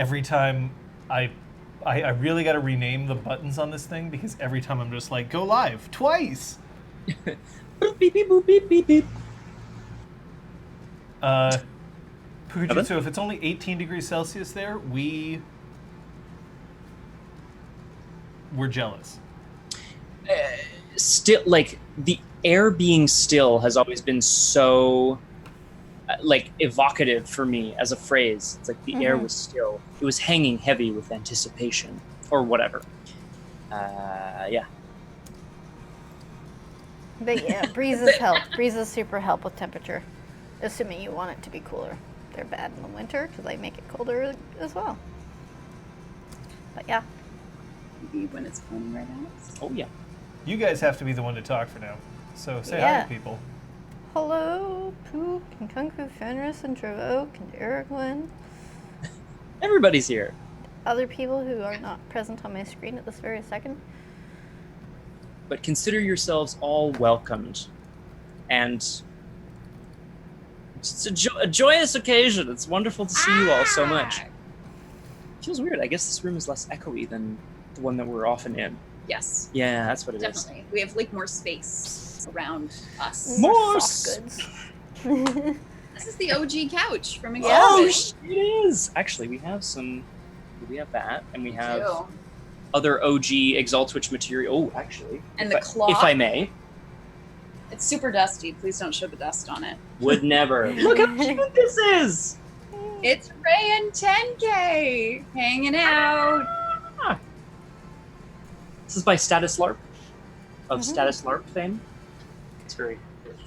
every time I really got to rename the buttons on this thing because every time I'm just like, go live twice. Boop, beep, beep, boop, beep, beep, beep. Pujitsu, if it's only 18 degrees Celsius there, we're jealous. Still, like, the air being still has always been so like evocative for me as a phrase. It's like the air was still, it was hanging heavy with anticipation or whatever. Yeah. But yeah, breezes help. Breezes super help with temperature, assuming you want it to be cooler. They're bad in the winter because they make it colder as well. But yeah. Maybe when it's plenty right now. Oh yeah. You guys have to be the one to talk for now. So say hi to people. Hello, Pook and Kung Fu Fenris and Trevoke and Erwin. Everybody's here. Other people who are not present on my screen at this very second. But consider yourselves all welcomed. And it's a joyous occasion. It's wonderful to see you all so much. It feels weird. I guess this room is less echoey than the one that we're often in. Yes. Yeah, that's what it is. Definitely. We have like more space around us. More soft goods. This is the OG couch from Exhibit. Oh, it is. Actually, we have some. We have that, and we have other OG Exaltwitch material. Oh, actually. And the clock. If I may. It's super dusty. Please don't show the dust on it. Would never. Look how cute this is. It's Ray and 10K hanging out. This is by Status LARP, of Status LARP fame. It's very good.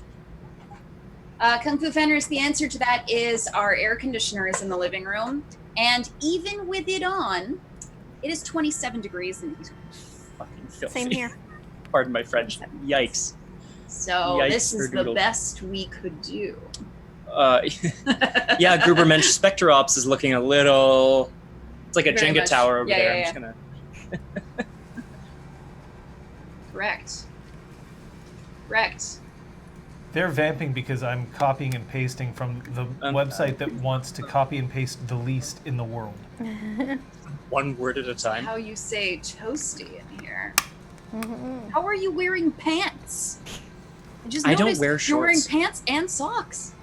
Kung Fu Fenris, the answer to that is our air conditioner is in the living room. And even with it on, it is 27 degrees in here. Fucking filthy. Same here. Pardon my French. Yikes. So Yikes this is the doodle. best we could do. Yeah, Grubermensch Spectre Ops is looking a little... It's like a Very Jenga much. tower over Yeah, there. yeah, I'm just gonna... Correct. They're vamping because I'm copying and pasting from the website that wants to copy and paste the least in the world. One word at a time. How you say toasty in here. How are you wearing pants? I don't wear You're wearing shorts. pants and socks.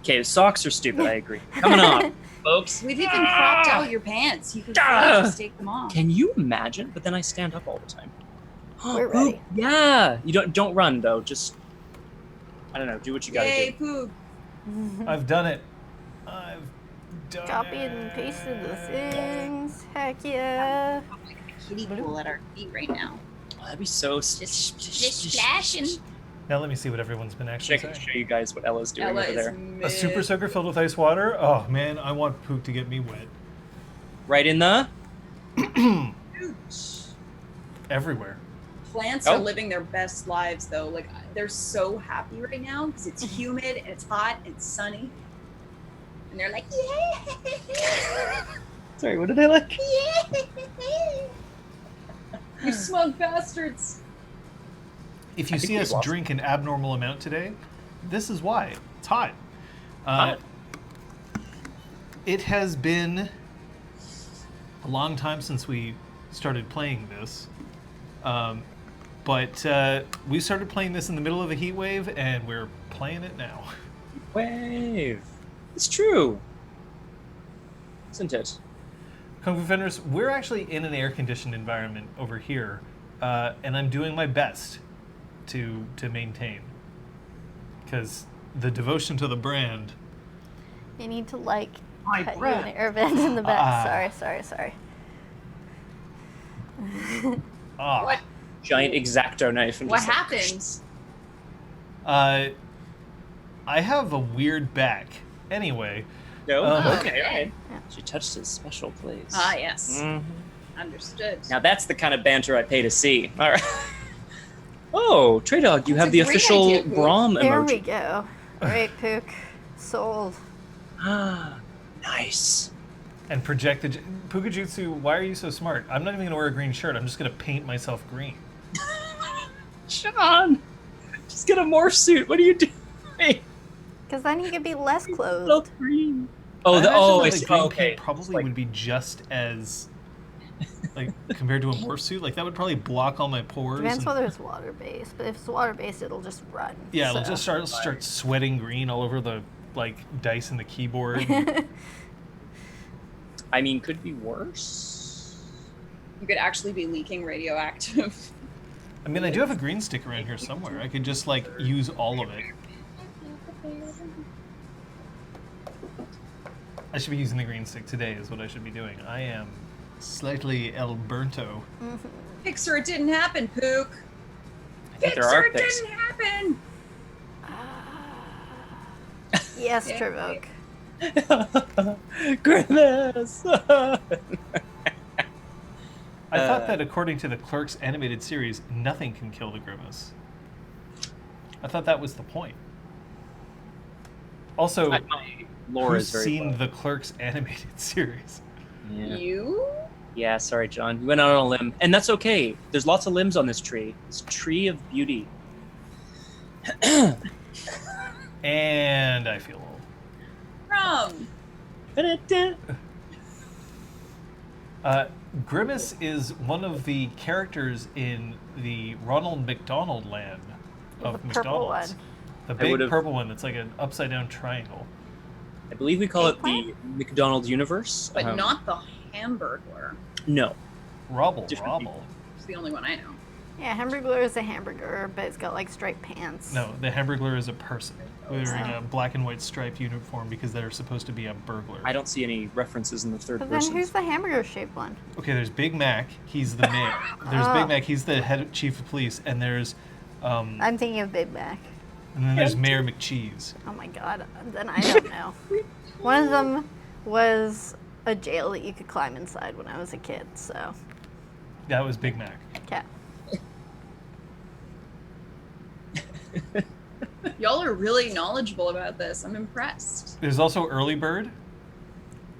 Okay, socks are stupid, I agree. Coming on, folks. We've even cropped out your pants. You can just take them off. Can you imagine? But then I stand up all the time. We're ready. Yeah. You don't run though. Just I don't know. Do what you gotta Yay, do. poop. I've done it. I've done Copied it. and pasted the things. Heck yeah. Like a kiddie pool at our feet right now. Oh, that'd be so. Just splashing. Now let me see what everyone's been actually I can saying. show you guys what Ella's doing Ella over is there. A super soaker filled with ice water? Oh man, I want Pook to get me wet. Right in the. Everywhere. Plants are living their best lives though. Like they're so happy right now because it's humid and it's hot and it's sunny. And they're like, yeah. Sorry, what did I like? You smug bastards. If you think see we us lost drink an abnormal amount today, this is why. It's hot. It has been a long time since we started playing this. But we started playing this in the middle of a heat wave, and we're playing it now. Wave. It's true. Isn't it? Kung Fu Fenders, we're actually in an air-conditioned environment over here, and I'm doing my best to maintain. Because the devotion to the brand... You need to cut you breath. an air vent in the back. Sorry. What? Giant X-Acto knife. And What just like- happened? I have a weird back. Anyway. No? Oh, okay, okay. alright. She touched his special place. Ah, yes. Mhm. Understood. Now that's the kind of banter I pay to see. All right. Oh, Trey Dog, you That's have a the great official idea, Pook. Brom There we emoji. go. Alright, Pook. Sold. Ah, nice. And projected... Pukajutsu, why are you so smart? I'm not even going to wear a green shirt. I'm just going to paint myself green. Sean, just get a morph suit. What are you doing? Because then you can be less So clothed. green. Oh, I the imagine oh, that I the see. green Oh, okay. paint probably It's like- would be just as like compared to a morph suit. Like that would probably block all my pores. Depends and- whether it's water based, but if it's water based, it'll just run. yeah, it'll so. just start sweating green all over the like dice in the keyboard. I mean, could be worse. You could actually be leaking radioactive. I mean, I do have a green stick around here somewhere. I could just like use all of it. I should be using the green stick today is what I should be doing. I am slightly El Burnto. Pixar, it didn't happen, Pook. I think there are Pixar, it picks. didn't happen. Yes, Yeah. Trevok. Grimace. I thought that according to the Clerks animated series, nothing can kill the Grimace. I thought that was the point. Also, My lore who's is very seen low. the Clerks animated series? Yeah. You? Yeah, sorry, John. You went out on a limb. And that's okay. There's lots of limbs on this tree. It's a tree of beauty. And I feel old. From. Grimace is one of the characters in the Ronald McDonald land of The purple McDonald's. one. The big would've- purple one that's like an upside down triangle. I believe we call it the Eggplant? McDonald universe. But not the Hamburglar. No. Robble, Different Robble. It's the only one I know. Yeah, hamburger is a hamburger, but it's got like striped pants. No, the Hamburglar is a person wearing a black and white striped uniform because they're supposed to be a burglar. I don't see any references in the third But then person. who's the hamburger shaped one? Okay, there's Big Mac. He's the mayor. There's Big Mac. He's the head chief of police, and there's I'm thinking of Big Mac. and then there's Mayor McCheese. Oh my god, then I don't know. One of them was a jail that you could climb inside when I was a kid, so. That was Big Mac. Yeah. Y'all are really knowledgeable about this. I'm impressed. There's also Early Bird.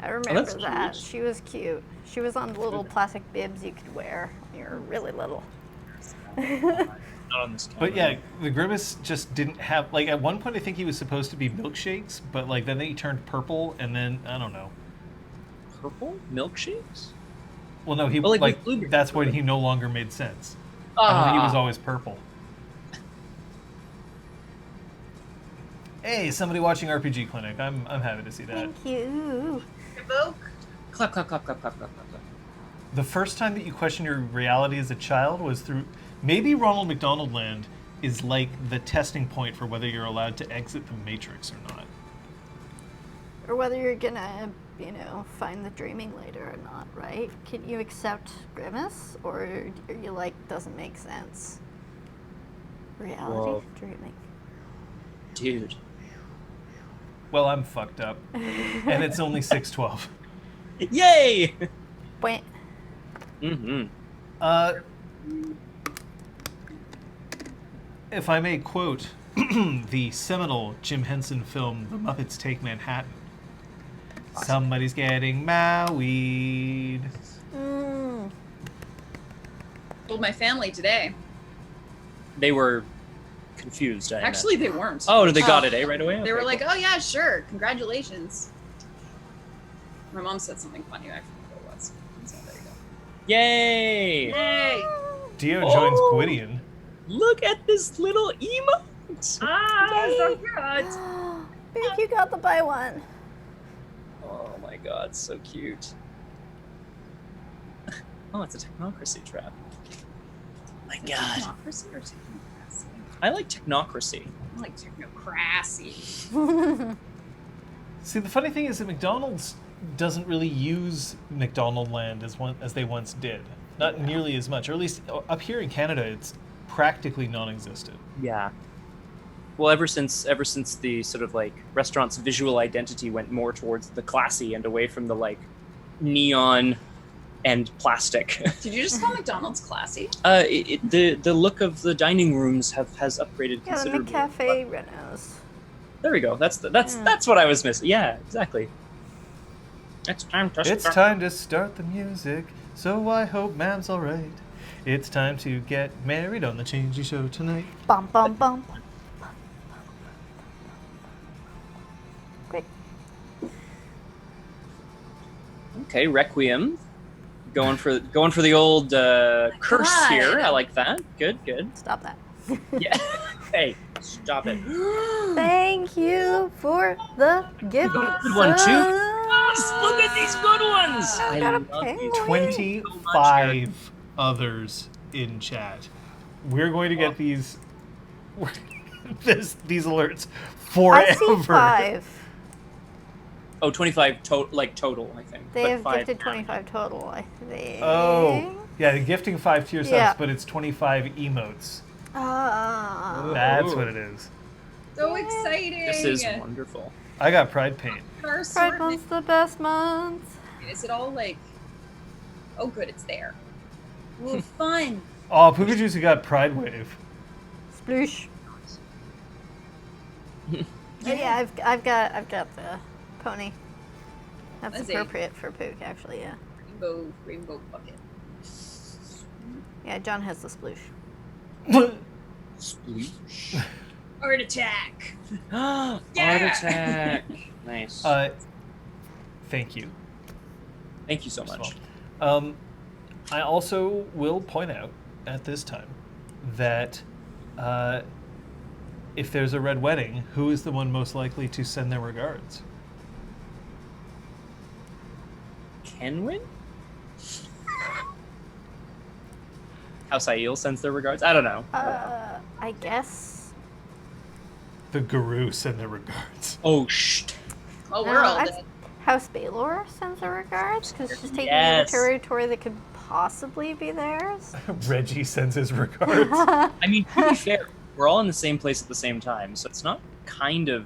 I remember that's that. cute. She was cute. She was on little plastic bibs you could wear when you were really little. Not on this camera. But yeah, the Grimace just didn't have like at one point I think he was supposed to be milkshakes, but like then he turned purple and then I don't know. Purple milkshakes? Well, no, he Oh, like like with blueberry. that's when he no longer made sense. I don't think he was always purple. Hey, somebody watching RPG Clinic. I'm happy to see that. Thank you. Evoke. Clap, clap, clap, clap, clap, clap, clap, clap. The first time that you question your reality as a child was through maybe Ronald McDonald Land is like the testing point for whether you're allowed to exit the Matrix or not. Or whether you're gonna, find the dreaming later or not, right? Can you accept Grimace? Or are you like, doesn't make sense? Reality? Whoa. Dreaming. Dude. Well, I'm fucked up. And it's only 6:12. Yay! Wait. Mm-hmm. If I may quote the seminal Jim Henson film, The Muppets Take Manhattan. Somebody's getting Mauied. Mm. Told my family today. They were confused, I Actually, they weren't. imagine. Oh, they got it, eh, right away? They were Okay, like, cool. "Oh yeah, sure, congratulations." My mom said something funny. I forget what it was. So there you go. Yay! Yay! Dio joins Oh. Gwydion. Look at this little emote! Ah, Yay. so good. Big, you got the buy one. Oh my god, so cute. Oh, it's a technocracy trap. My god. Technocracy or technocracy? I like technocracy. I like technocracy. See, the funny thing is that McDonald's doesn't really use McDonald Land as they once did. Not nearly as much, or at least up here in Canada, it's practically non-existent. Yeah. Well, ever since the sort of like restaurant's visual identity went more towards the classy and away from the like neon and plastic. Did you just call McDonald's classy? The look of the dining rooms has upgraded Yeah, the considerably. McCafe Renos. There we go. That's what I was missing. Yeah, exactly. It's time to It's time to start the music, so I hope Mam's alright. It's time to get married on the Changey Show tonight. Bum, bum, bum. Great. Okay, Requiem. Going for the old curse God. here. I like that. Good. Stop that. Yeah. Hey, stop it. Thank you for the gift. got a good one, too. sub. Look at these good ones. I I got a love these. penguin. 25 others in chat. We're going to get these these alerts forever. I see 5. Oh, 25 total, I think. They But have 5 gifted 25 total, I think. Oh, yeah, the gifting 5 tier subs, Yeah. but it's 25 emotes. Ah. That's what it is. So exciting. This is wonderful. I got pride paint. Our Pride assortment. Month's the best month. Is it all like? Oh, good, it's there. Ooh, fun. Oh, Pookajuicy got pride wave. Sploosh. Yeah, I've got the pony. That's Let's see. appropriate for Pook, actually. Yeah. Rainbow bucket. Yeah, John has the sploosh. Sploosh. Art attack. Art Yeah! attack. Nice. Thank you. Thank you so much. I also will point out at this time that if there's a red wedding, who is the one most likely to send their regards? Kenwin? How Sail sends their regards? I don't know. I guess. The Guru send their regards. Oh, shh. Oh, we're all I- dead. House Baylor sends her regards because she's taking Yes. over territory that could possibly be theirs. Reggie sends his regards. I mean, to be fair, we're all in the same place at the same time, so it's not the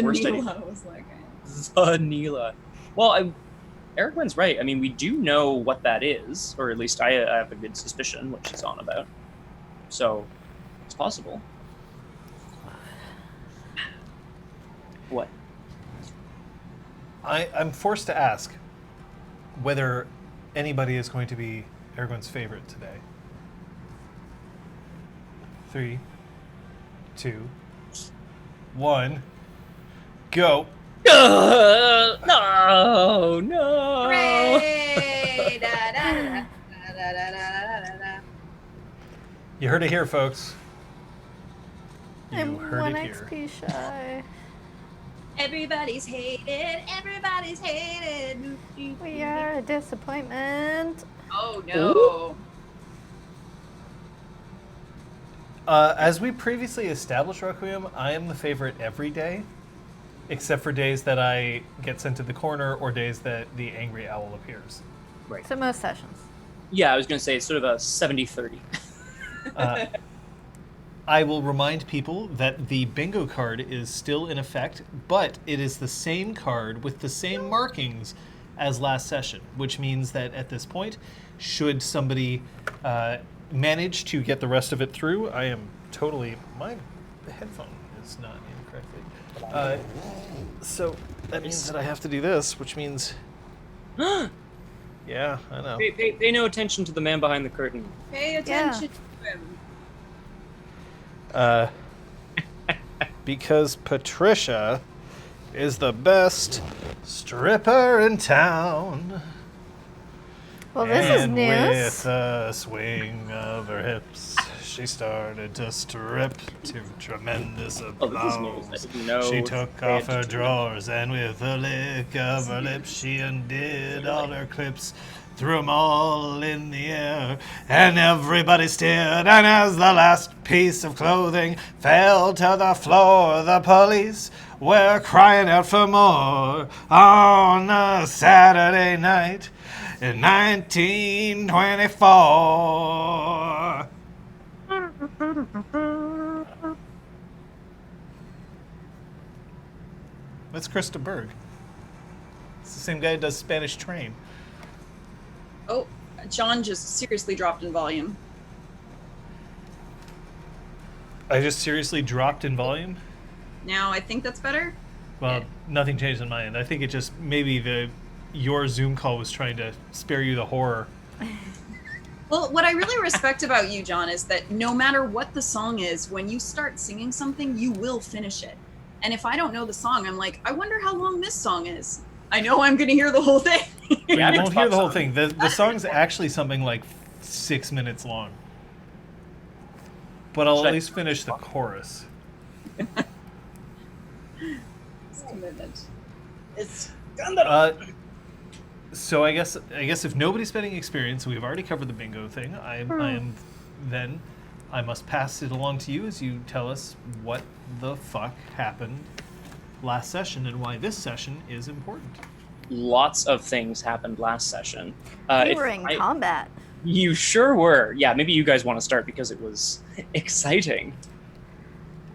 worst idea. Neale was like, Vanilla. Well, Ericwin's right. I mean, we do know what that is, or at least I have a good suspicion what she's on about. So, it's possible. What? I'm forced to ask whether anybody is going to be Ergon's favorite today. 3, 2, 1, go. No! hooray! Da, da, da, da, da, da, da, da, da. You heard it here, folks. You I'm heard 1 it here. XP shy. Everybody's hated. Everybody's hated. We are a disappointment. Oh no. As we previously established, Requiem, I am the favorite every day, except for days that I get sent to the corner or days that the angry owl appears. Right. So most sessions. Yeah, I was going to say it's sort of a 70-30. I will remind people that the bingo card is still in effect, but it is the same card with the same markings as last session, which means that at this point, should somebody manage to get the rest of it through, I am totally... My headphone is not in correctly. So that means that I have to do this, which means... Yeah, I know. Pay no attention to the man behind the curtain. Pay attention to him. Because Patricia is the best stripper in town. Well, this is And news. with a swing of her hips, she started to strip to tremendous Oh, this is applause. news. I didn't know She took they off had her to- drawers, and with a lick of her lips, she undid all her clips, threw 'em all in the air, and everybody stared. And as the last piece of clothing fell to the floor, the police were crying out for more on a Saturday night in 1924. That's Krista Berg. It's the same guy who does Spanish Train. Oh, John just seriously dropped in volume. I just seriously dropped in volume. Now I think that's better. Well, nothing changed on my end. I think it just maybe your Zoom call was trying to spare you the horror. Well, what I really respect about you, John, is that no matter what the song is, when you start singing something, you will finish it. And if I don't know the song, I'm like, I wonder how long this song is. I know I'm gonna hear the whole thing. But Yeah, you it's won't hear the pop whole song. thing. The song's actually something like 6 minutes long. But I'll Should at I- least finish the chorus. It's commitment. It's So I guess if nobody's spending experience, we've already covered the bingo thing. I must pass it along to you as you tell us what the fuck happened last session and why this session is important. Lots of things happened last session. We If were in I- combat. You sure were. Yeah, maybe you guys want to start because it was exciting.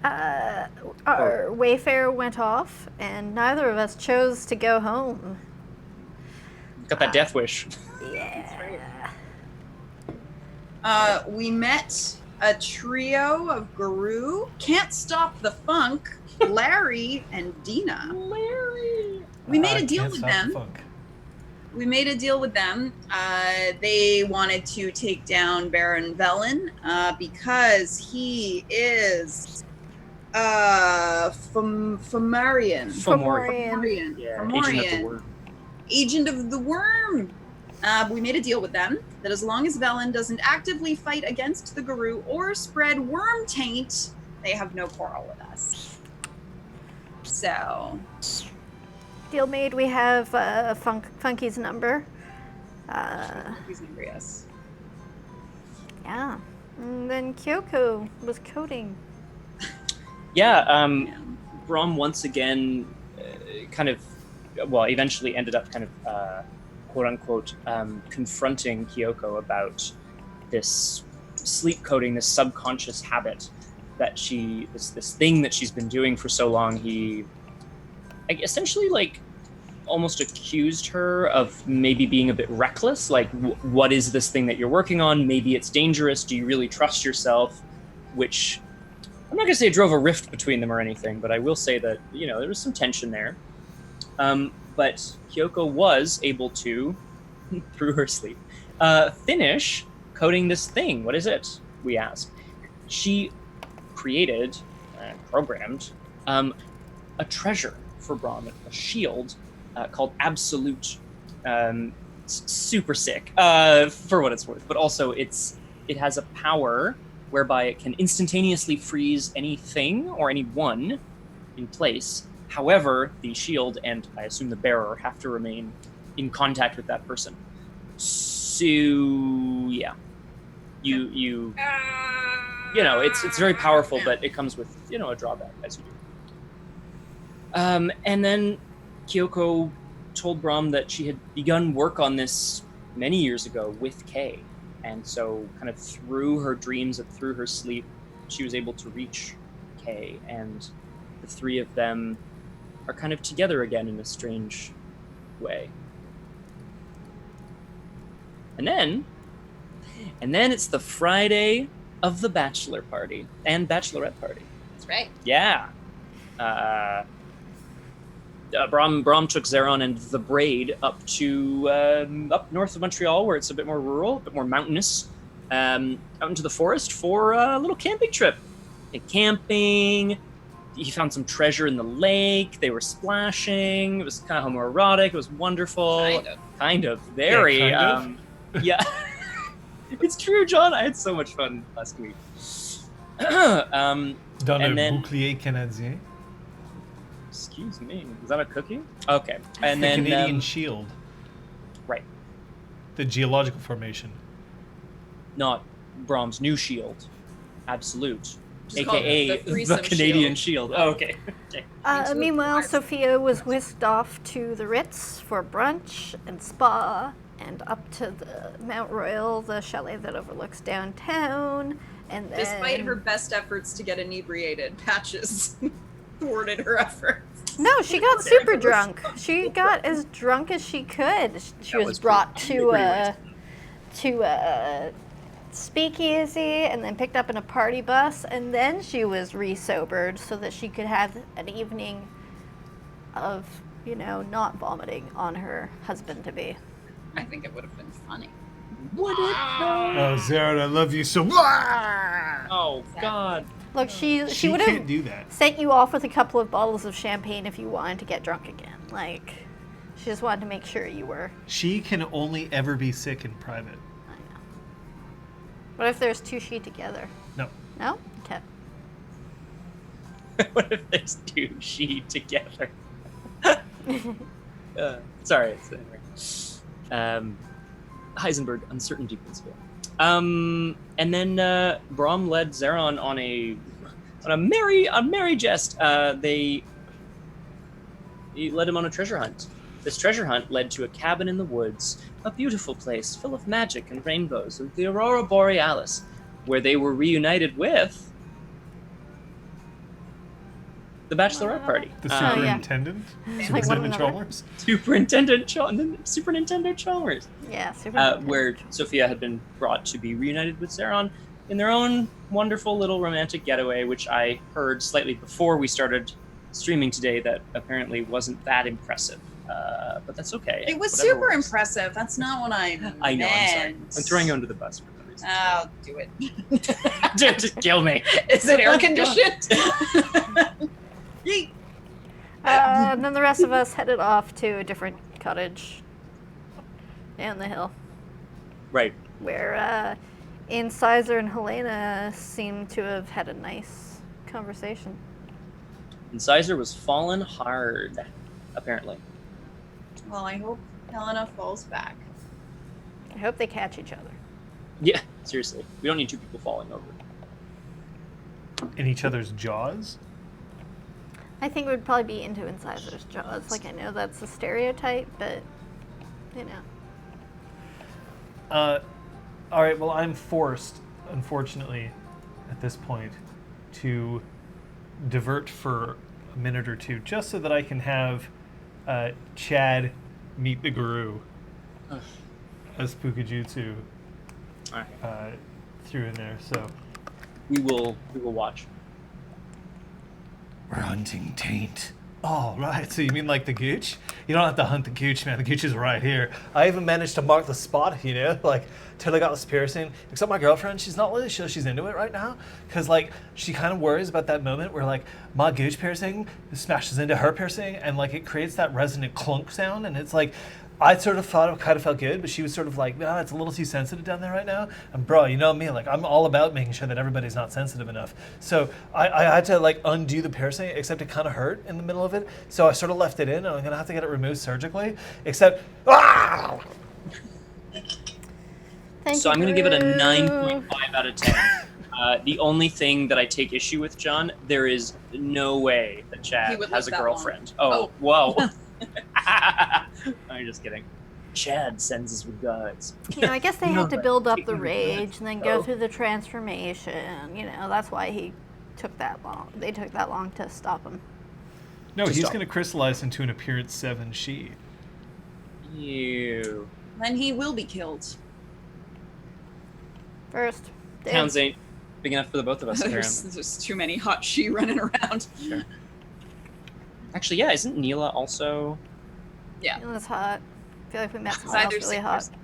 Our wayfare went off, and neither of us chose to go home. Got that death wish. Yeah. we met a trio of Guru, Can't Stop the Funk, Larry, and Dina. Larry. We made a Can't deal with Stop the them. Funk. We made a deal with them. They wanted to take down Baron Velen because he is Fomorian. Fomorian. Yeah, Fomorian. agent of the word. Agent of the Worm. We made a deal with them that as long as Velen doesn't actively fight against the Guru or spread worm taint, they have no quarrel with us. So, Deal made. We have Funky's number. he's number, yes. Yeah. And then Kyoko was coding. Yeah, Yeah. Brom once again eventually ended up quote unquote confronting Kyoko about this sleep coding, this subconscious habit that this thing that she's been doing for so long. He essentially almost accused her of maybe being a bit reckless. Like, what is this thing that you're working on? Maybe it's dangerous. Do you really trust yourself? Which I'm not going to say drove a rift between them or anything, but I will say that, there was some tension there. But Kyoko was able to, through her sleep, finish coding this thing. What is it? We asked. She created, programmed, a treasure for Brahm, a shield called Absolute. Super sick, for what it's worth. But also, it has a power whereby it can instantaneously freeze anything or anyone in place. However, the shield and I assume the bearer have to remain in contact with that person. So yeah, it's very powerful, but it comes with a drawback as you do. And then Kyoko told Brahm that she had begun work on this many years ago with Kay. And so kind of through her dreams and through her sleep, she was able to reach Kay. And the three of them are kind of together again in a strange way. And then it's the Friday of the bachelor party and bachelorette party. That's right. Yeah. Brahm took Zeron and the Braid up north of Montreal, where it's a bit more rural, a bit more mountainous, out into the forest for a little camping trip. Camping. He found some treasure in the lake. They were splashing. It was kind of homoerotic. It was wonderful. Kind of. Very. Yeah, Yeah. It's true, John. I had so much fun last week. Dans And le then- bouclier canadien. Excuse me. Is that a cookie? Okay. And The then Canadian Shield. right. The geological formation. Not Brahm's new shield. Absolute. Just call it AKA the the threesome Canadian shield. Oh, okay. Meanwhile, Sophia was whisked off to the Ritz for brunch and spa, and up to the Mount Royal, the chalet that overlooks downtown. And then, Despite her best efforts to get inebriated, Patches thwarted her efforts. no, she got super drunk. She got as drunk as she could. She was brought to a speakeasy and then picked up in a party bus, and then she was re-sobered so that she could have an evening of, not vomiting on her husband-to-be. I think it would have been funny. Would it? Oh, Zara, I love you so much. Oh, God. Look, she would can't have do that. sent you off with a couple of bottles of champagne if you wanted to get drunk again. Like, She just wanted to make sure you were. She can only ever be sick in private. I know. What if there's two she together? No. No? Okay. What if there's two she together? Sorry. Heisenberg, uncertainty principle. And then Brahm led Zeron on a merry jest. He led him on a treasure hunt. This treasure hunt led to a cabin in the woods, a beautiful place full of magic and rainbows and the Aurora Borealis, where they were reunited with the bachelorette party. The yeah. superintendent? Like one Superintendent another. Chalmers? Superintendent Chalmers. Yeah, super. Where Sophia had been brought to be reunited with Zeron in their own wonderful little romantic getaway, which I heard slightly before we started streaming today that apparently wasn't that impressive. But that's okay. It was Whatever super works. impressive. That's not what I meant. I know, I'm sorry. I'm throwing you under the bus for that reason. I'll do it. Just kill me. Is it air conditioned? Yeet. And then the rest of us headed off to a different cottage down the hill, Right. where Incisor and Helena seem to have had a nice conversation. Incisor was falling hard, apparently. Well, I hope Helena falls back. I hope they catch each other. Yeah, seriously. We don't need two people falling over. In each other's jaws? I think it would probably be into Incisor's jaws. Like, I know that's a stereotype, but, you know. All right, well, I'm forced, unfortunately, at this point, to divert for a minute or two, just so that I can have Chad meet the guru Ugh. as Pukajutsu All right. threw in there. So We will watch. we're hunting taint. Oh, right. So you mean like the gooch? You don't have to hunt the gooch, man. The gooch is right here. I even managed to mark the spot, you know? Like, totally got this piercing. Except my girlfriend, she's not really sure she's into it right now. Because, like, she kind of worries about that moment where, like, my gooch piercing smashes into her piercing and, like, it creates that resonant clunk sound. And it's like, I sort of thought it kind of felt good, but she was sort of like, it's a little too sensitive down there right now. And bro, you know me, like I'm all about making sure that everybody's not sensitive enough. So I had to like undo the piercing, except it kind of hurt in the middle of it. So I sort of left it in, and I'm gonna have to get it removed surgically. Except, Thank So you, I'm going to give it a Guru. 9.5 out of 10. The only thing that I take issue with, John, there is no way that He Chad would has a live that girlfriend. long. Whoa. I'm just kidding. Chad sends his regards. You know, I guess they had to No, build up take the my rage and then go Oh. through the transformation. You know, that's why he took that long. They took that long to stop him. no, Just he's stop. gonna crystallize into an appearance 7 she. Ew. Then he will be killed. First, Dave. Towns ain't big enough for the both of us, There's, apparently. there's too many hot she running around. Sure. Actually, yeah, isn't Neela also... Yeah. It was hot. I feel like we met someone Either else really same hot. person.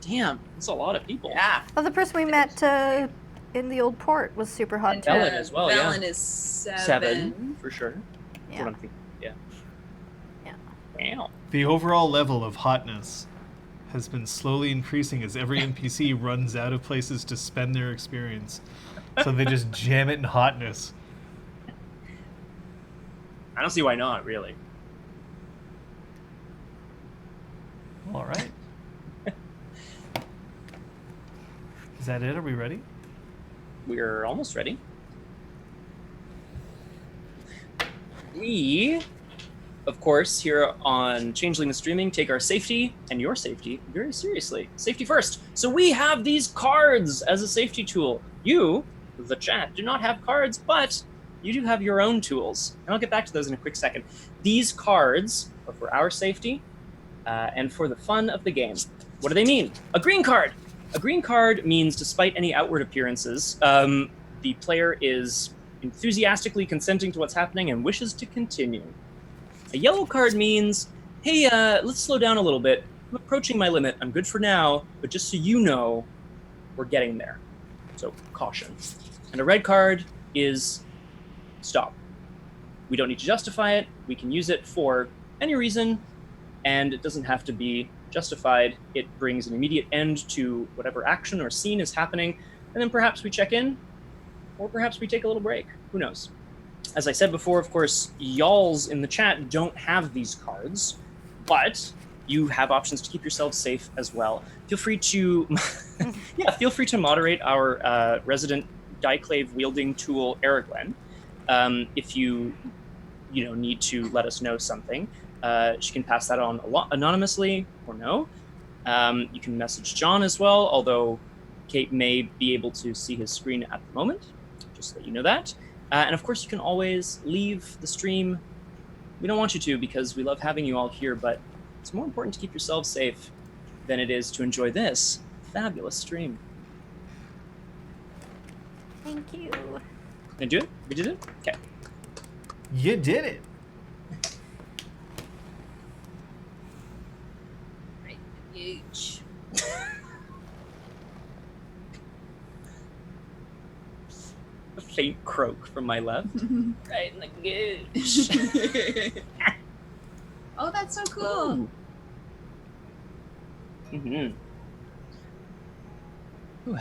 Damn, that's a lot of people. Yeah. Oh, the person we met in the old port was super hot And, too. Velen as well, yeah. Velen is 7. For sure. That's what I'm thinking. Yeah. Yeah. Wow. The overall level of hotness has been slowly increasing as every NPC runs out of places to spend their experience. So they just jam it in hotness. I don't see why not, really. All right. Is that it? Are we ready? We're almost ready. We, of course, here on Changeling the Streaming, take our safety and your safety very seriously. Safety first. So we have these cards as a safety tool. You, the chat, do not have cards, but you do have your own tools. And I'll get back to those in a quick second. These cards are for our safety and for the fun of the game. What do they mean? A green card. A green card means, despite any outward appearances, the player is enthusiastically consenting to what's happening and wishes to continue. A yellow card means, hey, let's slow down a little bit. I'm approaching my limit. I'm good for now, but just so you know, we're getting there. So caution. And a red card is stop. We don't need to justify it. We can use it for any reason and it doesn't have to be justified. It brings an immediate end to whatever action or scene is happening, and then perhaps we check in, or perhaps we take a little break. Who knows? As I said before, of course, y'alls in the chat don't have these cards, but you have options to keep yourselves safe as well. Feel free to, feel free to moderate our resident Diclave wielding tool, Aragwen. If you need to let us know something, she can pass that on anonymously or no. You can message John as well, although Kate may be able to see his screen at the moment, just so that you know that. And of course, you can always leave the stream. We don't want you to, because we love having you all here, but it's more important to keep yourselves safe than it is to enjoy this fabulous stream. Thank you. Did I do it? We did it? Okay. You did it. Right. Huge. A faint croak from my left. Right in the gooch. Oh, that's so cool. Mm-hmm. Ooh.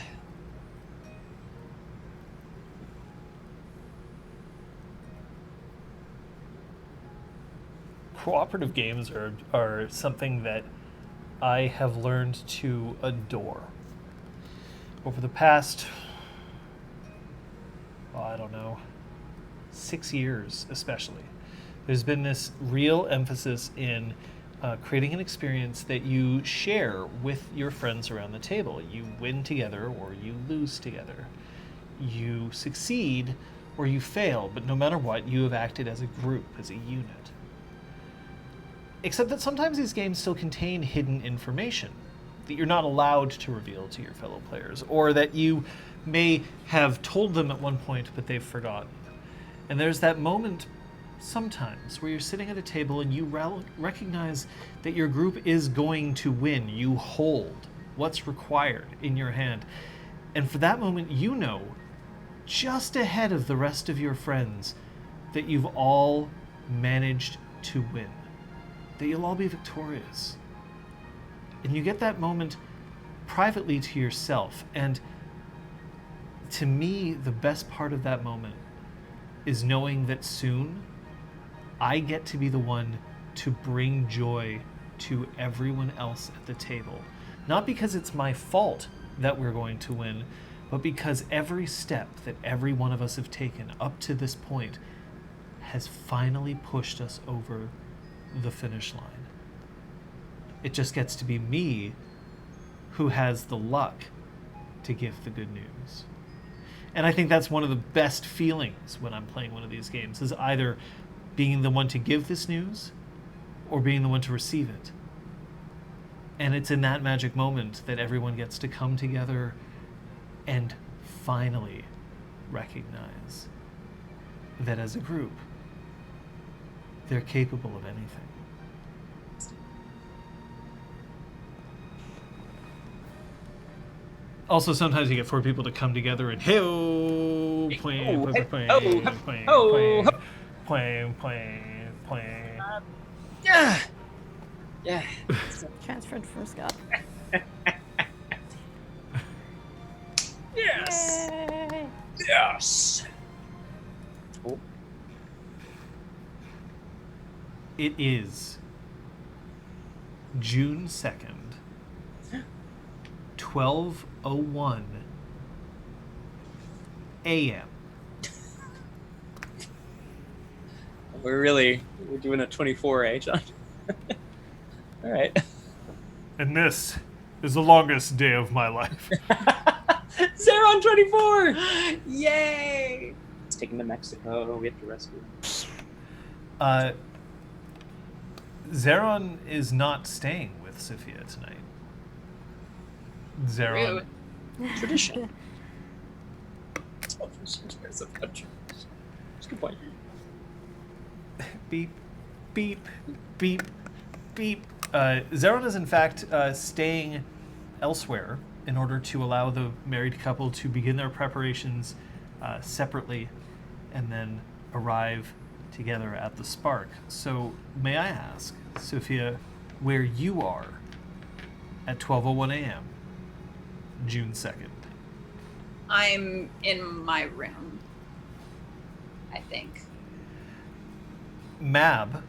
Cooperative games are something that I have learned to adore. Over the past, I don't know, 6 years especially, there's been this real emphasis in creating an experience that you share with your friends around the table. You win together or you lose together. You succeed or you fail, but no matter what, you have acted as a group, as a unit. Except that sometimes these games still contain hidden information that you're not allowed to reveal to your fellow players, or that you may have told them at one point, but they've forgotten. And there's that moment sometimes where you're sitting at a table and you recognize that your group is going to win. You hold what's required in your hand. And for that moment, you know, just ahead of the rest of your friends, that you've all managed to win. That you'll all be victorious. And you get that moment privately to yourself. And to me, the best part of that moment is knowing that soon I get to be the one to bring joy to everyone else at the table. Not because it's my fault that we're going to win, but because every step that every one of us have taken up to this point has finally pushed us over the finish line. It just gets to be me who has the luck to give the good news. And I think that's one of the best feelings when I'm playing one of these games, is either being the one to give this news or being the one to receive it. And it's in that magic moment that everyone gets to come together and finally recognize that as a group, they're capable of anything. Also, sometimes you get 4 people to come together and hey-oh, playing. Yeah. Yeah. Transferred from Scott. Yes. Yay! Yes. Oh. It is June 2nd, 12:01 a.m. We're doing a 24, eh, John? All right. And this is the longest day of my life. Zeron 24! Yay! It's taken to Mexico. We have to rescue him. Zeron is not staying with Sophia tonight. Zeron. Tradition. It's all from some space of country. That's a good point. Beep, beep, beep, beep. Zeron is in fact staying elsewhere in order to allow the married couple to begin their preparations separately and then arrive together at the Spark. So may I ask, Sophia, where you are at 12:01 a.m., June 2nd. I'm in my room, I think. Mab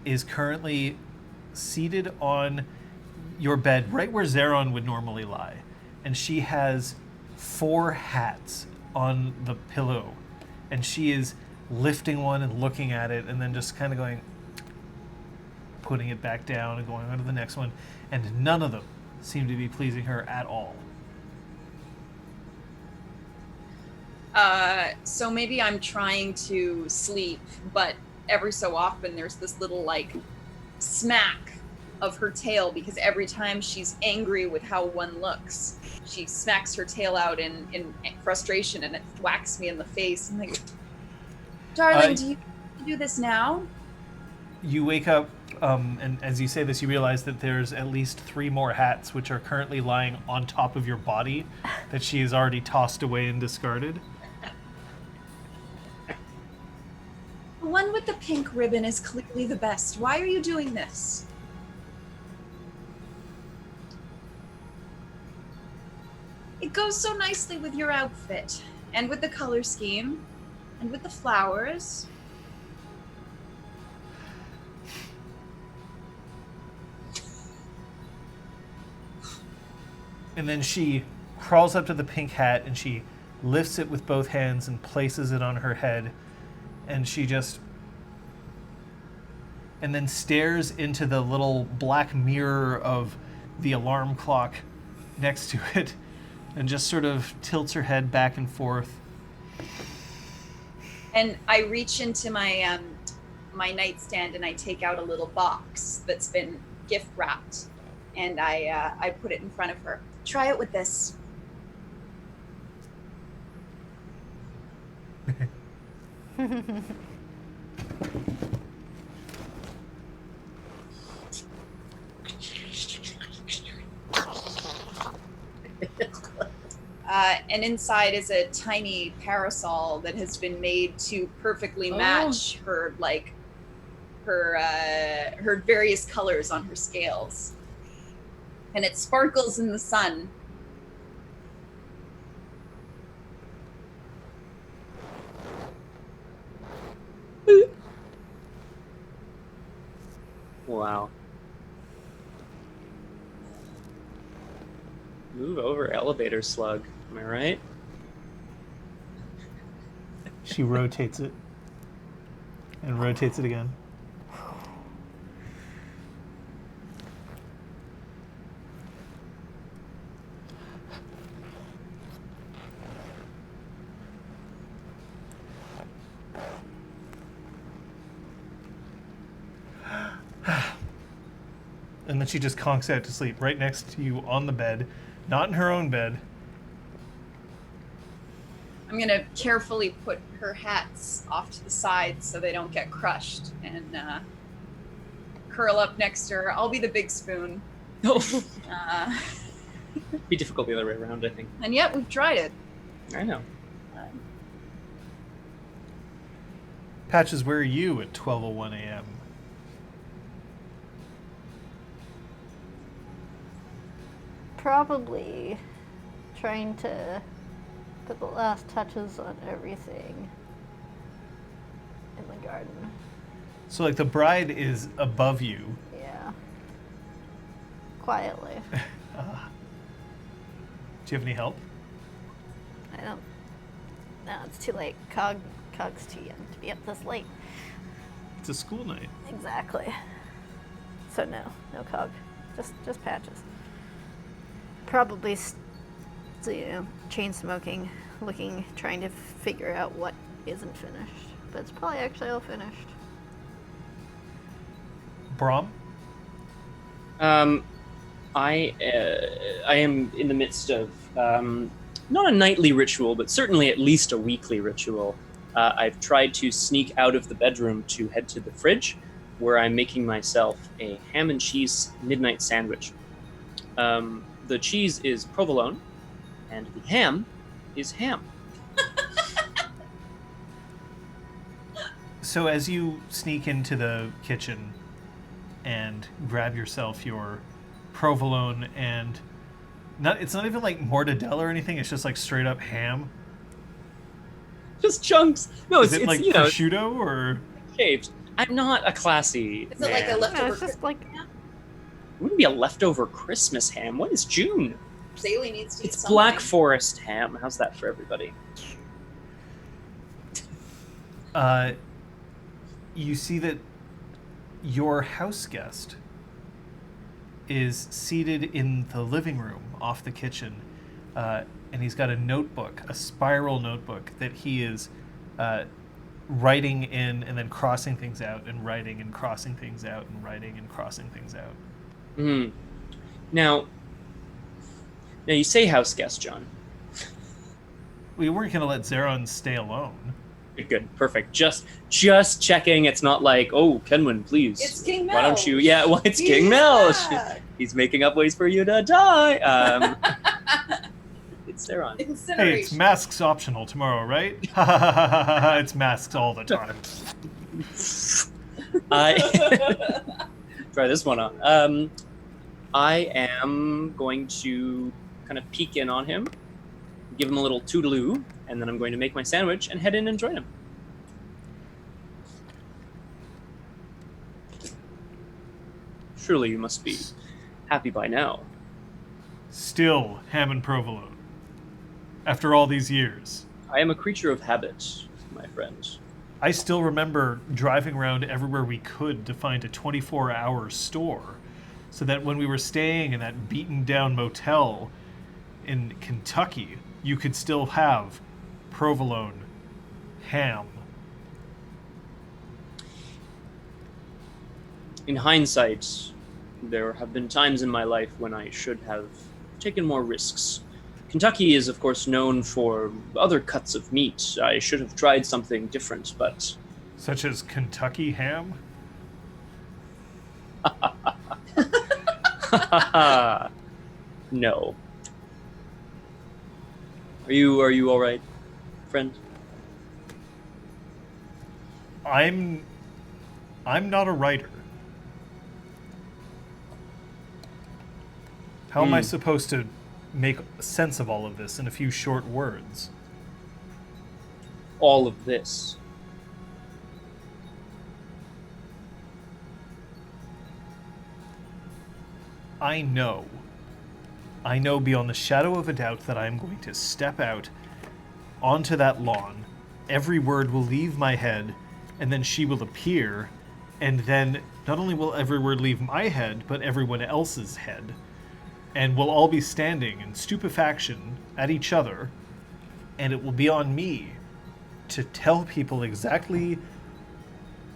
is currently seated on your bed right where Zeron would normally lie. And she has 4 hats on the pillow. And she is lifting one and looking at it and then just kind of going, putting it back down and going on to the next one. And none of them seem to be pleasing her at all. So maybe I'm trying to sleep, but every so often there's this little like smack of her tail, because every time she's angry with how one looks, she smacks her tail out in frustration, and it whacks me in the face. I'm like, darling, do you do this now? You wake up, and as you say this, you realize that there's at least 3 more hats which are currently lying on top of your body that she has already tossed away and discarded. The one with the pink ribbon is clearly the best. Why are you doing this? It goes so nicely with your outfit, and with the color scheme, and with the flowers. And then she crawls up to the pink hat and she lifts it with both hands and places it on her head. And she just... and then stares into the little black mirror of the alarm clock next to it and just sort of tilts her head back and forth. And I reach into my my nightstand and I take out a little box that's been gift wrapped, and I put it in front of her. Try it with this. And inside is a tiny parasol that has been made to perfectly match her various colors on her scales. And it sparkles in the sun. Wow. Move over, elevator slug. Am I right? She rotates it and rotates it again. And then she just conks out to sleep right next to you on the bed, not in her own bed. I'm gonna carefully put her hats off to the side so they don't get crushed, and curl up next to her. I'll be the big spoon. Be difficult the other way around, I think. And yet we've tried it. I know. Patches, where are you at 12:01 a.m.? Probably trying to put the last touches on everything in the garden. So, like, the bride is above you. Yeah. Quietly. Do you have any help? I don't. No, it's too late. Cog's too young to be up this late. It's a school night. Exactly. So no Cog. Just Patches. Probably, chain smoking, looking, trying to figure out what isn't finished. But it's probably actually all finished. Brahm? I am in the midst of not a nightly ritual, but certainly at least a weekly ritual. I've tried to sneak out of the bedroom to head to the fridge, where I'm making myself a ham and cheese midnight sandwich. The cheese is provolone, and the ham is ham. So as you sneak into the kitchen, and grab yourself your provolone and it's not even like mortadella or anything. It's just like straight up ham. Just chunks. No, Is it's it like you know, prosciutto or? shaved. I'm not a classy Is it like a man. leftover? No, it's just like It wouldn't be a leftover Christmas ham. What is June? Saley needs to eat It's something. Black Forest ham. How's that for everybody? You see that your house guest is seated in the living room off the kitchen, and he's got a notebook, a spiral notebook that he is writing in and then crossing things out and writing and crossing things out and writing and crossing things out. Hmm. Now you say house guest, John. We weren't going to let Zeron stay alone. Good, perfect. Just checking. It's not like, oh, Kenwin, please. It's King Why don't you? Melch. Yeah, well, it's King He's Melch. back. He's making up ways for you to die. It's Theron. Incineration. Hey, it's masks optional tomorrow, right? It's masks all the time. Try this one on. I am going to kind of peek in on him, give him a little toodaloo, and then I'm going to make my sandwich and head in and join him. Surely you must be happy by now. Still ham and provolone. After all these years. I am a creature of habit, my friend. I still remember driving around everywhere we could to find a 24-hour store, so that when we were staying in that beaten-down motel in Kentucky, you could still have provolone, ham. In hindsight, there have been times in my life when I should have taken more risks. Kentucky is, of course, known for other cuts of meat. I should have tried something different, but... Such as Kentucky ham? No. Are you all right, friend? I'm not a writer. How am I supposed to make sense of all of this in a few short words? All of this. I know beyond the shadow of a doubt that I am going to step out onto that lawn. Every word will leave my head, and then she will appear, and then not only will every word leave my head, but everyone else's head. And we'll all be standing in stupefaction at each other, and it will be on me to tell people exactly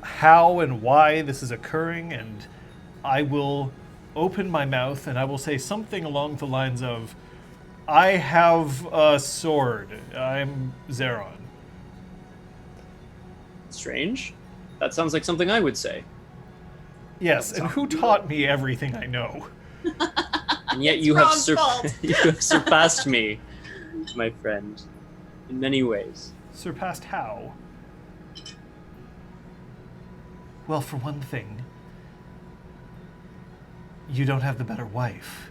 how and why this is occurring, and I will open my mouth and I will say something along the lines of, I have a sword. I'm Zeron. Strange. That sounds like something I would say. Yes, and who taught me everything I know? And yet It's you have, Ron's fault. you have surpassed me, my friend, in many ways. Surpassed how? Well, for one thing, you don't have the better wife.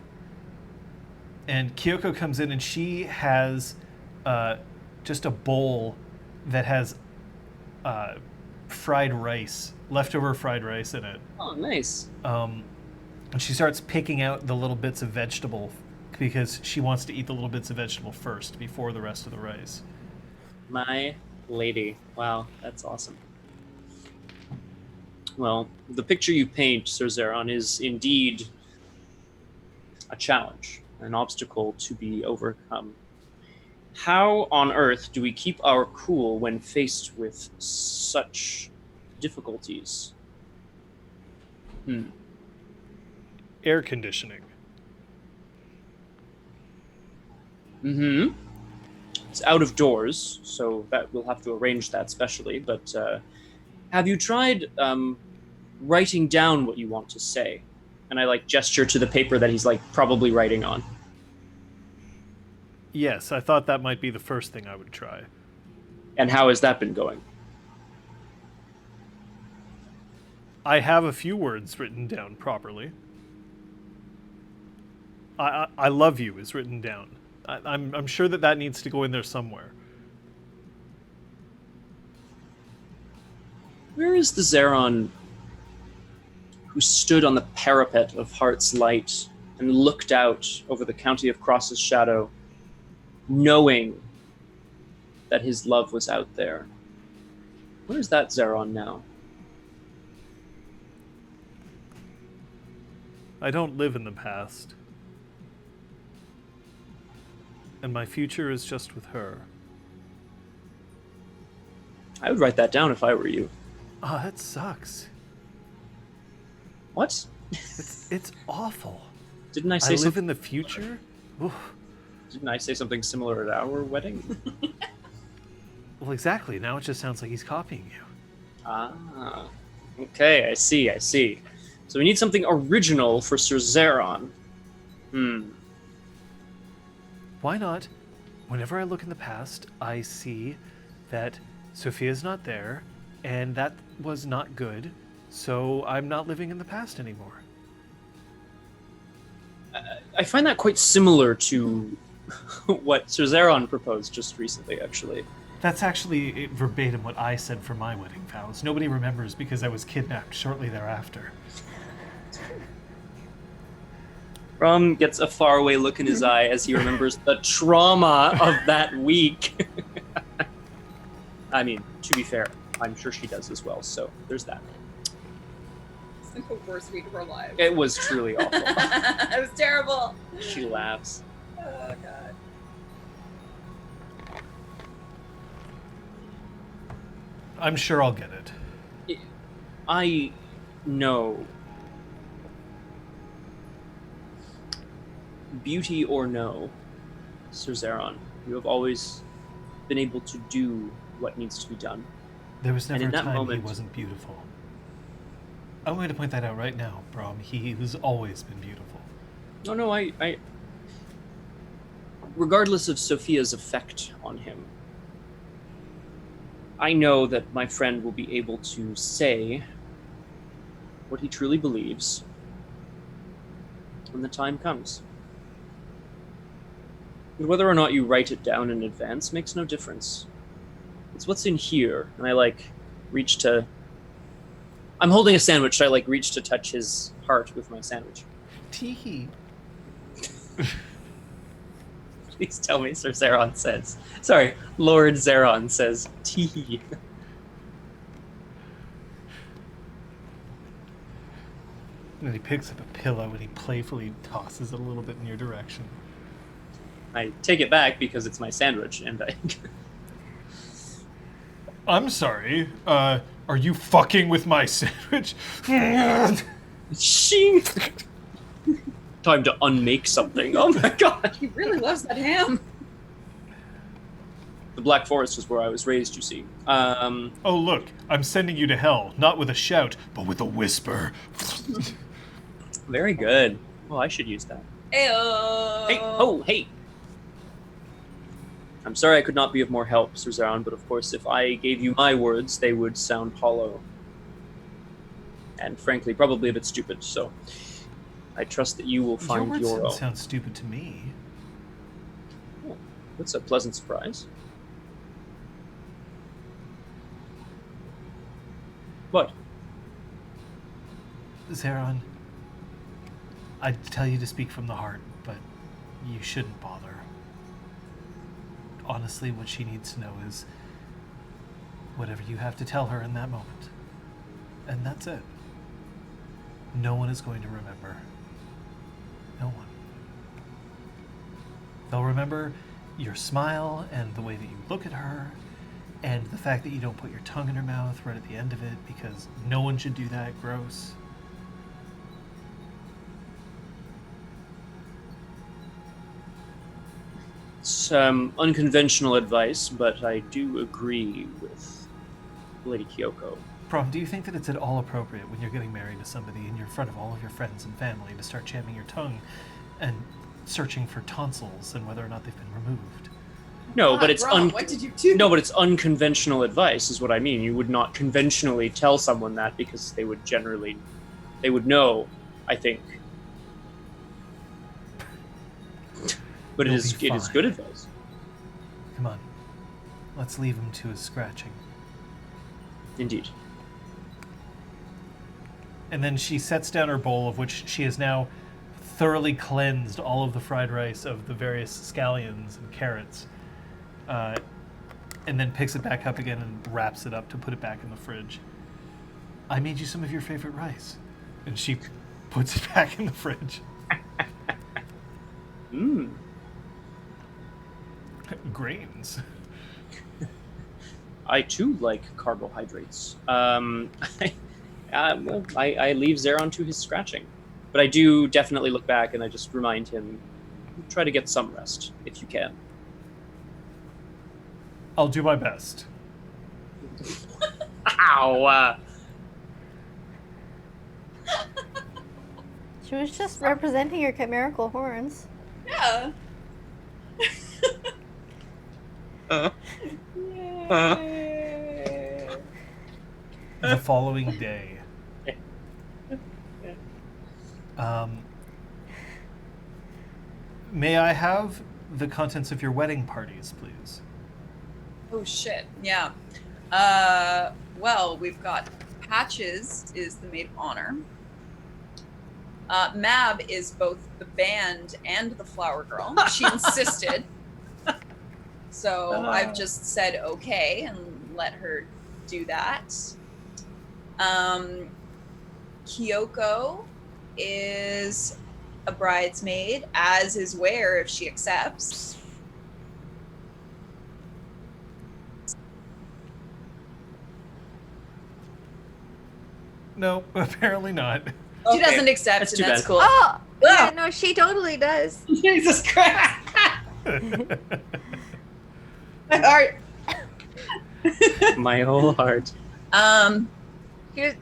And Kyoko comes in and she has just a bowl that has fried rice, leftover fried rice in it. Oh, nice. And she starts picking out the little bits of vegetable because she wants to eat the little bits of vegetable first before the rest of the rice. My lady. Wow, that's awesome. Well, the picture you paint, Sir Zeron, is indeed a challenge, an obstacle to be overcome. How on earth do we keep our cool when faced with such difficulties? Air conditioning. Mm-hmm. It's out of doors, so that we'll have to arrange that specially. But have you tried writing down what you want to say? And I gesture to the paper that he's probably writing on. Yes, I thought that might be the first thing I would try. And how has that been going? I have a few words written down properly. I love you is written down. I'm sure that needs to go in there somewhere. Where is the Zeron who stood on the parapet of Heart's Light and looked out over the county of Cross's shadow, knowing that his love was out there? Where is that Zeron now? I don't live in the past. And my future is just with her. I would write that down if I were you. Oh, that sucks. What? It's awful. Didn't I I say live something? in the future? Oof. Didn't I say something similar at our wedding? Well, exactly. Now it just sounds like he's copying you. Ah. Okay, I see. So we need something original for Sir Zeron. Why not? Whenever I look in the past, I see that Sophia's not there, and that was not good, so I'm not living in the past anymore. I find that quite similar to what Sir Zeron proposed just recently, actually. That's actually verbatim what I said for my wedding vows. Nobody remembers because I was kidnapped shortly thereafter. Rum gets a faraway look in his eye as he remembers the trauma of that week. I mean, to be fair, I'm sure she does as well, so there's that. It's like the worst week of her life. It was truly awful. It was terrible. She laughs. Oh, God. I'm sure I'll get it. I know. Beauty or no, Sir Zeron, you have always been able to do what needs to be done. There was never in a that time moment- he wasn't beautiful. I'm going to point that out right now, Brom. He has always been beautiful. No, I regardless of Sophia's effect on him, I know that my friend will be able to say what he truly believes when the time comes. And whether or not you write it down in advance makes no difference. It's what's in here, and I reach to... I'm holding a sandwich, so I reach to touch his heart with my sandwich. Teehee. Please tell me Sir Zeron says. Sorry, Lord Zeron says tee. And then he picks up a pillow and he playfully tosses it a little bit in your direction. I take it back because it's my sandwich, and I... I'm sorry. Are you fucking with my sandwich? Shing! Time to unmake something. Oh my god! He really loves that ham. The Black Forest is where I was raised, you see. Oh, look. I'm sending you to hell. Not with a shout, but with a whisper. Very good. Well, I should use that. Ayo. Hey! Oh, hey! I'm sorry I could not be of more help, Sir Zeron, but of course, if I gave you my words, they would sound hollow. And frankly, probably a bit stupid, so I trust that you will find your your words own. sound stupid to me. Oh, that's a pleasant surprise. What? Zeron, I'd tell you to speak from the heart, but you shouldn't bother. Honestly, what she needs to know is whatever you have to tell her in that moment. And that's it. No one is going to remember. No one. They'll remember your smile and the way that you look at her and the fact that you don't put your tongue in her mouth right at the end of it because no one should do that. Gross. It's unconventional advice, but I do agree with Lady Kyoko. Prom, do you think that it's at all appropriate when you're getting married to somebody and you're in front of all of your friends and family to start jamming your tongue and searching for tonsils and whether or not they've been removed? No, but it's what did you do? no, but it's unconventional advice, is what I mean. You would not conventionally tell someone that because they would know, I think. But You'll it is be fine. good advice. Come on. Let's leave him to his scratching. Indeed. And then she sets down her bowl, of which she has now thoroughly cleansed all of the fried rice of the various scallions and carrots. And then picks it back up again and wraps it up to put it back in the fridge. I made you some of your favorite rice. And she puts it back in the fridge. Mmm. Grains. I too like carbohydrates. I leave Zeron to his scratching. But I do definitely look back and I just remind him, try to get some rest, if you can. I'll do my best. Ow! She was just representing your chimerical horns. Yeah. The following day. May I have the contents of your wedding parties, please? Oh shit. Yeah. Well, we've got Patches is the maid of honor. Mab is both the band and the flower girl. She insisted. So I've just said okay and let her do that. Kyoko is a bridesmaid, as is Ware if she accepts. No, apparently not. She doesn't accept, That's and too that's bad. cool. Oh, Yeah. yeah, no, she totally does. Jesus Christ! My heart. My whole heart.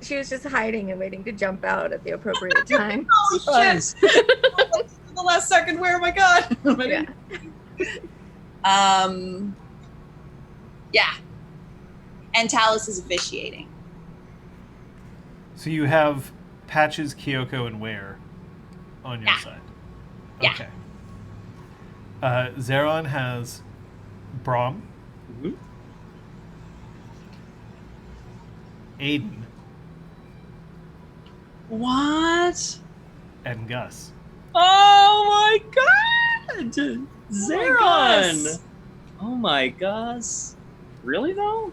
She was just hiding and waiting to jump out at the appropriate time. Holy shit! The last second, where? Oh my god! Yeah. Yeah. And Talus is officiating. So you have Patches, Kyoko, and Ware on your Yeah. side. Yeah. Okay. Zeron has Braum, Mhm. Aiden, What? and Gus. Oh my god! Zeron! gosh. Oh my gosh. Really though?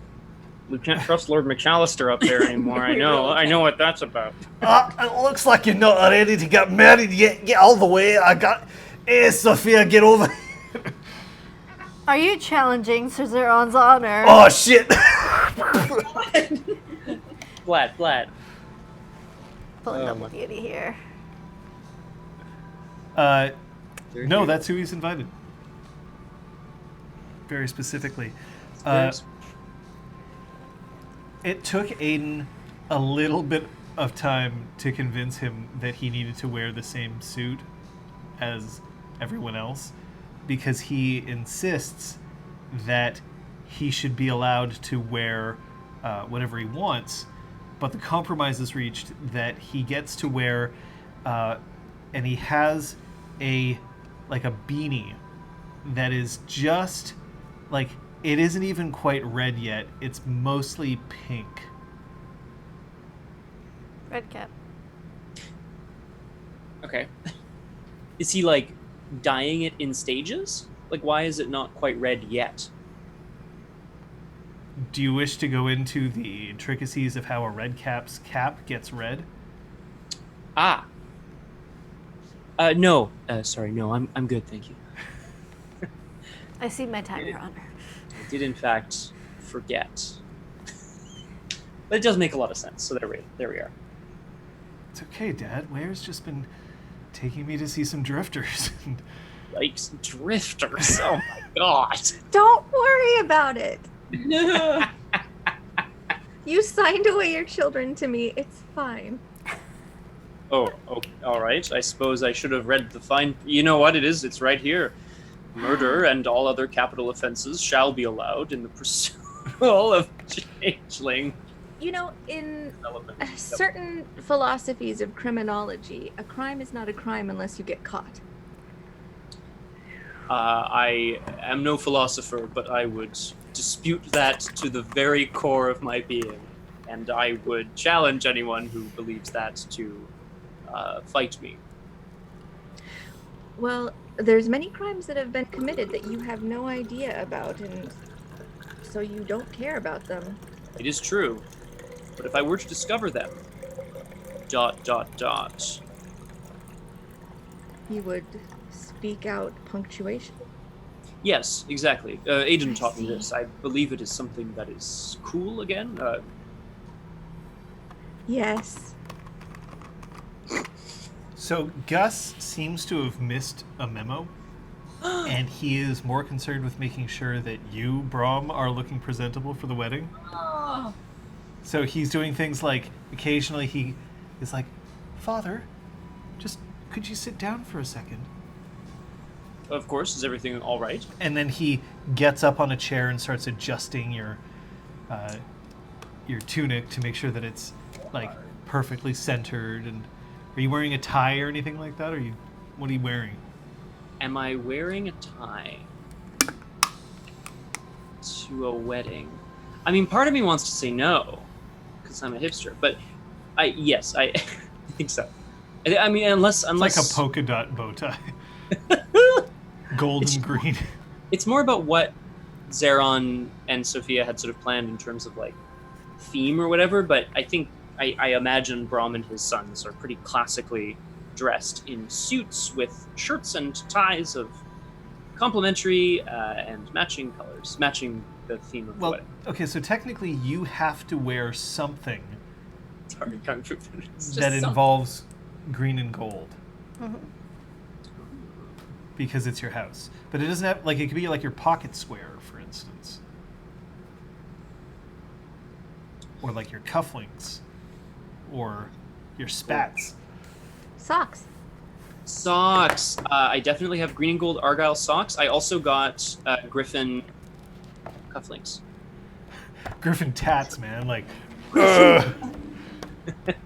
We can't trust Lord McAllister up there anymore. I know what that's about. It looks like you're not ready to get married yet. Get all the way. I got... Hey, Sophia, get over here. Are you challenging Sir Zeron's honor? Oh, shit. Flat. Pulling Oh double my- duty here. No, that's who he's invited. Very specifically. It took Aiden a little bit of time to convince him that he needed to wear the same suit as everyone else, because he insists that he should be allowed to wear whatever he wants, but the compromise is reached that he gets to wear, and he has a beanie that is just like, it isn't even quite red yet. It's mostly pink. Red cap. Okay. Is he like dyeing it in stages? Like, why is it not quite red yet? Do you wish to go into the intricacies of how a red cap's cap gets red? No. Sorry, no. I'm good, thank you. I see my time, Your Honor. I did in fact forget. But it does make a lot of sense. So there we are. It's okay, Dad. Ware's just been taking me to see some drifters. Yikes, drifters! Oh my god! Don't worry about it. You signed away your children to me. It's fine. Oh, all right. I suppose I should have read the fine. You know what it is? It's right here. Murder and all other capital offenses shall be allowed in the pursuit of Changeling You know, in development. certain philosophies of criminology, a crime is not a crime unless you get caught. I am no philosopher, but I would dispute that to the very core of my being. And I would challenge anyone who believes that to fight me. Well, there's many crimes that have been committed that you have no idea about, and so you don't care about them. It is true. But if I were to discover them, ... You would speak out punctuation. Yes, exactly. Aiden I taught me see. this. I believe it is something that is cool again. Yes. So Gus seems to have missed a memo, and he is more concerned with making sure that you, Brom, are looking presentable for the wedding. Oh, So he's doing things like occasionally he is like, "Father, just could you sit down for a second?" Of course, is everything all right? And then he gets up on a chair and starts adjusting your tunic to make sure that it's like perfectly centered. And are you wearing a tie or anything like that? What are you wearing? Am I wearing a tie to a wedding? I mean, part of me wants to say no, because I'm a hipster. But yes, I think so. I mean, unless It's like a polka dot bow tie, gold and green. It's more about what Zeron and Sophia had sort of planned in terms of like theme or whatever. But I think I imagine Brahm and his sons are pretty classically dressed in suits with shirts and ties of complementary and matching colors, matching the theme of the Well, wedding. okay, so technically you have to wear something Sorry, Kung Fu Fighters. that some- involves green and gold Mhm. because it's your house. But it doesn't have, like, it could be like your pocket square, for instance. Or like your cufflinks. Or your spats. Socks. Socks. I definitely have green and gold Argyle socks. I also got Griffin cufflinks. Griffin tats, man. Like, ugh.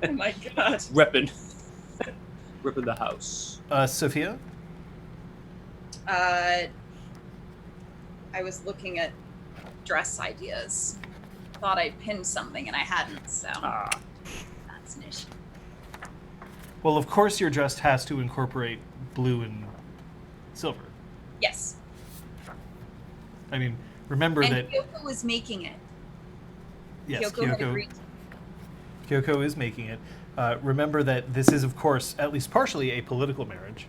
oh my god. Reppin' the house. Sophia? I was looking at dress ideas. Thought I'd pinned something and I hadn't, so that's an issue. Well, of course your dress has to incorporate blue and silver. Yes. I mean, remember And that... Kyoko was making it. Yes, Kyoko had agreed. Kyoko is making it. Remember that this is, of course, at least partially a political marriage.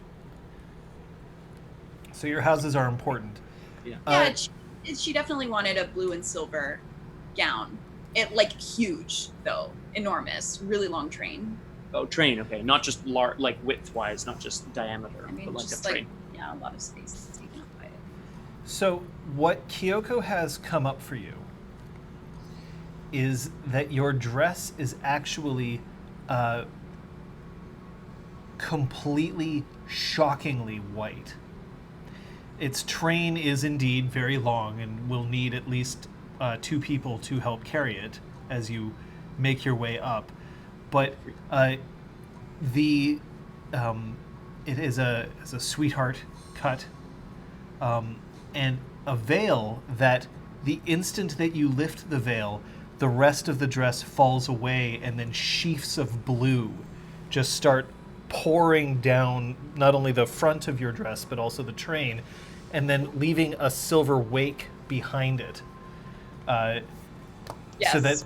So your houses are important. Yeah. Yeah, she definitely wanted a blue and silver gown. It like huge though, enormous, really long train. Oh, train. Okay, not just like width-wise, not just diameter, I mean, but like just a train. yeah, a lot of space is taken up by it. So what Kyoko has come up for you is that your dress is actually completely, shockingly white. Its train is indeed very long and will need at least 2 people to help carry it as you make your way up. But it is a sweetheart cut, and a veil that the instant that you lift the veil, the rest of the dress falls away, and then sheafs of blue just start pouring down not only the front of your dress but also the train, and then leaving a silver wake behind it. Yes. So that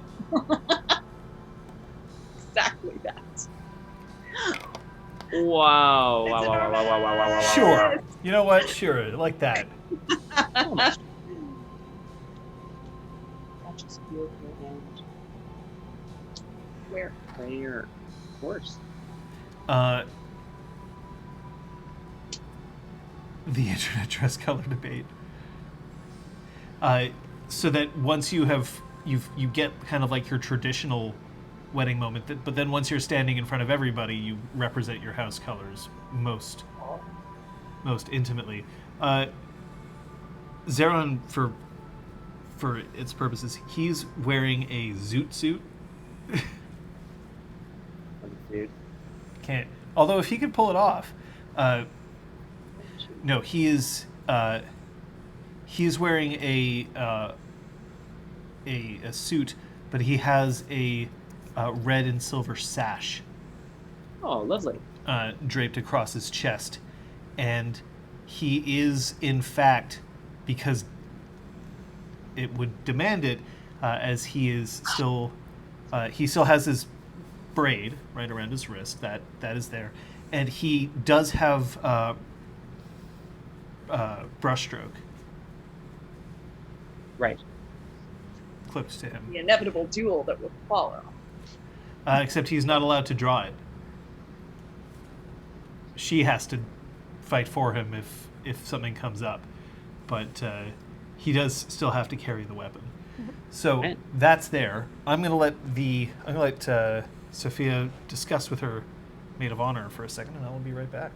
Exactly that. Wow! It's Wow! Wow! Wow! Wow! enormous. Wow! Wow! Wow! Wow! sure, you know what? Sure, like that. Where? Player, of course. The internet dress color debate. So that once you get kind of like your traditional wedding moment, but then once you're standing in front of everybody, you represent your house colors most intimately. Zeron, for its purposes, he's wearing a zoot suit. Dude. Can't. Although if he could pull it off, no, he is. He's wearing a suit, but he has a red and silver sash Oh, lovely. draped across his chest, and he is, in fact, because it would demand it, as he is still, he still has his braid right around his wrist. That is there, and he does have brushstroke Right. close to him, The inevitable duel that will follow. except he's not allowed to draw it. She has to fight for him if something comes up, but he does still have to carry the weapon. So Right. that's there. I'm gonna let Sophia discuss with her maid of honor for a second, and I will be right back.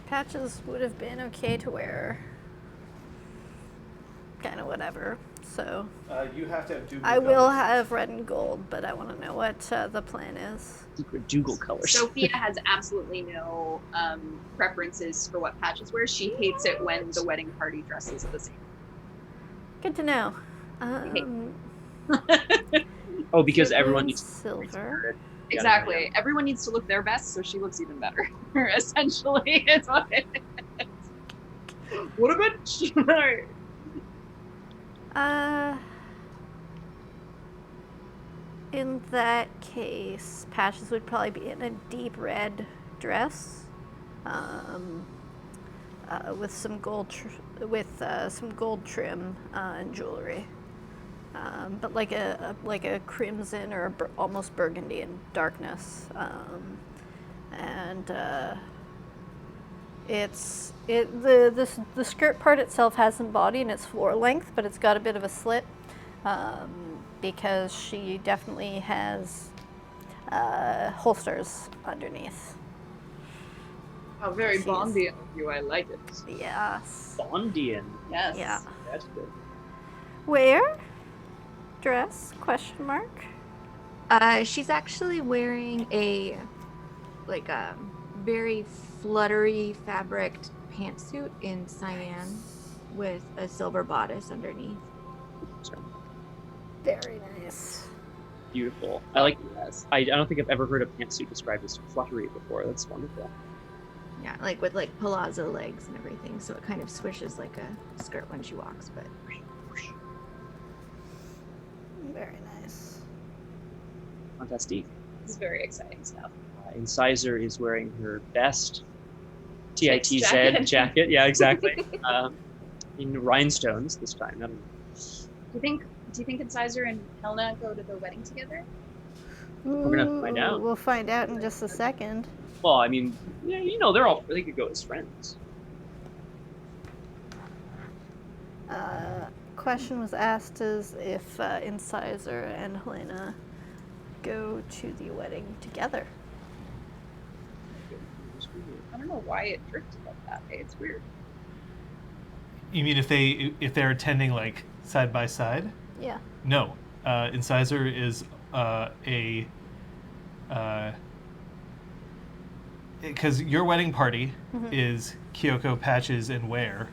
Patches would have been okay to wear. Kind of whatever. So You have to have I will have red and gold, but I want to know what the plan is. Secret Dougal colors. Sophia has absolutely no preferences for what Patches wears. She hates it when the wedding party dresses the same. Good to know. Oh, because Silver everyone and needs silver. Exactly. Everyone needs to look their best, so she looks even better. Essentially, it's what it is. What a bitch! In that case, Patches would probably be in a deep red dress, with some gold, some gold trim and jewelry, but like a crimson or almost burgundy in darkness, and the skirt part itself hasn't body and it's floor length, but it's got a bit of a slit, because she definitely has holsters underneath. How very She's- Bondian of you. I like it. Yes. Bondian. Yes. Yeah. That's good. Where? Dress? Question mark. She's actually wearing a very fluttery fabric pantsuit in cyan with a silver bodice underneath. Sorry. Very nice. Beautiful. I like that. I don't think I've ever heard a pantsuit described as fluttery before. That's wonderful. Yeah, like with like palazzo legs and everything, so it kind of swishes like a skirt when she walks, but Very nice. Fantastic. This is very exciting stuff. Incisor is wearing her best TITZ jacket. jacket. Yeah, exactly. In rhinestones this time. I don't know. Do you think Incisor and Helena go to the wedding together? We're gonna find out. We'll find out in just a second. Well, I mean, yeah, they could go as friends. Question was asked as if Incisor and Helena go to the wedding together. I don't know why it drifted like that. It's weird. You mean if they're attending like side by side? Yeah. No, Incisor is because your wedding party is Kyoko, Patches, and Ware.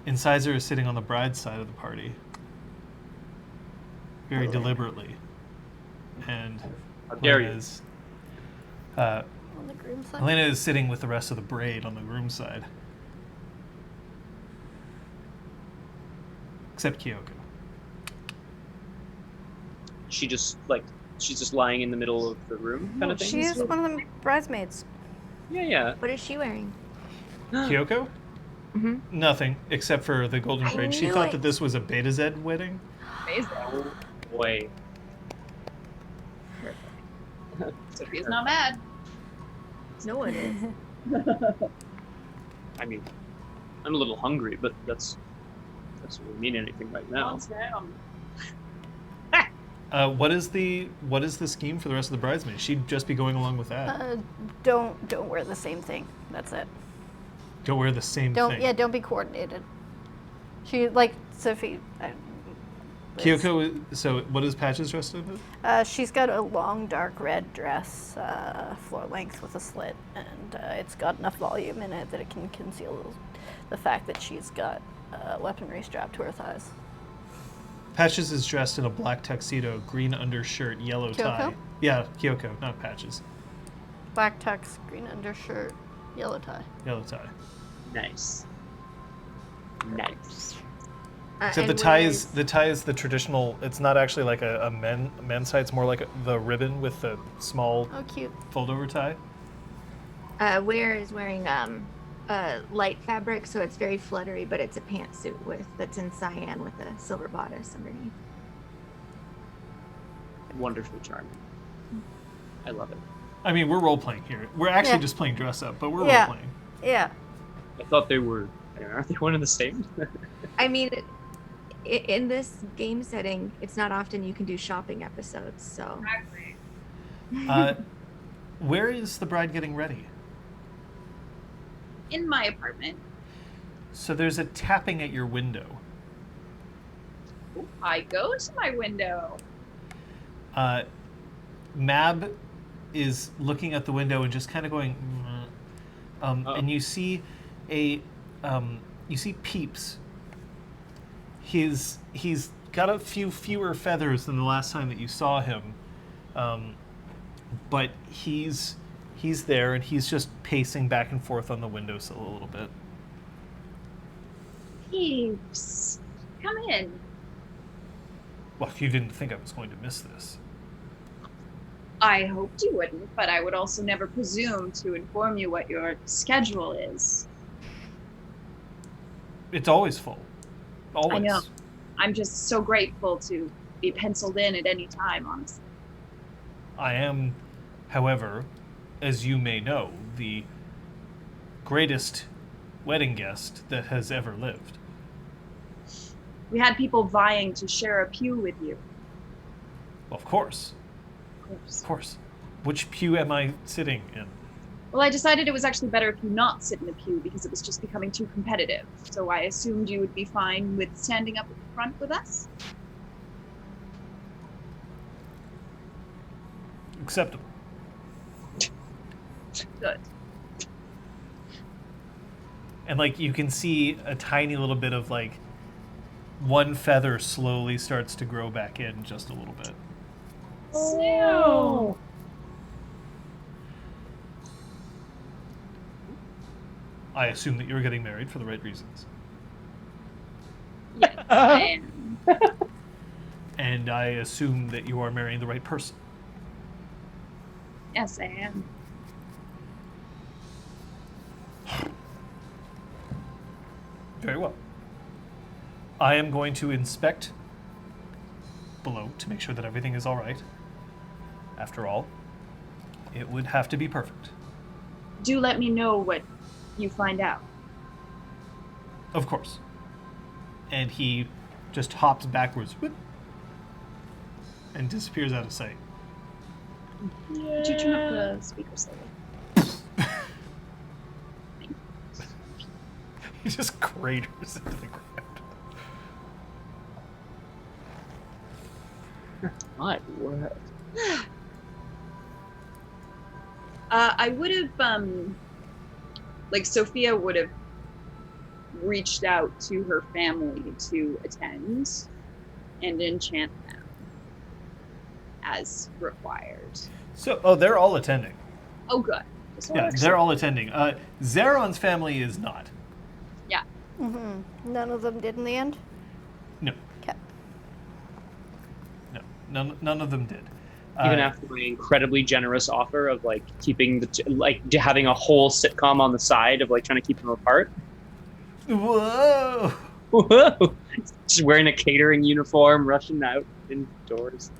Incisor is sitting on the bride's side of the party, very deliberately, and How dare you? Helena's, On the groom side. Helena is sitting with the rest of the braid on the groom's side, except Kyoko. She's just lying in the middle of the room kind of thing. She's one of the bridesmaids. Yeah. what is she wearing? Kyoko? Mm-hmm. Nothing, except for the golden I braid. She knew thought it. that this was a Beta Z wedding. Amazing. Oh boy. Sophia's not mad. No one is. I mean, I'm a little hungry, but that doesn't really mean anything right now. What is the scheme for the rest of the bridesmaids? She'd just be going along with that. Don't wear the same thing. That's it. Don't wear the same thing. Don't be coordinated. She like Sophie. Kyoko, so what is Patches dressed in? She's got a long dark red dress, floor length with a slit, and it's got enough volume in it that it can conceal the fact that she's got weaponry strapped to her thighs. Patches is dressed in a black tuxedo, green undershirt, yellow tie. Kyoko? Yeah, Kyoko, not Patches. Black tux, green undershirt, yellow tie. Yellow tie. Nice. Nice. Except And the tie where's- is the traditional. It's not actually like a men's tie. It's more like the ribbon with the small Oh, cute. fold over tie. Where is wearing light fabric, so it's very fluttery, but it's a pantsuit that's in cyan with a silver bodice underneath. Wonderfully charming. I love it. I mean, we're role playing here. We're actually Yeah. just playing dress up, but we're Yeah. role playing. Yeah. I thought they were. Aren't they one and the same? I mean, in this game setting, it's not often you can do shopping episodes, so. Exactly. Where is the bride getting ready? In my apartment. So there's a tapping at your window. I go to my window. Mab is looking at the window and just kind of going, and you see Peeps. He's got a few fewer feathers than the last time that you saw him, but he's there and he's just pacing back and forth on the windowsill a little bit. Peeps, come in. Well, you didn't think I was going to miss this. I hoped you wouldn't, but I would also never presume to inform you what your schedule is. It's always full. Always. I know. I'm just so grateful to be penciled in at any time, honestly. I am, however, as you may know, the greatest wedding guest that has ever lived. We had people vying to share a pew with you. Well, of course. Of course. Of course. Which pew am I sitting in? Well, I decided it was actually better if you not sit in the pew because it was just becoming too competitive. So I assumed you would be fine with standing up at the front with us. Acceptable. Good. And, like, you can see a tiny little bit of, like, one feather slowly starts to grow back in just a little bit. So, I assume that you're getting married for the right reasons. yes, I am. And I assume that you are marrying the right person. Yes, I am. Very well. I am going to inspect below to make sure that everything is all right. After all, it would have to be perfect. Do let me know what you find out. Of course. And he just hops backwards whoop, and disappears out of sight. Could you turn up the speaker slightly? He just craters into the ground. My word. I would have, like, Sophia would have reached out to her family to attend and enchant them as required. So, they're all attending. Oh, good. Just wanna Yeah, make they're sure. all attending. Zeron's family is not. Mm-hmm. None of them did in the end? No, Okay. no, none of them did. Even after my incredibly generous offer of like keeping having a whole sitcom on the side of like trying to keep them apart. Whoa! Whoa! Just wearing a catering uniform, rushing out indoors.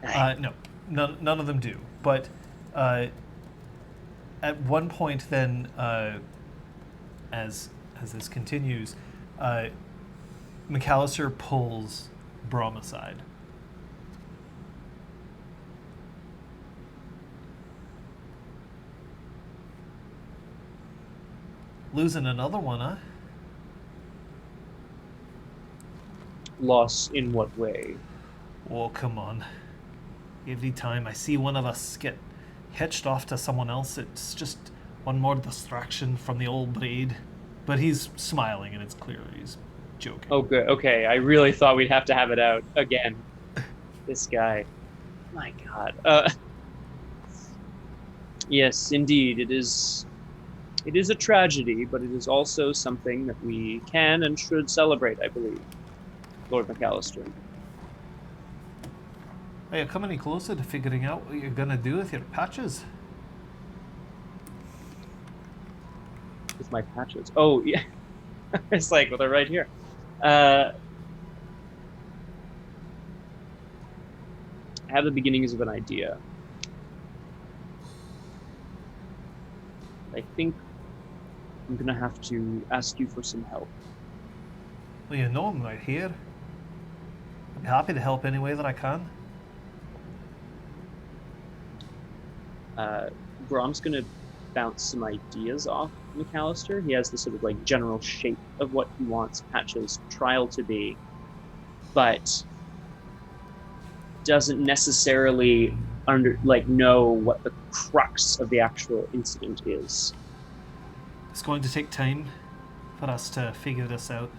No, none of them do. But at one point, then, as this continues, McAllister pulls Brom aside. Losing another one, huh? Loss in what way? Oh, come on. Every time I see one of us get hitched off to someone else, it's just one more distraction from the old braid. But he's smiling, and it's clear he's joking. Oh, good. Okay, I really thought we'd have to have it out again. This guy. My God. Yes, indeed, it is. It is a tragedy, but it is also something that we can and should celebrate, I believe, Lord McAllister. Are you coming any closer to figuring out what you're gonna do with your patches? With my patches. Oh, yeah. It's like, well, they're right here. I have the beginnings of an idea. I think I'm gonna have to ask you for some help. Well, you know I'm right here. I'd be happy to help any way that I can. Grom's gonna bounce some ideas off McAllister. He has this sort of like general shape of what he wants Patch's trial to be, but doesn't necessarily know what the crux of the actual incident is. It's going to take time for us to figure this out.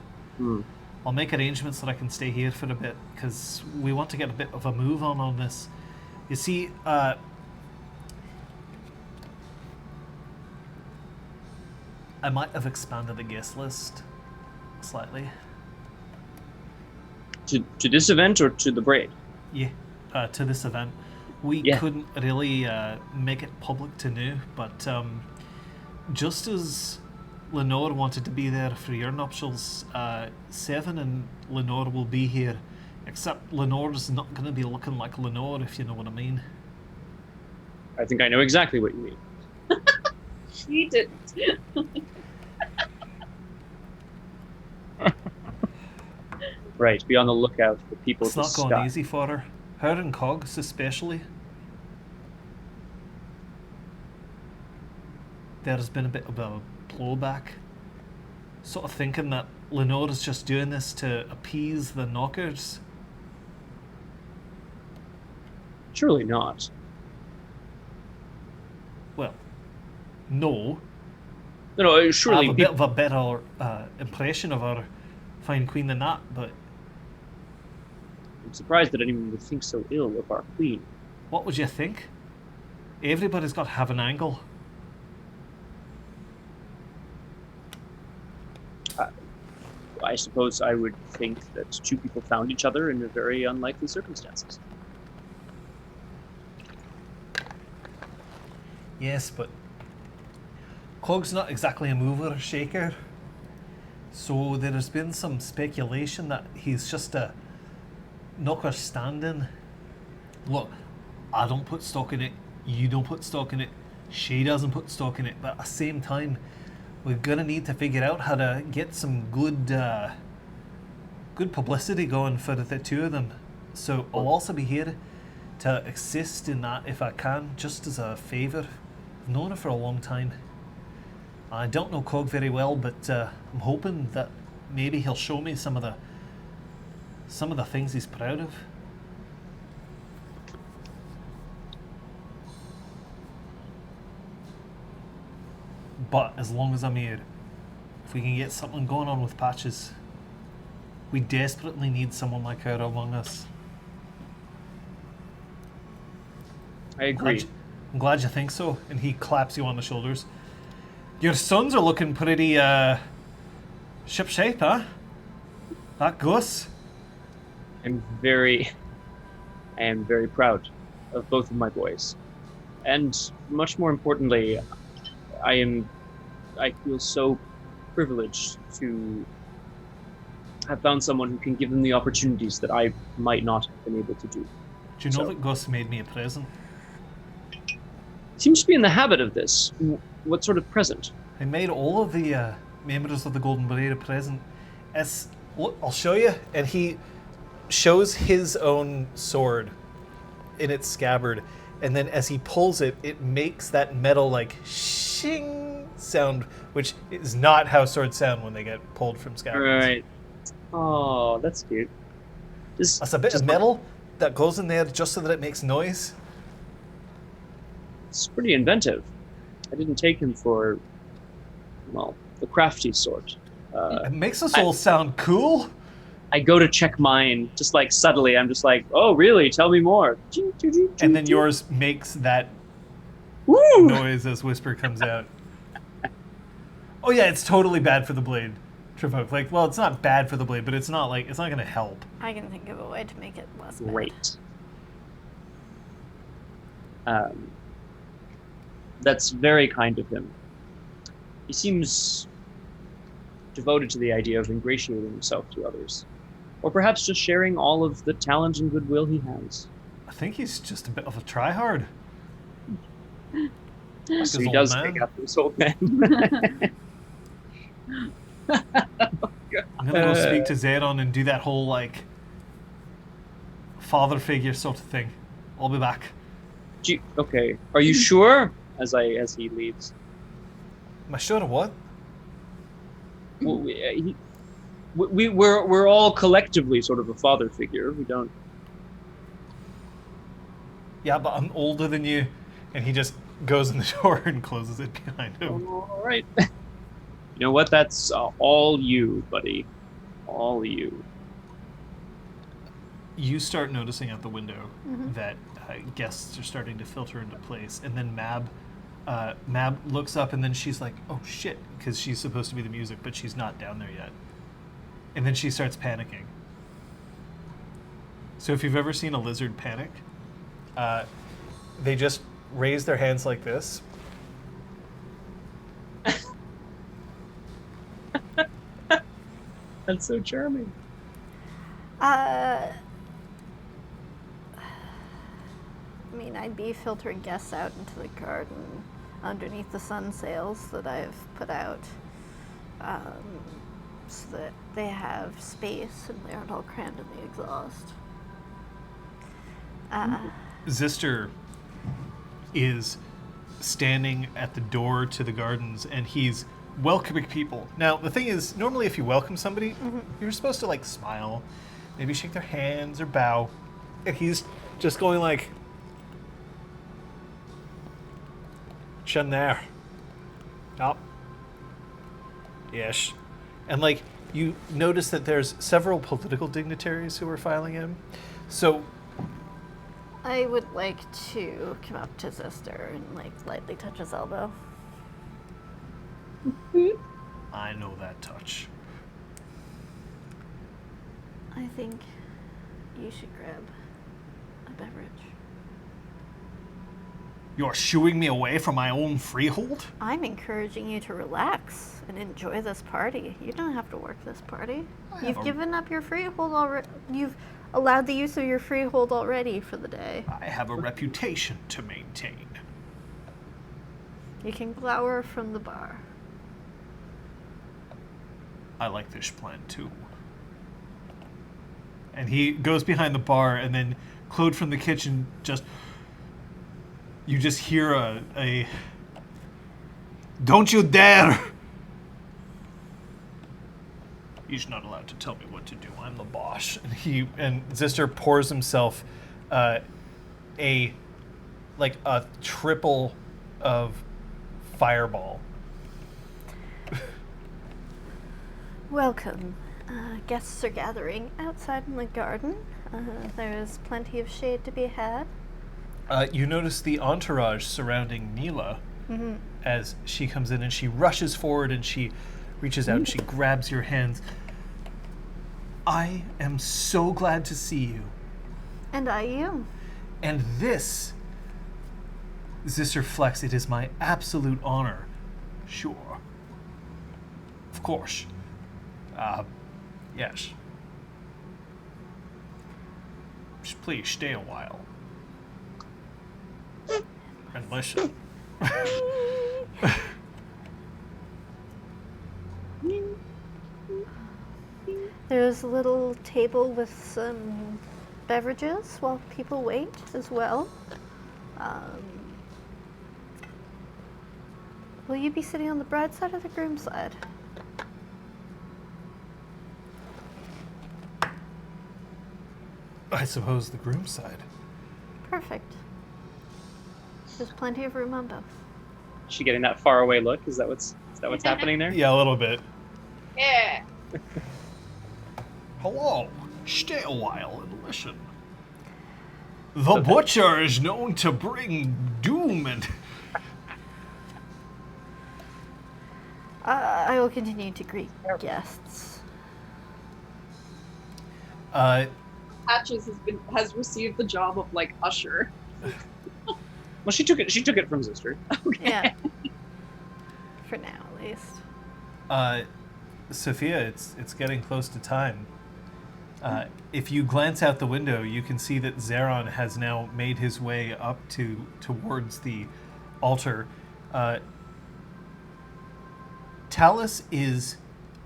I'll make arrangements that I can stay here for a bit, because we want to get a bit of a move on this. You see, I might have expanded the guest list slightly. To this event or to the braid? Yeah, to this event. We couldn't really make it public to know, but just as Lenore wanted to be there for your nuptials, Seven and Lenore will be here, except Lenore's not going to be looking like Lenore, if you know what I mean. I think I know exactly what you mean. She didn't. Right, be on the lookout for people It's to not going stop. easy for her. Her and Cogs especially. There's been a bit of a blowback. Sort of thinking that Lenore is just doing this to appease the knockers. Surely not. Well, no. No, surely. I have a bit of a better impression of our fine queen than that, but I'm surprised that anyone would think so ill of our queen. what would you think? Everybody's got to have an angle. I suppose I would think that two people found each other in very unlikely circumstances. Yes, but Cog's not exactly a mover or shaker. So there's been some speculation that he's just a knocker stand-in. Look, I don't put stock in it, you don't put stock in it, she doesn't put stock in it, but at the same time, we're gonna need to figure out how to get some good publicity going for the two of them. So I'll also be here to assist in that if I can, just as a favour. I've known her for a long time. I don't know Cog very well, but I'm hoping that maybe he'll show me some of the things he's proud of. But as long as I'm here, if we can get something going on with Patches, we desperately need someone like her among us. I agree. I'm glad you think so. And he claps you on the shoulders. Your sons are looking pretty shipshape, huh? That Gus? I am very proud of both of my boys. And much more importantly, I feel so privileged to have found someone who can give them the opportunities that I might not have been able to do. Do you know that Gus made me a present? Seems to be in the habit of this. What sort of present? I made all of the members of the Golden Beret a present. Look, I'll show you. And he shows his own sword in its scabbard. And then as he pulls it, it makes that metal like shing sound, which is not how swords sound when they get pulled from scabbards. Right. Oh, that's cute. That's a bit of metal that goes in there just so that it makes noise. It's pretty inventive. I didn't take him for, well, the crafty sort. It makes us all sound cool. I go to check mine, just like subtly. I'm just like, oh, really? Tell me more. And then yours makes that Woo! noise as Whisper comes out. Oh yeah, it's totally bad for the blade, Trevok. Like, well, it's not bad for the blade, but it's not going to help. I can think of a way to make it less bad. Great. That's very kind of him. He seems devoted to the idea of ingratiating himself to others. Or perhaps just sharing all of the talent and goodwill he has. I think he's just a bit of a tryhard. Like So his he old does man. take up this old man. I'm gonna go speak to Zedon and do that whole, like, father figure sort of thing. I'll be back. Okay. Are you sure? As he leaves. Am I sure of what? Well, we're all collectively sort of a father figure. We don't. Yeah, but I'm older than you. And he just goes in the door and closes it behind him. All right. You know what? That's all you, buddy. All you. You start noticing out the window that guests are starting to filter into place, and then Mab looks up, and then she's like, "Oh shit," because she's supposed to be the music, but she's not down there yet. And then she starts panicking. So if you've ever seen a lizard panic, they just raise their hands like this. That's so charming. I mean, I'd be filtering guests out into the garden underneath the sun sails that I've put out, so that they have space and they aren't all crammed in the exhaust. Zister is standing at the door to the gardens, and he's welcoming people. Now, the thing is, normally if you welcome somebody, you're supposed to, like, smile, maybe shake their hands or bow. And he's just going like, "Chin there. Up. Yes." And, like, you notice that there's several political dignitaries who are filing in. So I would like to come up to Zister and, like, lightly touch his elbow. I know that touch. I think you should grab a beverage. You're shooing me away from my own freehold? I'm encouraging you to relax and enjoy this party. You don't have to work this party. You've given up your freehold already. You've allowed the use of your freehold already for the day. I have a reputation to maintain. You can glower from the bar. I like this plan too. And he goes behind the bar, and then Claude from the kitchen you just hear a "Don't you dare!" He's not allowed to tell me what to do. I'm the boss. And Zister pours himself a triple of Fireball. Welcome. Guests are gathering outside in the garden. There's plenty of shade to be had. You notice the entourage surrounding Neela as she comes in, and she rushes forward and she reaches out and she grabs your hands. "I am so glad to see you. And I you. And this, Zister Flex, it is my absolute honor." "Sure. Of course. Yes. Just please stay a while. And listen." There's a little table with some beverages while people wait as well. Will you be sitting on the bride side or the groom side? I suppose the groom side. Perfect. There's plenty of room on both. Is she getting that far away look? Is that what's happening there? Yeah, a little bit. Yeah. Hello. Stay a while and listen. The butcher is known to bring doom and... I will continue to greet guests. Patches has received the job of like usher. Well, she took it from Sister. Yeah. For now, at least. Sophia, it's getting close to time. If you glance out the window, you can see that Zeron has now made his way up towards the altar. Talus is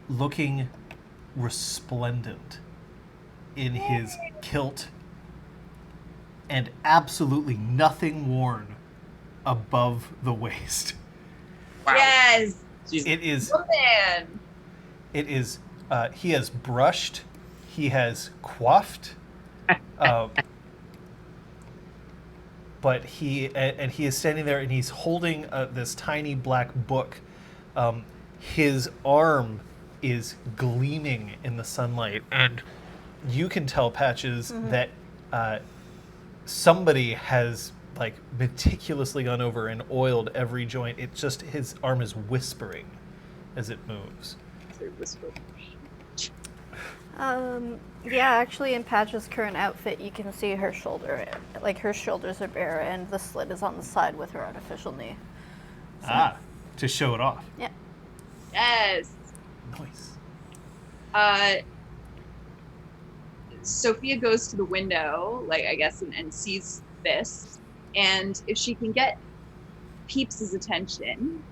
looking resplendent in his kilt and absolutely nothing worn above the waist. Wow. Yes. It is. Oh, man. It is. He has brushed. He has coiffed. But he is standing there and he's holding this tiny black book. His arm is gleaming in the sunlight, and you can tell, Patches, that somebody has like meticulously gone over and oiled every joint. It's just his arm is whispering as it moves. Yeah, actually in Patch's current outfit, you can see her shoulder, like her shoulders are bare and the slit is on the side with her artificial knee. So, To show it off. yeah. Yes. Nice. Sophia goes to the window, like I guess, and sees this, and if she can get Peeps' attention,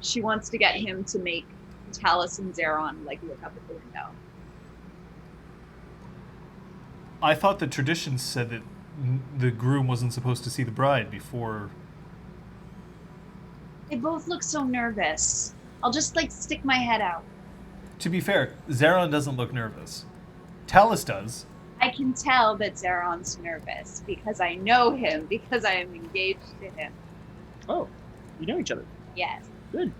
she wants to get him to make Talus and Zeron like look up at the window. I thought the tradition said that the groom wasn't supposed to see the bride before. They both look so nervous. I'll just like stick my head out. To be fair, Zeron doesn't look nervous. Talus does. I can tell that Zeron's nervous because I know him, because I am engaged to him. Oh, you know each other. Yes. Good.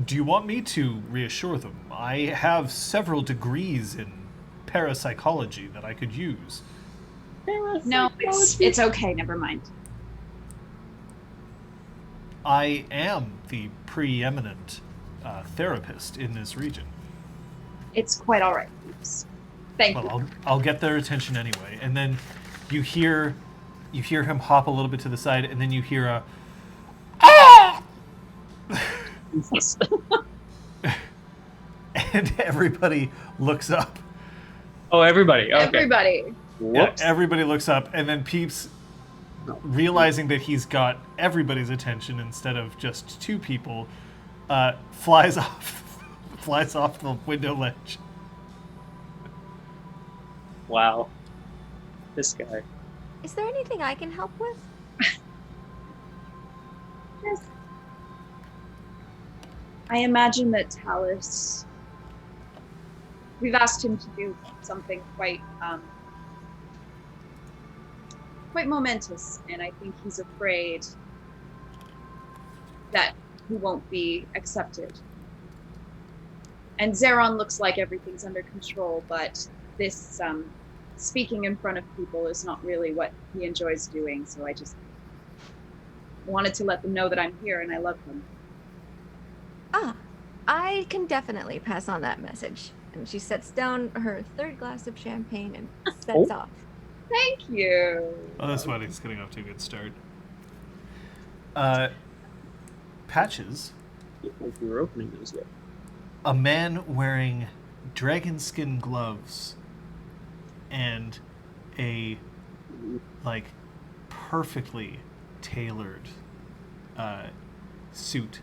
Do you want me to reassure them? I have several degrees in parapsychology that I could use. No, it's okay. Never mind. I am the preeminent therapist in this region. It's quite all right, Peeps. Thank you. Well, I'll get their attention anyway. And then you hear him hop a little bit to the side, and then you hear a ah! And everybody looks up. Oh, everybody. Okay. Everybody. Yeah, Whoops. everybody looks up, and then Peeps, realizing that he's got everybody's attention instead of just two people, flies off the window ledge. Wow. This guy. Is there anything I can help with? Yes. I imagine that Talus, we've asked him to do something quite momentous, and I think he's afraid that he won't be accepted. And Zeron looks like everything's under control, but this speaking in front of people is not really what he enjoys doing, so I just wanted to let them know that I'm here and I love them. Ah, I can definitely pass on that message. And she sets down her third glass of champagne and sets off. Thank you. Oh, this wedding's getting off to a good start. Patches, Like we were opening those yet. a man wearing dragon skin gloves and a like perfectly tailored suit,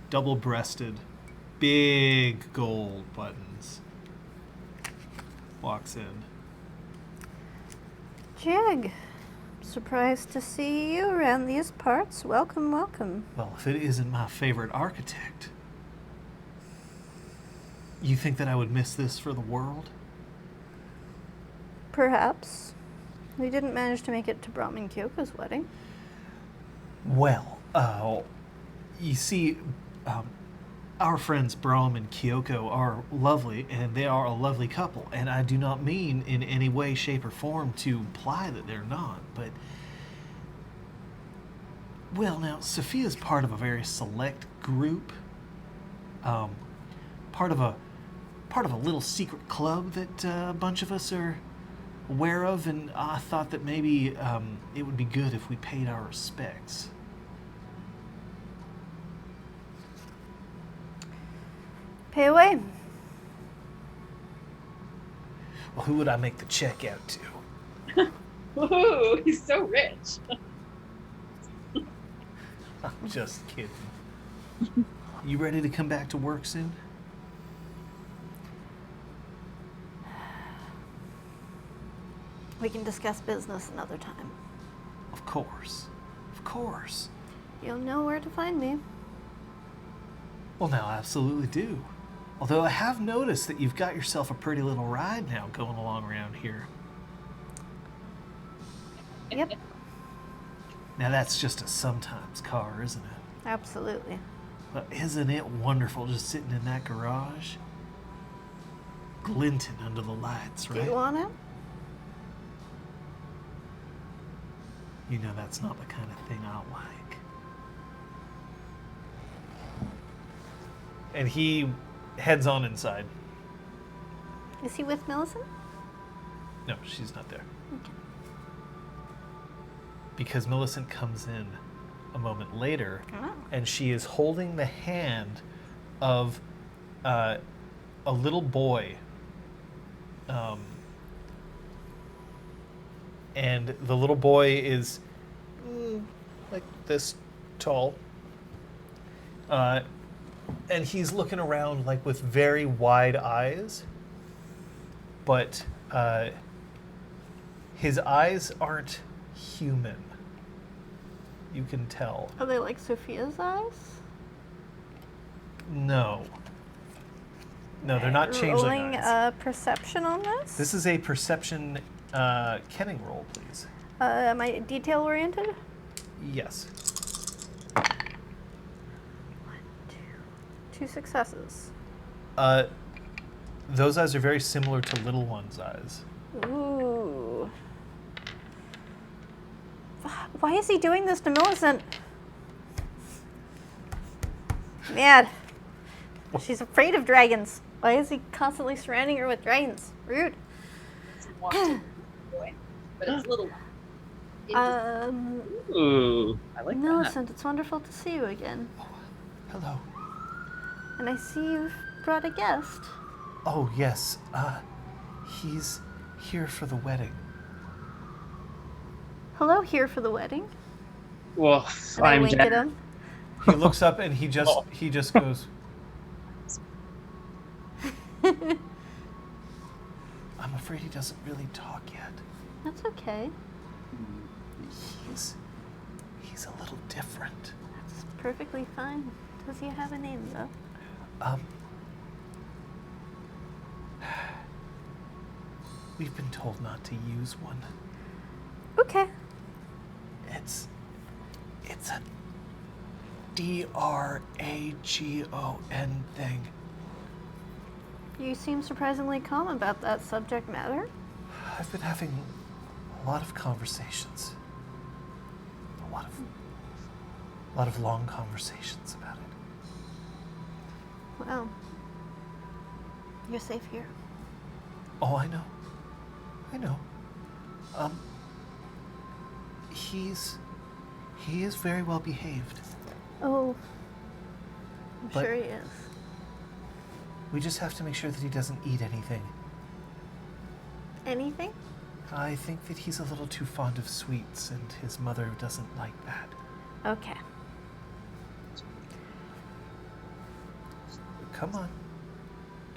double-breasted, big gold buttons, walks in. Jag, surprised to see you around these parts. Welcome, welcome. Well, if it isn't my favorite architect, you think that I would miss this for the world? perhaps. We didn't manage to make it to Brahm and Kyoko's wedding. Well, you see, our friends Brahm and Kyoko are lovely, and they are a lovely couple. And I do not mean in any way, shape, or form to imply that they're not, but... Well, now, Sophia's part of a very select group. Part of a little secret club that a bunch of us are aware of, and I thought that maybe it would be good if we paid our respects. Pay away. Well, who would I make the check out to? Woohoo! He's so rich. I'm just kidding. You ready to come back to work soon? We can discuss business another time. Of course. Of course. You'll know where to find me. Well, now, I absolutely do. Although I have noticed that you've got yourself a pretty little ride now going along around here. Yep, Now, that's just a sometimes car, isn't it? absolutely. But isn't it wonderful just sitting in that garage? Glinting under the lights, Do right? you want it? You know that's not the kind of thing I like. And he heads on inside. Is he with Millicent? No, she's not there. Okay. Because Millicent comes in a moment later, Oh. and she is holding the hand of a little boy. And the little boy is like this tall. And he's looking around like with very wide eyes. But his eyes aren't human. You can tell. Are they like Sophia's eyes? No. No, they're not changeling Rolling eyes. perception on this? This is a perception kenning roll, please. Am I detail oriented? Yes. 2 successes. Those eyes are very similar to little one's eyes. Ooh. Why is he doing this to Millicent? Mad. She's afraid of dragons. Why is he constantly surrounding her with dragons? Rude. Want to boy, but it's little one. Ooh, I like that. Millicent, it's wonderful to see you again. Hello. And I see you've brought a guest. Oh, yes. He's here for the wedding. Hello, here for the wedding. Well, And I I'm wink at him. He looks up and he just goes, I'm afraid he doesn't really talk yet. That's okay. He's a little different. That's perfectly fine. Does he have a name, though? We've been told not to use one. Okay. It's a dragon thing. You seem surprisingly calm about that subject matter. I've been having a lot of conversations. A lot of long conversations about it. Well, you're safe here. Oh, I know. He is very well behaved. Oh, I'm But- sure he is. We just have to make sure that he doesn't eat anything. Anything? I think that he's a little too fond of sweets, and his mother doesn't like that. Okay. Come on.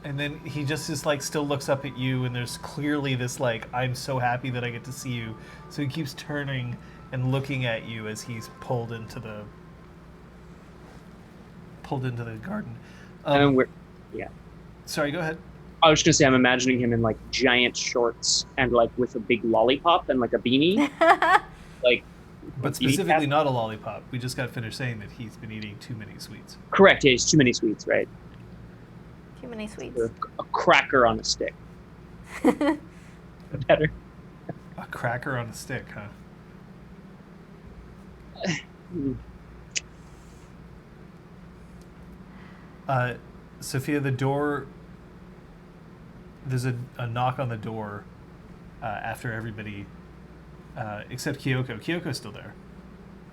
And then he just is like still looks up at you, and there's clearly this like, I'm so happy that I get to see you. So he keeps turning and looking at you as he's pulled into the garden. And we're, yeah. Sorry, go ahead. I was gonna say I'm imagining him in like giant shorts and like with a big lollipop and like a beanie, like. But beanie specifically cap. not a lollipop. We just got finished saying that he's been eating too many sweets. Correct. Yeah, it's too many sweets, right? Too many sweets. Or a cracker on a stick. Better. A cracker on a stick, huh? Sophia, the door. There's a knock on the door after everybody, except Kyoko. Kyoko's still there.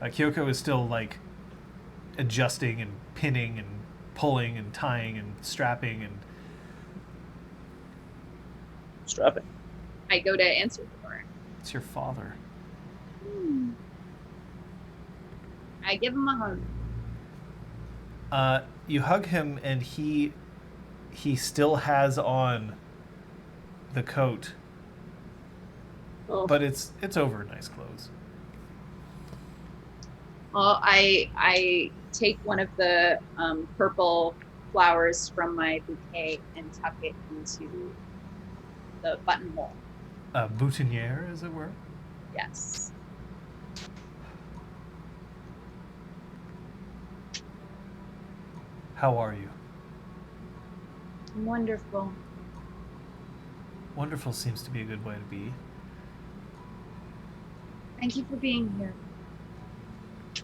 Kyoko is still like adjusting and pinning and pulling and tying and strapping and. Strapping. I go to answer the door. It's your father. I give him a hug. You hug him, and he still has on the coat, but it's over nice clothes. Well, I take one of the purple flowers from my bouquet and tuck it into the buttonhole. Boutonniere, as it were. Yes. How are you? Wonderful. Wonderful seems to be a good way to be. Thank you for being here.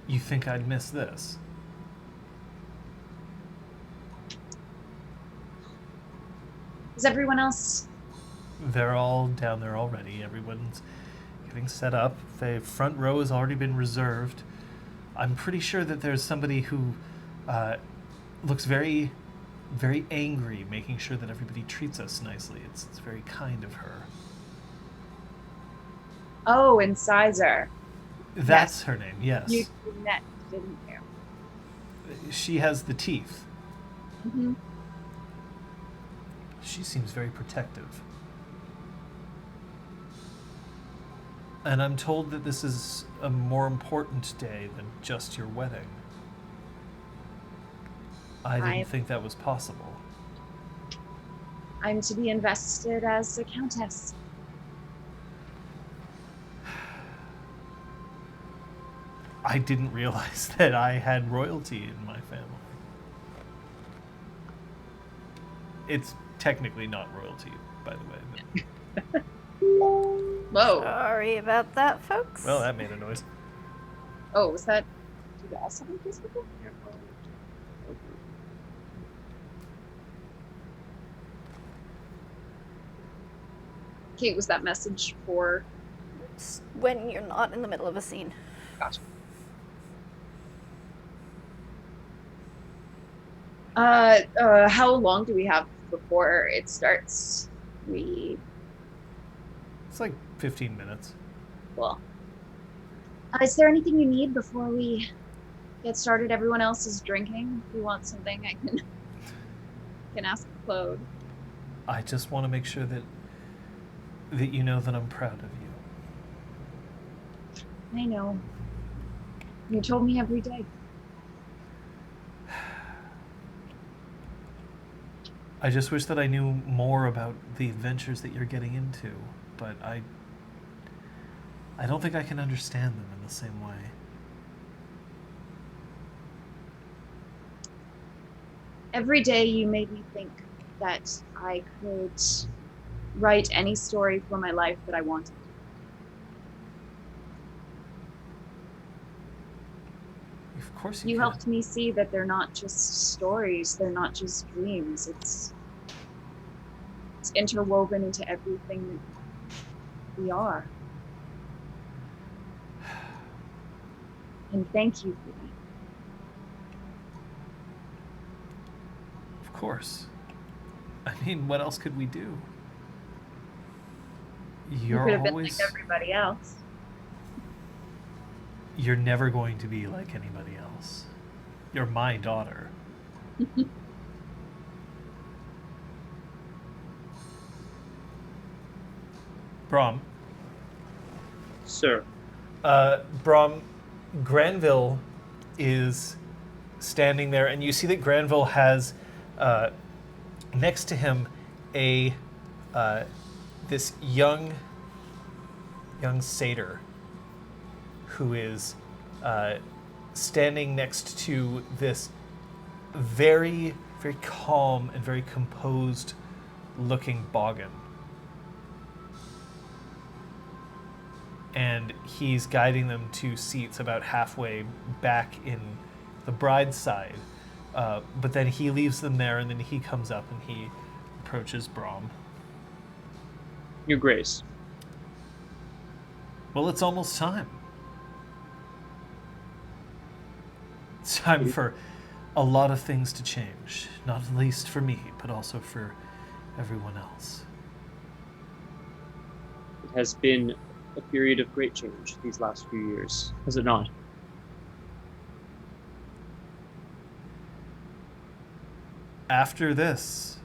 You think I'd miss this? Is everyone else? They're all down there already. Everyone's getting set up. The front row has already been reserved. I'm pretty sure that there's somebody who looks very, very angry, making sure that everybody treats us nicely. It's very kind of her. Oh, Incisor. That's her name, yes. You met, didn't you? She has the teeth. Mm-hmm. She seems very protective. And I'm told that this is a more important day than just your wedding. I didn't think that was possible. I'm to be invested as a countess. I didn't realize that I had royalty in my family. It's technically not royalty, by the way. But... Whoa. Sorry about that, folks. Well, that made a noise. Oh, was that... Did you ask something, Christopher? Kate, was that message for... It's when you're not in the middle of a scene. Gotcha. How long do we have before it starts? It's like 15 minutes. Well, is there anything you need before we get started? Everyone else is drinking. If you want something, I can ask Claude. I just want to make sure that you know that I'm proud of you. I know. You told me every day. I just wish that I knew more about the adventures that you're getting into, but I don't think I can understand them in the same way. Every day you made me think that I could write any story for my life that I wanted. Of course You can. helped me see that they're not just stories, they're not just dreams. It's interwoven into everything that we are. And thank you for that. Of course. I mean, what else could we do? You could have been like everybody else. You're never going to be like anybody else. You're my daughter. Brom. Sir. Brom, Granville is standing there, and you see that Granville has next to him a this young satyr who is standing next to this very, very calm and very composed looking boggin. And he's guiding them to seats about halfway back in the bride's side. But then he leaves them there, and then he comes up and he approaches Brahm. Your Grace. Well, it's almost time. It's time for a lot of things to change. Not least for me, but also for everyone else. It has been a period of great change these last few years, has it not? After this,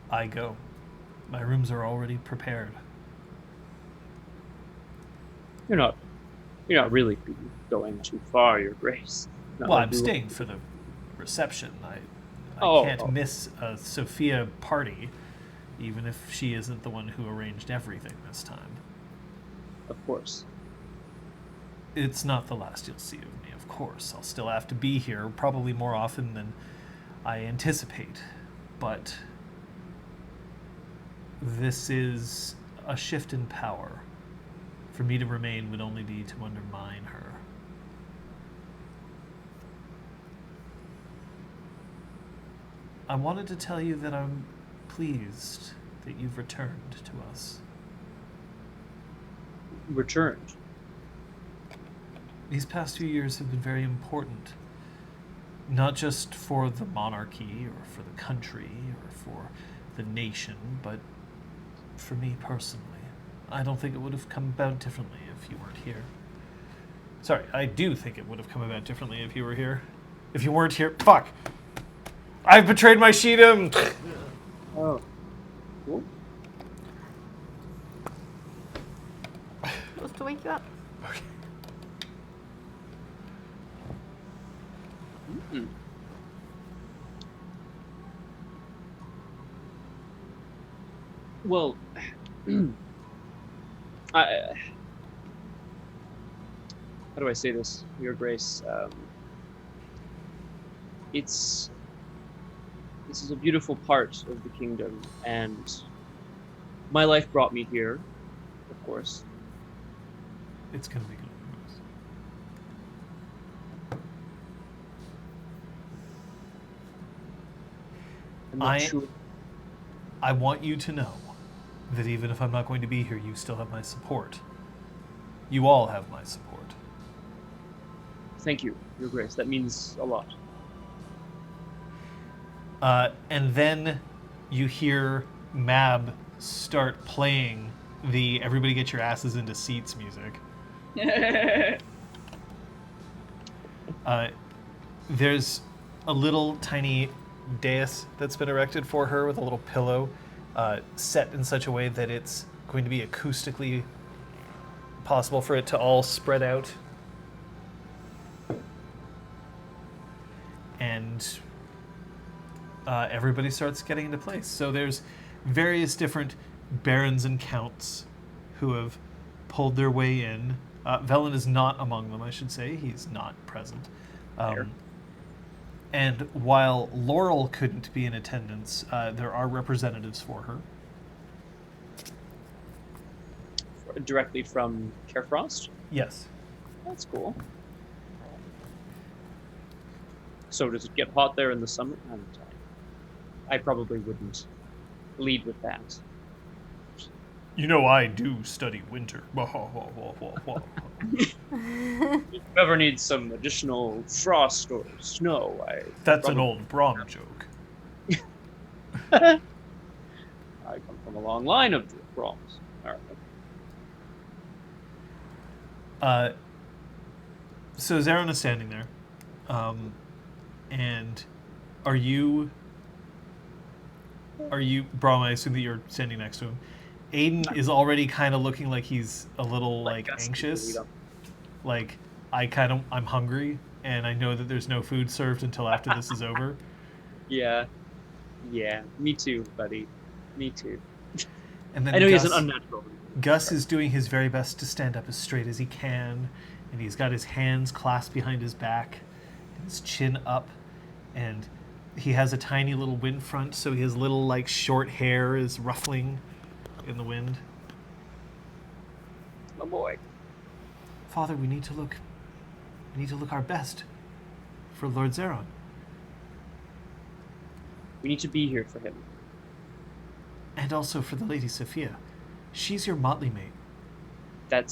I go. My rooms are already prepared. You're not really going too far, Your Grace. Not Well, like I'm we were- staying for the reception. I Oh, can't oh. miss a Sophia party, even if she isn't the one who arranged everything this time. Of course. It's not the last you'll see of me, of course. I'll still have to be here, probably more often than I anticipate. But this is a shift in power. For me to remain would only be to undermine her. I wanted to tell you that I'm pleased that you've returned to us. Returned. These past few years have been very important, not just for the monarchy or for the country or for the nation, but for me personally. I don't think it would have come about differently if you weren't here. Sorry, I do think it would have come about differently if you were here. If you weren't here, fuck! I've betrayed my Sheedom! Oh. Cool. Supposed to wake you up. Mm. Well, how do I say this, Your Grace? This is a beautiful part of the kingdom, and my life brought me here, of course. It's gonna be good. I'm not I- sure. I want you to know that even if I'm not going to be here, you still have my support. You all have my support. Thank you, Your Grace. That means a lot. And then you hear Mab start playing the "Everybody Get Your Asses into Seats" music. There's a little tiny dais that's been erected for her with a little pillow set in such a way that it's going to be acoustically possible for it to all spread out. And everybody starts getting into place. So there's various different barons and counts who have pulled their way in. Velen is not among them, I should say. He's not present. Fair. And while Laurel couldn't be in attendance, there are representatives for her. Directly from Carefrost? Yes. That's cool. So does it get hot there in the summer? I probably wouldn't lead with that. You know, I do study winter. If you ever need some additional frost or snow, That's an old Brahm joke. I come from a long line of Brahms. All right. So Zaron is standing there. And are you, Brahm, I assume that you're standing next to him. Aiden is already kind of looking like he's a little like anxious. Like I'm hungry and I know that there's no food served until after this is over. Yeah, me too, buddy. Me too. And then I know Gus, he's an unnatural. Gus is doing his very best to stand up as straight as he can, and he's got his hands clasped behind his back, and his chin up, and he has a tiny little wind front, so his little like short hair is ruffling in the wind. Oh boy. Father, we need to look our best for Lord Zeron. We need to be here for him. And also for the Lady Sophia. She's your motley mate. That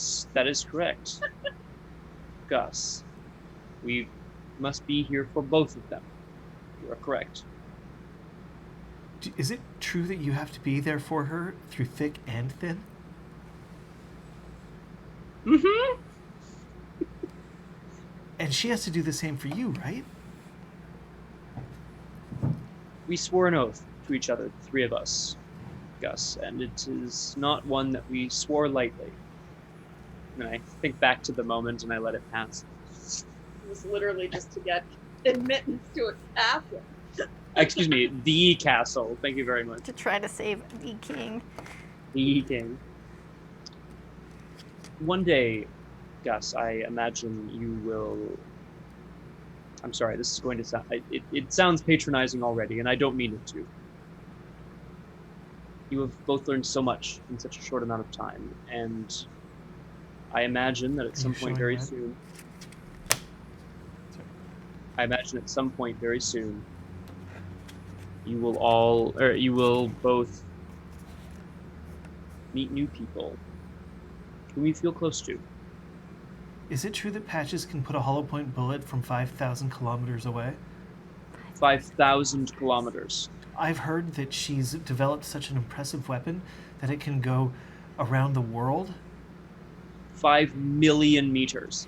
is correct. Gus. We must be here for both of them. You are correct. Is it true that you have to be there for her through thick and thin? Mm-hmm. And she has to do the same for you, right? We swore an oath to each other, the three of us, Gus, and it is not one that we swore lightly. And I think back to the moment and I let it pass. It was literally just to get admittance to a castle. Excuse me, the castle. Thank you very much. To try to save the king. The king. One day, Gus, I imagine you will... I'm sorry, this is going to sound... It sounds patronizing already, and I don't mean it to. You have both learned so much in such a short amount of time, and I imagine that at some point very soon... I imagine at some point very soon, you will both meet new people whom you feel close to. Is it true that Patches can put a hollow point bullet from 5,000 kilometers away? 5,000 kilometers. I've heard that she's developed such an impressive weapon that it can go around the world. 5 million meters.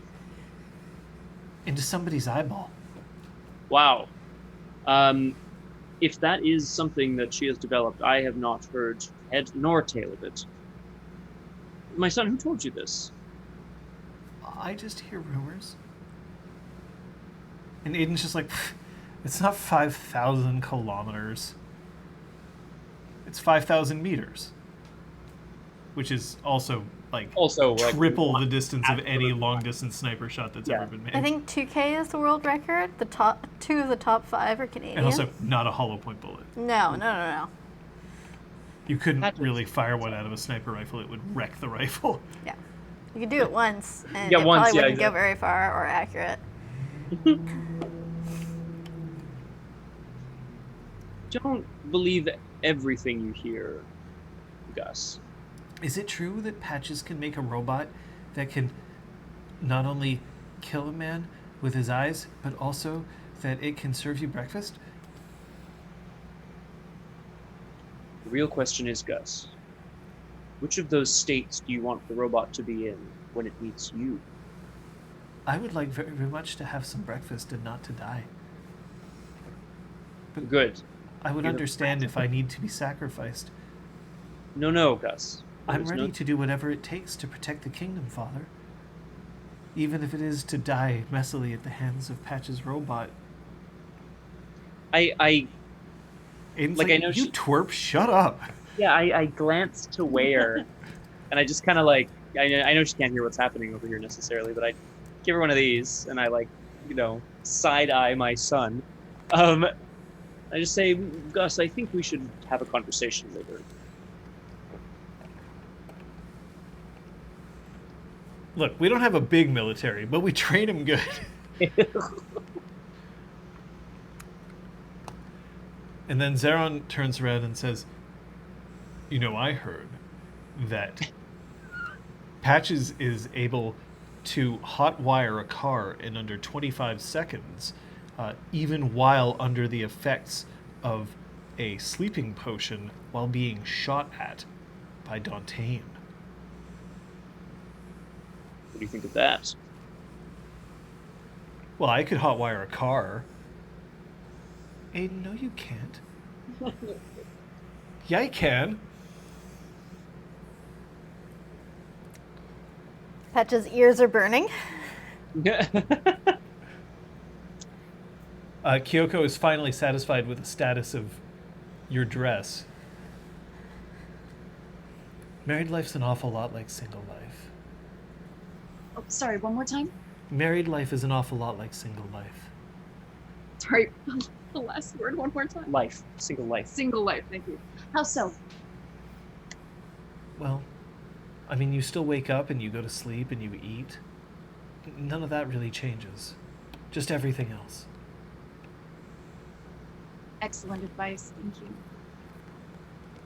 Into somebody's eyeball. Wow. If that is something that she has developed, I have not heard head nor tail of it. My son, who told you this? I just hear rumors. And Aiden's just like, it's not 5,000 kilometers. It's 5,000 meters. Which is also like triple the distance of any long-distance sniper shot that's ever been made. I think 2K is the world record. The top 2 of the top 5 are Canadian. And also not a hollow point bullet. No. You couldn't really fire one out of a sniper rifle. It would wreck the rifle. Yeah. You could do it once, and Yeah, it once, probably yeah, wouldn't go exactly. very far or accurate. Don't believe everything you hear, Gus. Is it true that Patches can make a robot that can not only kill a man with his eyes, but also that it can serve you breakfast? The real question is, Gus, which of those states do you want the robot to be in when it meets you? I would like very, very much to have some breakfast and not to die. But Good. I would understand if I need to be sacrificed. No, Gus. I'm There's ready to do whatever it takes to protect the kingdom, Father. Even if it is to die messily at the hands of Patch's robot. I Aiden's Like, I know you she- twerp, shut up. Yeah, I glanced to where, and I just kind of like, I know she can't hear what's happening over here necessarily, but I give her one of these, and I like, side-eye my son. I just say, Gus, I think we should have a conversation later. Look, we don't have a big military, but we train him good. And then Zeron turns around and says, I heard that Patches is able to hotwire a car in under 25 seconds, even while under the effects of a sleeping potion while being shot at by Dantain. What do you think of that? Well, I could hotwire a car. Aiden, no, you can't. Yeah, I can. Patch's ears are burning. Kyoko is finally satisfied with the status of your dress. Married life's an awful lot like single life. Oh, sorry, one more time? Married life is an awful lot like single life. Sorry, the last word one more time. Life. Single life. Single life, thank you. How so? Well, I mean, you still wake up and you go to sleep and you eat. None of that really changes. Just everything else. Excellent advice, thank you.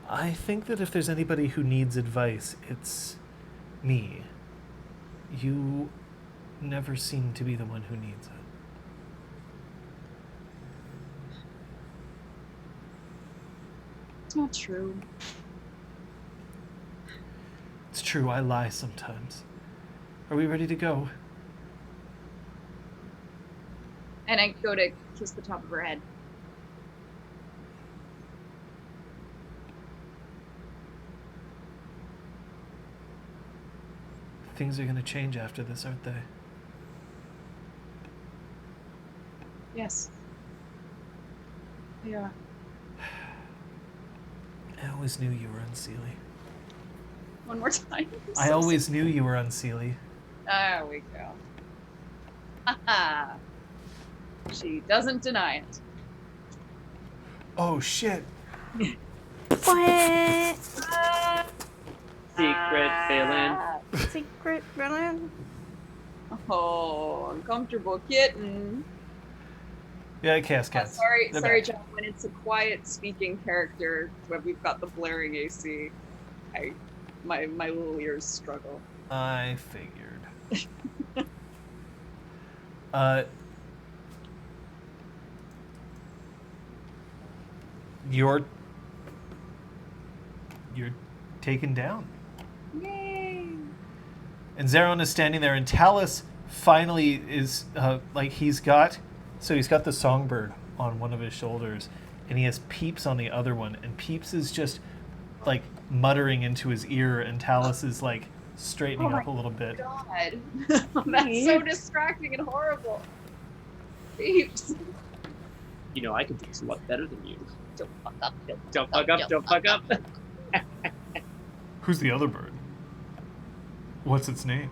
I think that if there's anybody who needs advice, it's me. You never seem to be the one who needs it. It's not true. It's true, I lie sometimes. Are we ready to go? And I go to kiss the top of her head. Things are gonna change after this, aren't they? Yes. Yeah. I always knew you were unseelie. One more time. I always knew you were unseelie. There we go. Haha. She doesn't deny it. Oh shit! What? Secret villain. Secret villain? Oh, uncomfortable kitten. Yeah, cast cats. Sorry, They're sorry, back. John. When it's a quiet speaking character, when we've got the blaring AC, my little ears struggle. I figured. You're taken down. Yay! And Zeron is standing there, and Talus finally is like he's got the songbird on one of his shoulders, and he has Peeps on the other one, and Peeps is just like muttering into his ear, and Talus is like straightening up a little bit. God, that's so distracting and horrible. Peeps. You know, I can do this a lot better than you. Don't fuck up. Don't fuck up, don't fuck up. Who's the other bird? What's its name?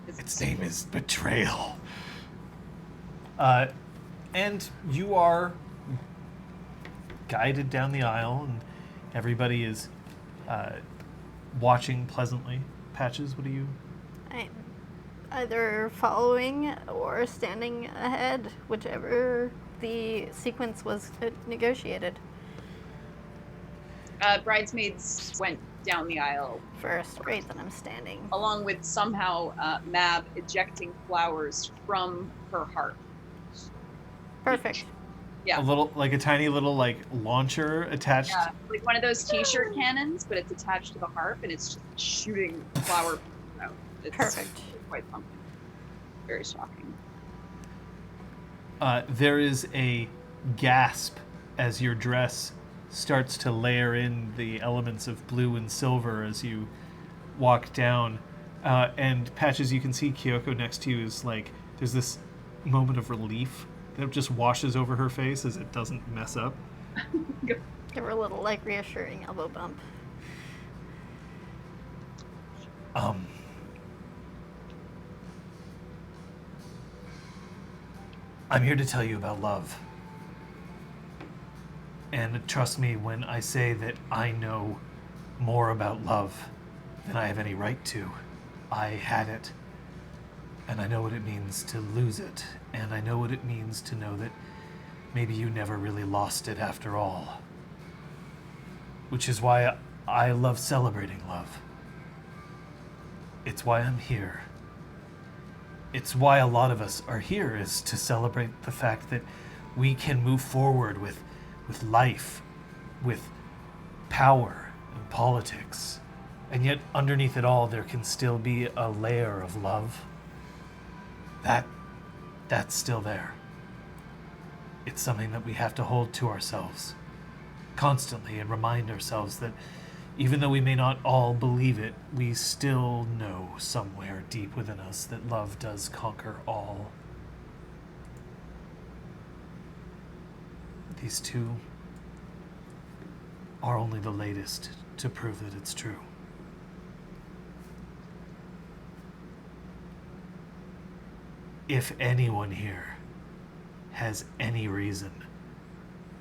Its name is Betrayal. And you are guided down the aisle, and everybody is watching pleasantly. Patches, what do you? I'm either following or standing ahead, whichever the sequence was negotiated Bridesmaids went down the aisle first. Great, then I'm standing. along with somehow Mab ejecting flowers from her heart. Perfect. Yeah. A little, like a tiny little like launcher attached. Yeah, like one of those T-shirt cannons, but it's attached to the harp and it's just shooting flower out. It's Perfect. quite something. Very shocking. There is a gasp as your dress starts to layer in the elements of blue and silver as you walk down. And Patches, you can see Kyoko next to you is like, there's this moment of relief that just washes over her face as it doesn't mess up. Give her a little like reassuring elbow bump. I'm here to tell you about love. And trust me when I say that I know more about love than I have any right to. I had it. And I know what it means to lose it. And I know what it means to know that maybe you never really lost it after all. Which is why I love celebrating love. It's why I'm here. It's why a lot of us are here, is to celebrate the fact that we can move forward with life, with power and politics. And yet underneath it all, there can still be a layer of love. That's still there. It's something that we have to hold to ourselves constantly and remind ourselves that even though we may not all believe it, we still know somewhere deep within us that love does conquer all. These two are only the latest to prove that it's true. If anyone here has any reason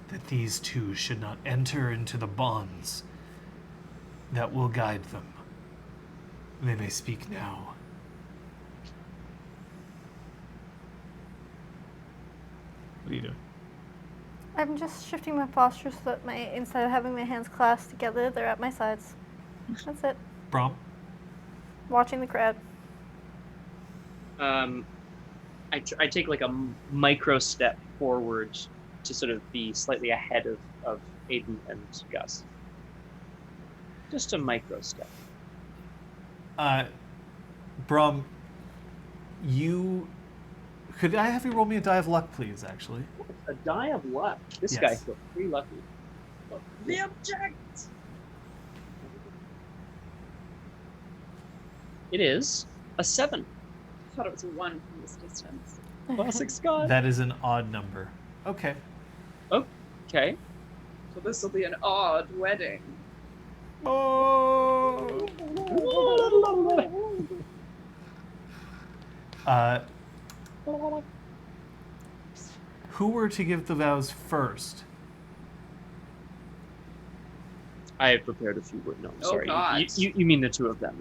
that these two should not enter into the bonds that will guide them, they may speak now. What are you doing? I'm just shifting my posture so that instead of having my hands clasped together, they're at my sides. That's it. Brom? Watching the crowd. I take like a micro step forward to sort of be slightly ahead of Aiden and Gus. Just a micro step. Brom, could I have you roll me a die of luck, please, actually? A die of luck. This Yes. guy feels pretty lucky. The object. It is a 7. I thought it was a 1 from this distance. Classic Scott. That is an odd number. Okay. Okay. So this will be an odd wedding. Oh. Who were to give the vows first? I had prepared a few words. No, I'm Oh, sorry. God. You mean the two of them?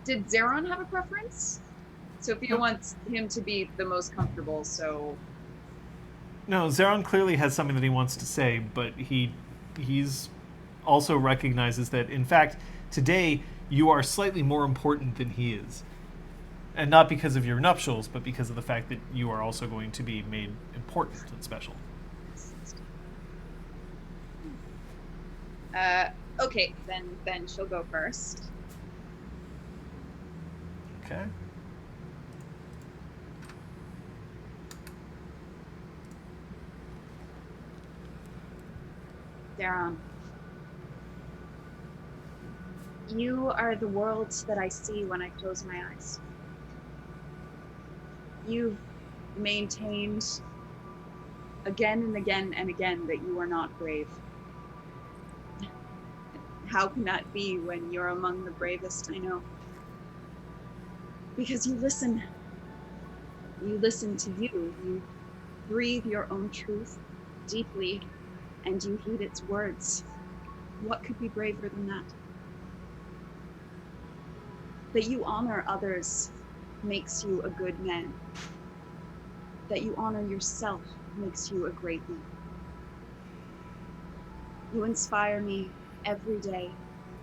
Did Zeron have a preference? Sophia wants him to be the most comfortable, so No, Zeron clearly has something that he wants to say, but he's also recognizes that, in fact, today you are slightly more important than he is. And not because of your nuptials, but because of the fact that you are also going to be made important and special. okay, then she'll go first. Okay. Zeron. You are the world that I see when I close my eyes. You've maintained again and again and again that you are not brave. How can that be when you're among the bravest I know? Because you listen. You listen to you. You breathe your own truth deeply, and you heed its words. What could be braver than that? That you honor others makes you a good man. That you honor yourself makes you a great man. You inspire me every day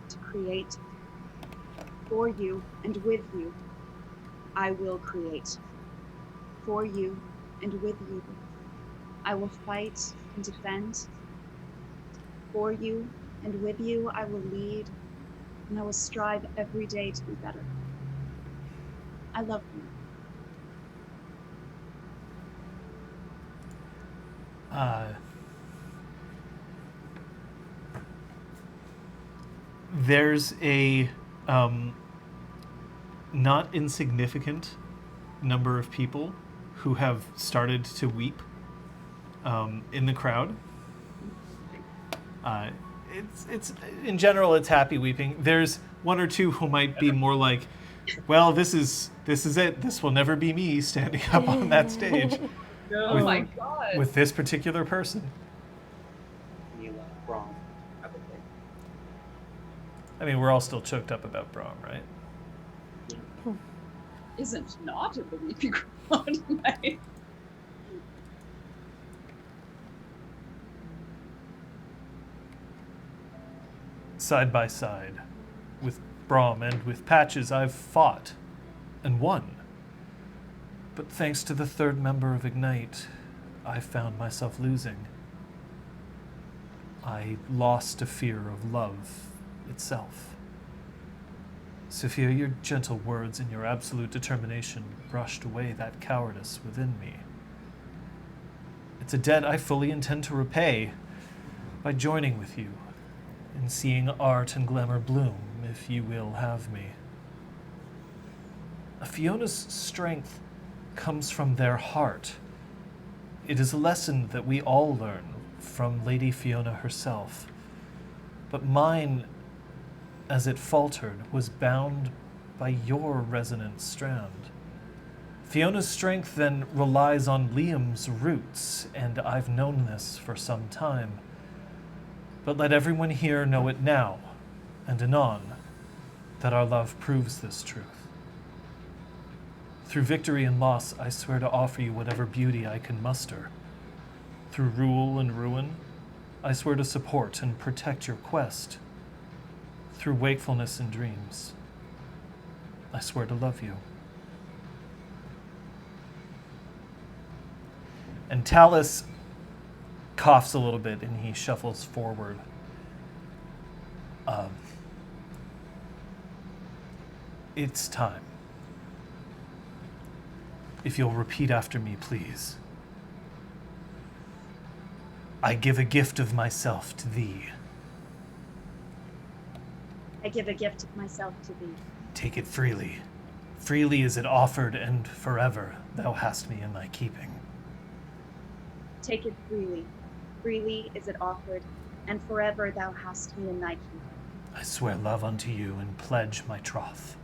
to create. For you and with you, I will create. For you and with you, I will fight and defend. For you and with you, I will lead, and I will strive every day to be better. I love you. There's a not insignificant number of people who have started to weep in the crowd. It's in general, it's happy weeping. There's one or two who might be more like, well, this is it. This will never be me standing up on that stage Oh my god. with this particular person. Neale, Brom, probably. I mean, we're all still choked up about Brom, right? Isn't not in the weepy crowd. Right? Side by side with Brom and with Patches, I've fought and won. But thanks to the third member of Ignite, I found myself losing. I lost a fear of love itself. Sophia, your gentle words and your absolute determination brushed away that cowardice within me. It's a debt I fully intend to repay by joining with you and seeing art and glamour bloom, if you will have me. Fiona's strength comes from their heart. It is a lesson that we all learn from Lady Fiona herself, but mine, as it faltered, was bound by your resonant strand. Fiona's strength then relies on Liam's roots, and I've known this for some time. But let everyone here know it now, and anon, that our love proves this truth. Through victory and loss, I swear to offer you whatever beauty I can muster. Through rule and ruin, I swear to support and protect your quest. Through wakefulness and dreams, I swear to love you. And Talus coughs a little bit and he shuffles forward. It's time. If you'll repeat after me, please. I give a gift of myself to thee. I give a gift of myself to thee. Take it freely. Freely is it offered, and forever thou hast me in thy keeping. Take it freely. Freely is it offered, and forever thou hast me in thy keeping. I swear love unto you and pledge my troth.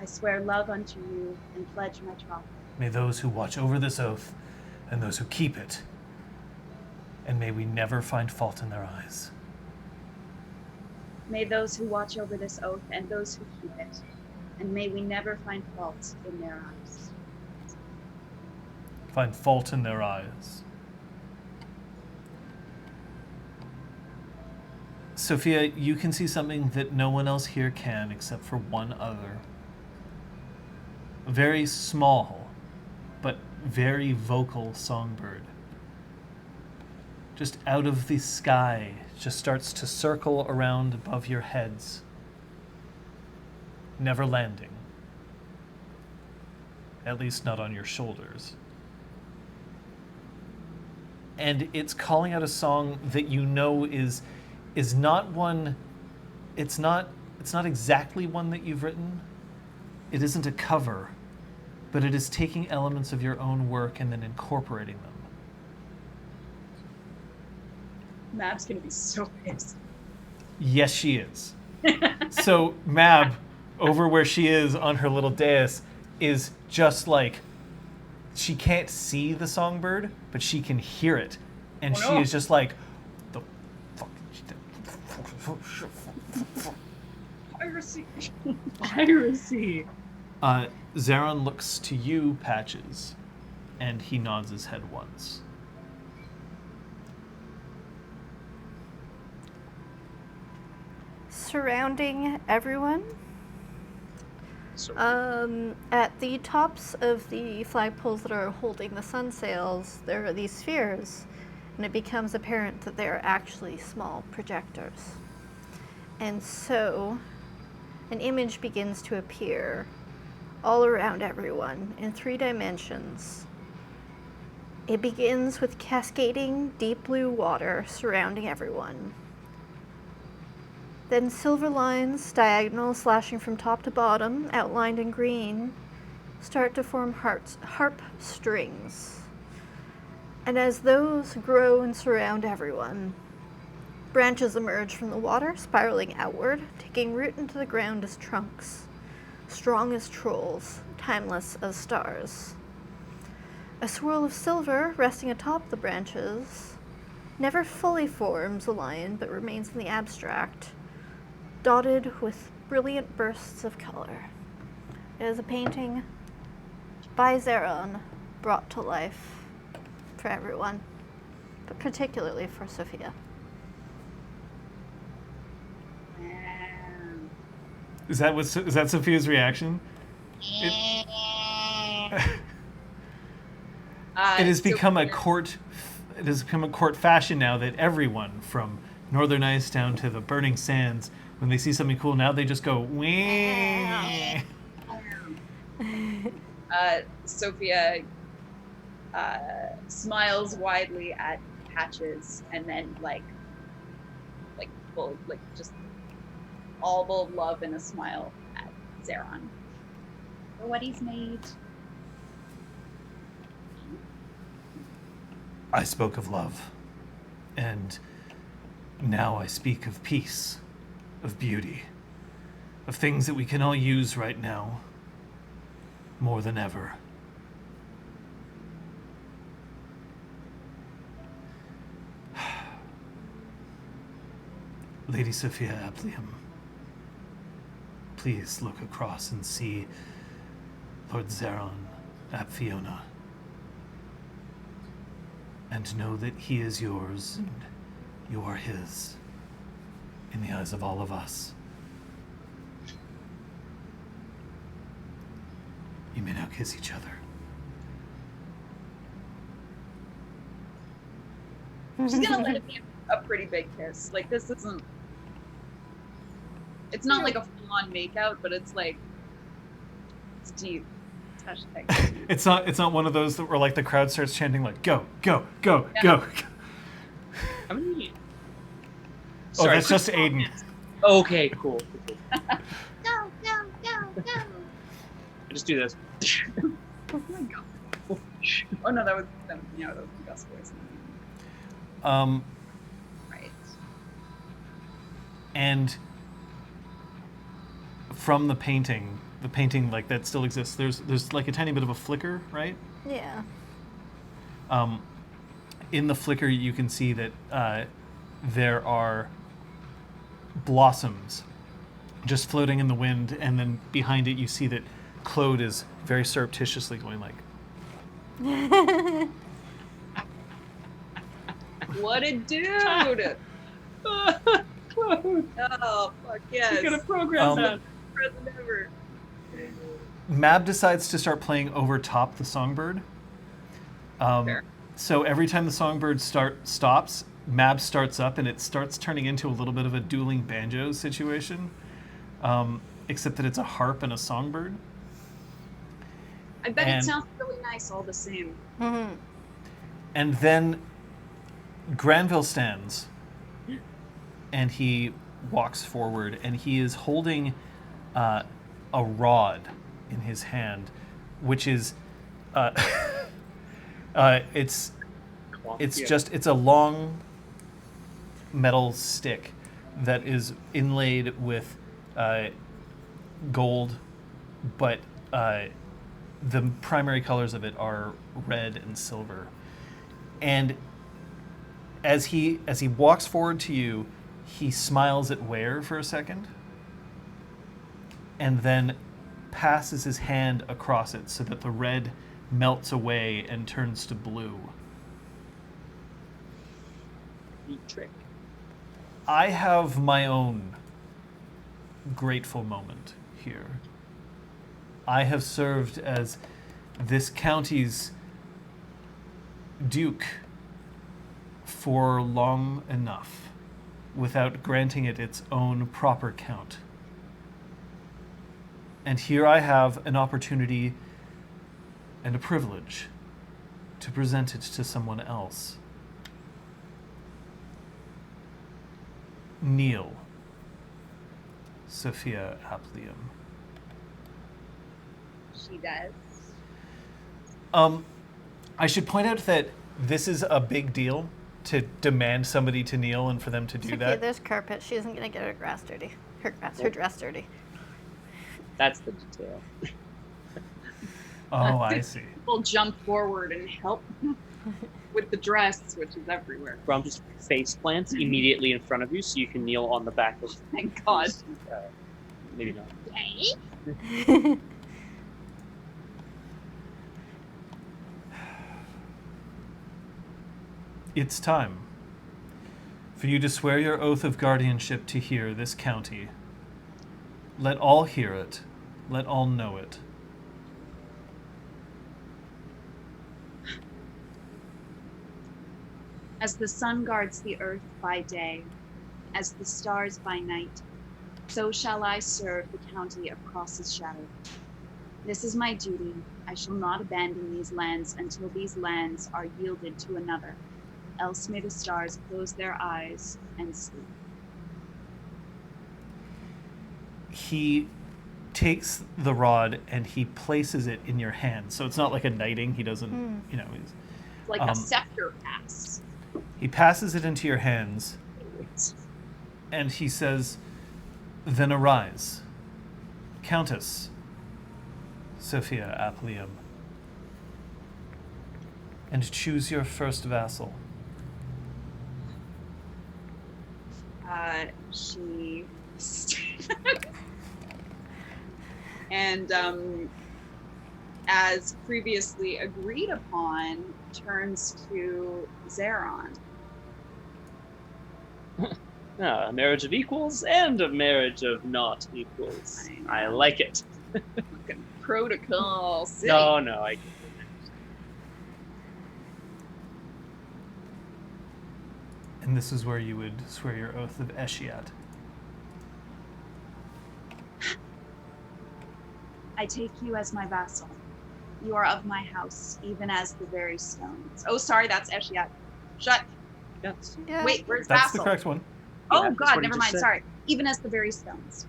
I swear love unto you and pledge my troth. May those who watch over this oath and those who keep it, and may we never find fault in their eyes. May those who watch over this oath and those who keep it, and may we never find fault in their eyes. Find fault in their eyes. Sophia, you can see something that no one else here can except for one other. A very small, but very vocal songbird. Just out of the sky, just starts to circle around above your heads, never landing. At least not on your shoulders. And it's calling out a song that you know is not one, it's not exactly one that you've written. It isn't a cover, but it is taking elements of your own work and then incorporating them. Mab's gonna be so pissed. Yes, she is. So Mab, over where she is on her little dais, is just like, she can't see the songbird, but she can hear it. And she is just like, the fuck. Piracy. Piracy. Zaron looks to you, Patches, and he nods his head once. Surrounding everyone. At the tops of the flagpoles that are holding the sun sails, there are these spheres, and it becomes apparent that they are actually small projectors. And so, an image begins to appear all around everyone in 3 dimensions. It begins with cascading deep blue water surrounding everyone. Then silver lines, diagonal, slashing from top to bottom, outlined in green, start to form harp strings. And as those grow and surround everyone, branches emerge from the water, spiraling outward, taking root into the ground as trunks, strong as trolls, timeless as stars. A swirl of silver resting atop the branches never fully forms a lion, but remains in the abstract, dotted with brilliant bursts of color. It is a painting by Zaron, brought to life for everyone, but particularly for Sophia. Is that Sophia's reaction? It has become a court. It has become a court fashion now that everyone, from Northern Ice down to the Burning Sands, when they see something cool, now they just go wee. Sophia smiles widely at Patches, and then full, just all the love and a smile at Zaron for what he's made. I spoke of love. And now I speak of peace, of beauty, of things that we can all use right now, more than ever. Lady Sophia Aplium, please look across and see Lord Zeron ap Fiona, and know that he is yours and you are his in the eyes of all of us. You may now kiss each other. She's gonna let it be a pretty big kiss. Like, this isn't. It's not like a full-on makeout, but it's like. It's deep. It's hashtag deep. It's not one of those that where like the crowd starts chanting like go, go, go, go. How many? Oh, that's just Aiden. Okay, cool. Go, go, go, go. I just do this. Oh my god. Oh no, that was Gus' voice. Right. And from the painting like that still exists. There's like a tiny bit of a flicker, right? Yeah. In the flicker, you can see that there are blossoms just floating in the wind, and then behind it, you see that Claude is very surreptitiously going like. What a dude! Claude, Oh fuck yes! you're gonna program that. Present ever. Mab decides to start playing over top the songbird. Fair. So every time the songbird stops, Mab starts up, and it starts turning into a little bit of a dueling banjo situation, except that it's a harp and a songbird. I bet And- it sounds really nice all the same. Mm-hmm. And then Granville stands, and he walks forward, and he is holding a rod in his hand, which is it's a long metal stick that is inlaid with gold, but the primary colors of it are red and silver. And as he walks forward to you, he smiles at Ware for a second, and then passes his hand across it so that the red melts away and turns to blue. Neat trick. I have my own grateful moment here. I have served as this county's duke for long enough without granting it its own proper count. And here I have an opportunity and a privilege to present it to someone else. Neale, Sophia Aplium. She does. I should point out that this is a big deal to demand somebody to kneel and for them to do Okay, that. there's carpet. She isn't gonna get her grass dirty. Her dress dirty. That's the detail. Oh, I see. We'll jump forward and help with the dress, which is everywhere. Grom just face plants immediately in front of you, so you can kneel on the back of. Thank God. Maybe not. It's time for you to swear your oath of guardianship to hear this county. Let all hear it. Let all know it. As the sun guards the earth by day, as the stars by night, so shall I serve the county of Cross's shadow. This is my duty. I shall not abandon these lands until these lands are yielded to another. Else may the stars close their eyes and sleep. He takes the rod and he places it in your hand. So it's not like a knighting. He doesn't, he's, It's like a scepter pass. He passes it into your hands, and he says, "Then arise, Countess Sophia ap Liam, and choose your first vassal." She and as previously agreed upon, turns to Zeron. A marriage of equals and a marriage of not equals. I like it. Fucking protocol. City. No, I. And this is where you would swear your oath of Eshiat. I take you as my vassal. You are of my house, even as the very stones. Oh, sorry, that's Eshiat. Shut. Yes. Yeah. Wait, where's That's vassal? the correct one. Oh, Yeah, that's God, what he never just mind. said. Sorry. Even as the very stones.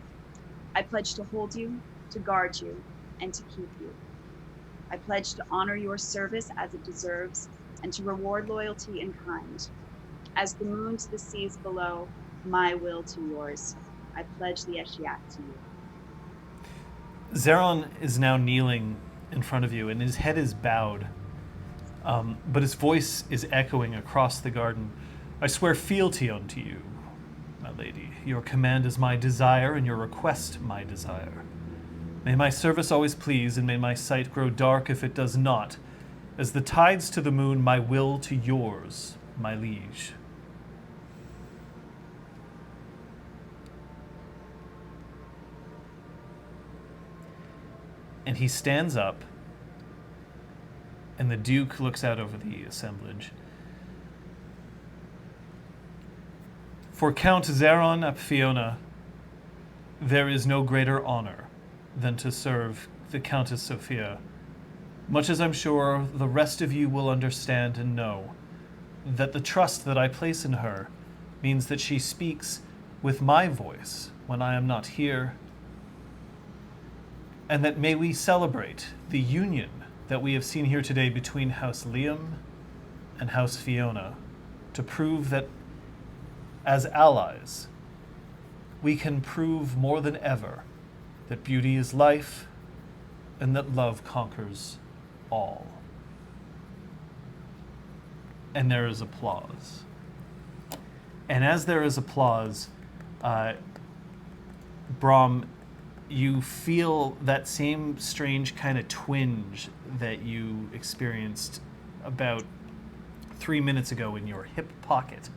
I pledge to hold you, to guard you, and to keep you. I pledge to honor your service as it deserves, and to reward loyalty in kind. As the moon to the seas below, my will to yours. I pledge the Eshiat to you. Zeron is now kneeling in front of you, and his head is bowed. But his voice is echoing across the garden. "I swear fealty unto you, my lady. Your command is my desire, and your request my desire. May my service always please, and may my sight grow dark if it does not. As the tides to the moon, my will to yours, my liege." And he stands up, and the Duke looks out over the assemblage. "For Count Zeron ap Fiona, there is no greater honor than to serve the Countess Sophia, much as I'm sure the rest of you will understand and know that the trust that I place in her means that she speaks with my voice when I am not here, and that may we celebrate the union that we have seen here today between House Liam and House Fiona to prove that as allies, we can prove more than ever that beauty is life and that love conquers all." And there is applause. And as there is applause, Brahm, you feel that same strange kind of twinge that you experienced about 3 minutes ago in your hip pocket.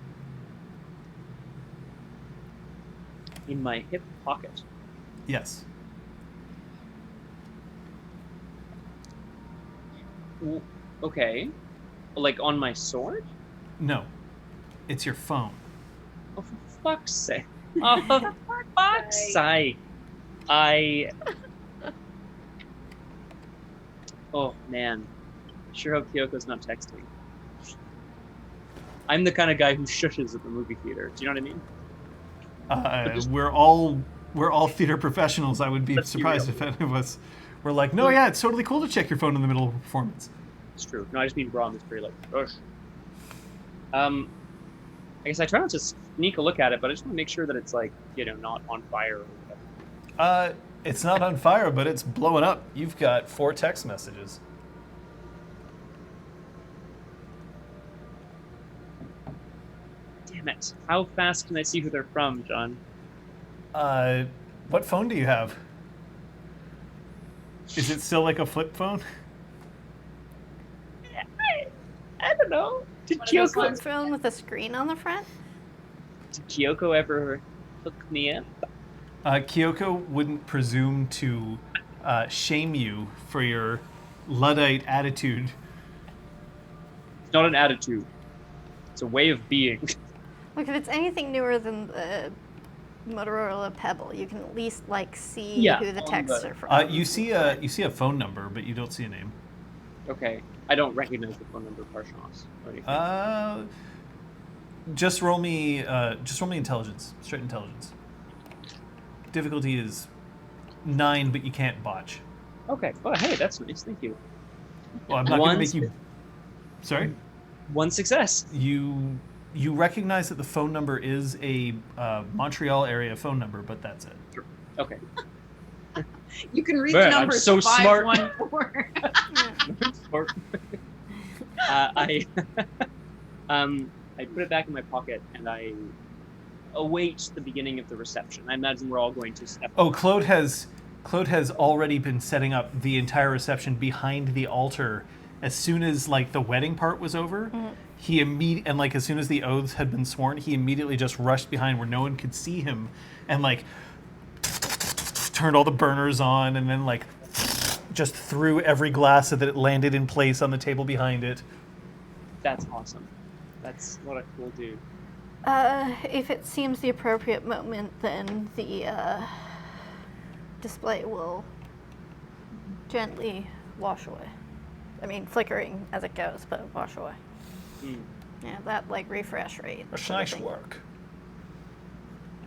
In my hip pocket. Yes. Okay. Like on my sword? No. It's your phone. Oh, for fuck's sake. Oh, for fuck's sake. Oh, man. Sure hope Kyoko's not texting. I'm the kind of guy who shushes at the movie theater. Do you know what I mean? We're all theater professionals. I would be Let's be surprised real. if any of us were like, "No, yeah, it's totally cool to check your phone in the middle of a performance." It's true. No, I just mean Brahm is very like, ugh. I guess I try not to sneak a look at it, but I just want to make sure that it's like, not on fire or whatever. It's not on fire, but it's blowing up. You've got 4 text messages. Damn it. How fast can I see who they're from, John? What phone do you have? Is it still like a flip phone? I don't know. Did Flip Kyoko, phone with a screen on the front? ever hook me up? Kyoko wouldn't presume to shame you for your Luddite attitude. It's not an attitude. It's a way of being. Look, if it's anything newer than the Motorola Pebble, you can at least see Yeah, who the on texts the- are from. You see a phone number, but you don't see a name. Okay. I don't recognize the phone number of Parshnos or anything. Just roll me intelligence, straight intelligence. Difficulty is 9, but you can't botch. Okay. Oh, hey, that's nice. Thank you. Well, I'm not going to One make you. Sorry. One success. You recognize that the phone number is a Montreal area phone number, but that's it. Okay. You can read Man, the I'm numbers. so smart. 514. Smart. I I put it back in my pocket and I await the beginning of the reception. I imagine we're all going to step. Oh, Claude has already been setting up the entire reception behind the altar. As soon as like the wedding part was over, he as soon as the oaths had been sworn, he immediately just rushed behind where no one could see him, and like turned all the burners on, and then like just threw every glass so that it landed in place on the table behind it. That's awesome. That's what a cool dude. If it seems the appropriate moment, then the display will gently wash away. I mean, flickering as it goes, but wash away. Yeah, that like refresh rate. That's nice work.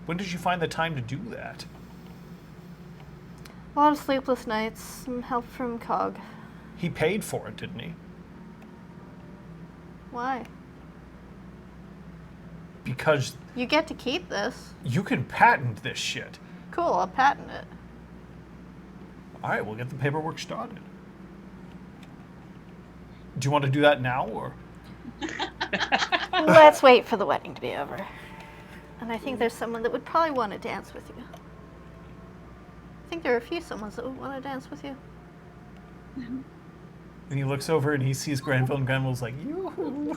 When did you find the time to do that? A lot of sleepless nights, some help from Cog. He paid for it, didn't he? Why? Because You get to keep this. you can patent this shit. Cool, I'll patent it. All right, we'll get the paperwork started. Do you want to do that now, or? Let's wait for the wedding to be over. And I think there's someone that would probably want to dance with you. I think there are a few someones that would want to dance with you. And he looks over and he sees Granville, and Granville's like, yoo-hoo.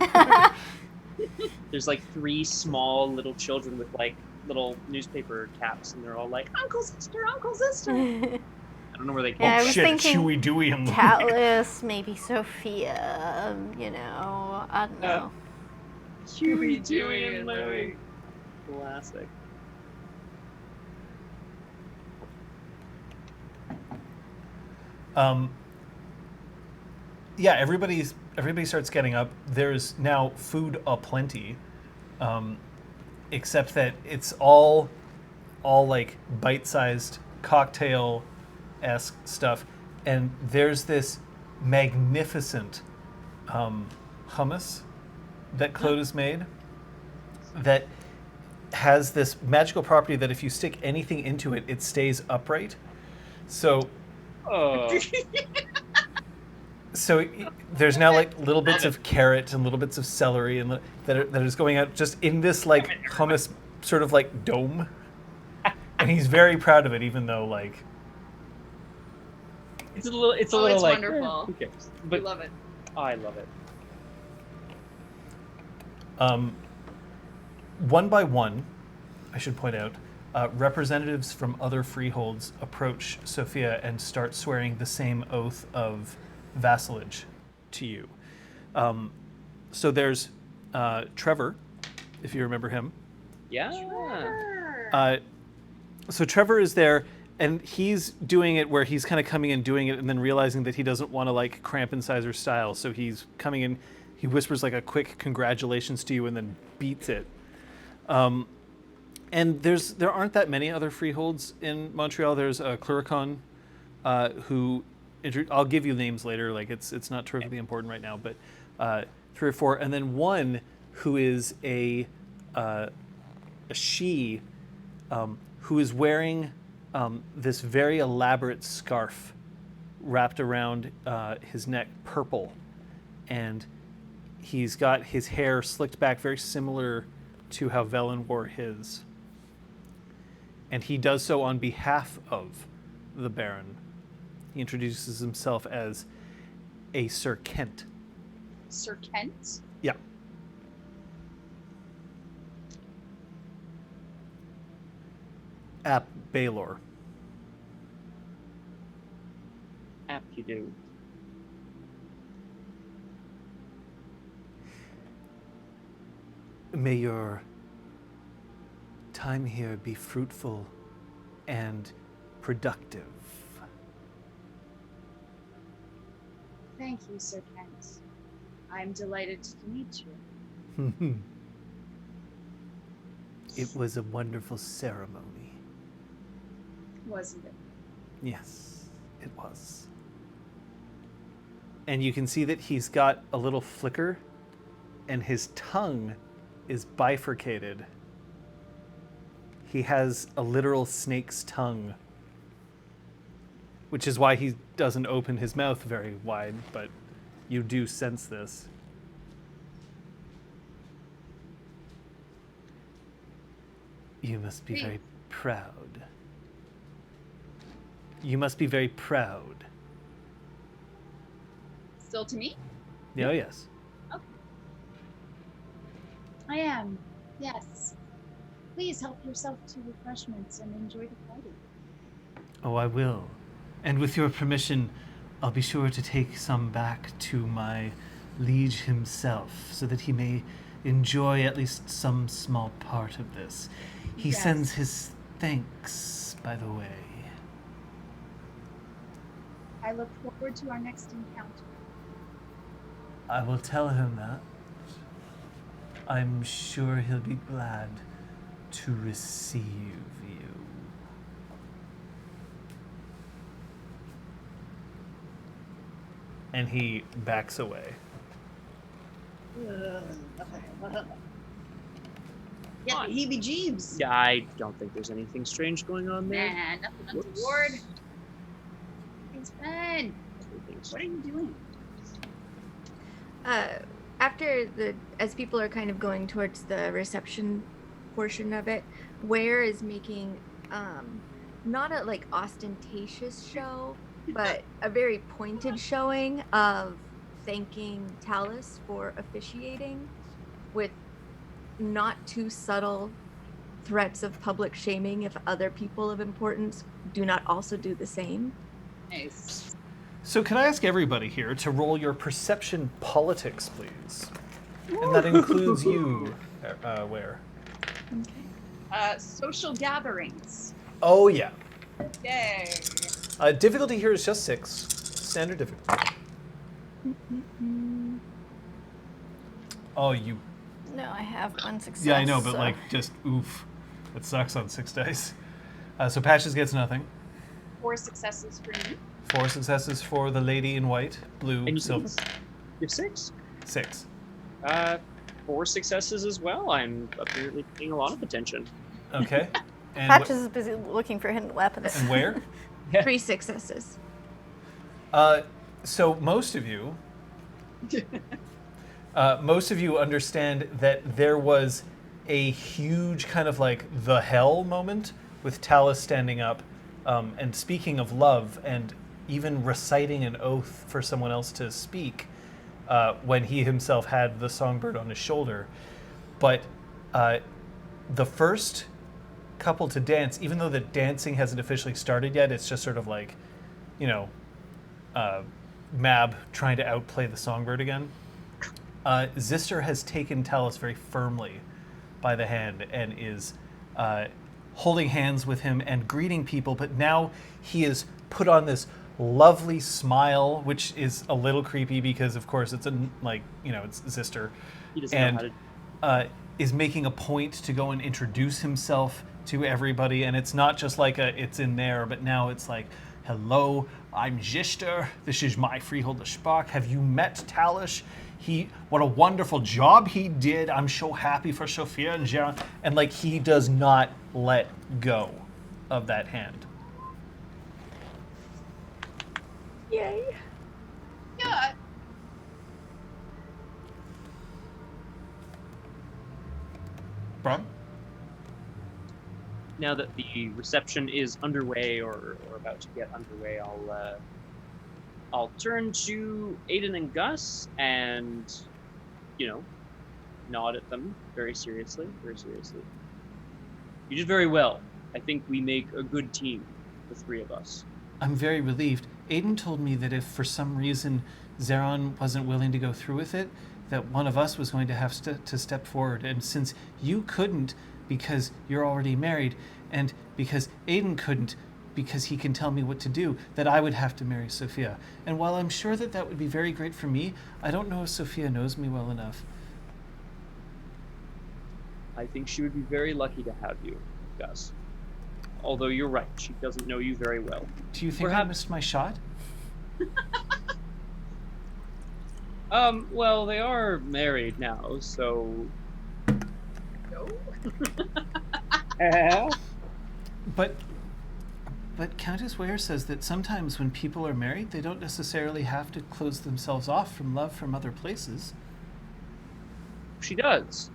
There's like 3 small little children with like little newspaper caps, and they're all like, "Uncle, sister, uncle, sister." I don't know where they came Yeah, I Oh was shit, it's thinking Chewy Dewey and Catelys, maybe Sophia, you know, I don't know. Huey, Dewey, and Louie. Classic. Yeah, everybody starts getting up. There's now food aplenty, except that it's all like bite-sized cocktail-esque stuff, and there's this magnificent hummus that Claude has made that has this magical property that if you stick anything into it, it stays upright. So there's now like little bits of carrot and little bits of celery and that is going out just in this like hummus sort of like dome, and he's very proud of it, even though like it's a little It's like wonderful. who cares? We But love it. I love it. one by one, I should point out, representatives from other freeholds approach Sophia and start swearing the same oath of vassalage to you. So there's Trevor, if you remember him. Yeah. So Trevor is there, and he's doing it where he's kind of coming in, doing it, and then realizing that he doesn't want to like cramp in Sizer's style. So he's coming in, he whispers like a quick congratulations to you, and then beats it. And there aren't that many other freeholds in Montreal. There's Cluricon, who I'll give you names later. Like it's not terribly important right now, but 3 or 4, and then one who is a she, who is wearing this very elaborate scarf wrapped around his neck, purple, and he's got his hair slicked back, very similar to how Velen wore his. And he does so on behalf of the Baron. He introduces himself as a Sir Kent. Sir Kent? Yeah. Ap Baylor. App you do. May your time here be fruitful and productive. Thank you, Sir Kent. I'm delighted to meet you. It was a wonderful ceremony. Wasn't it? Yes, it was. And you can see that he's got a little flicker and his tongue is bifurcated. He has a literal snake's tongue, which is why he doesn't open his mouth very wide, but you do sense this. You must be very proud. You must be very proud. Still to me? Oh, yes. I am. Yes. Please help yourself to refreshments and enjoy the party. Oh, I will. And with your permission, I'll be sure to take some back to my liege himself, so that he may enjoy at least some small part of this. He Yes. sends his thanks, by the way. I look forward to our next encounter. I will tell him that. I'm sure he'll be glad to receive you. And he backs away. Yeah, heebie-jeebs. Yeah, I don't think there's anything strange going on there. Nah, nothing Whoops. untoward. It's fun. Everything's What are you doing? As people are kind of going towards the reception portion of it, Ware is making not a like ostentatious show, but a very pointed showing of thanking Talus for officiating, with not too subtle threats of public shaming if other people of importance do not also do the same. Nice. So can I ask everybody here to roll your perception politics, please? And that includes you, Ware. Social gatherings. Oh, yeah. Yay. Difficulty here is just 6. Standard difficulty. Oh, you... No, I have one success. Yeah, I know, but so- like, just oof. It sucks on 6 dice. So Patches gets nothing. 4 successes for me. 4 successes for the lady in white, blue, And you silver. have 6. 6. 4 successes as well. I'm apparently paying a lot of attention. Okay. And Patches is busy looking for hidden weapons. and where? 3 successes. So most of you understand that there was a huge kind of like the hell moment with Talus standing up and speaking of love and even reciting an oath for someone else to speak when he himself had the songbird on his shoulder. But the first couple to dance, even though the dancing hasn't officially started yet, it's just sort of like, Mab trying to outplay the songbird again. Zister has taken Talus very firmly by the hand and is holding hands with him and greeting people, but now he is put on this lovely smile, which is a little creepy because, of course, it's it's Zister. He doesn't know how to... is making a point to go and introduce himself to everybody, and it's not just like it's in there, but now it's like, hello, I'm Zister. This is my freeholder Spock. Have you met Talus? What a wonderful job he did. I'm so happy for Sophia and Jaron. And like, he does not let go of that hand. Yay. Yeah. Brom? Now that the reception is underway or about to get underway, I'll turn to Aiden and Gus and, nod at them very seriously, very seriously. You did very well. I think we make a good team, the 3 of us. I'm very relieved. Aiden told me that if for some reason Zeron wasn't willing to go through with it, that one of us was going to have to step forward. And since you couldn't because you're already married, and because Aiden couldn't because he can tell me what to do, that I would have to marry Sophia. And while I'm sure that that would be very great for me, I don't know if Sophia knows me well enough. I think she would be very lucky to have you, Gus. Although you're right, she doesn't know you very well. Do you think I missed my shot? Well, they are married now, so. No. But Countess Ware says that sometimes when people are married, they don't necessarily have to close themselves off from love from other places. She does.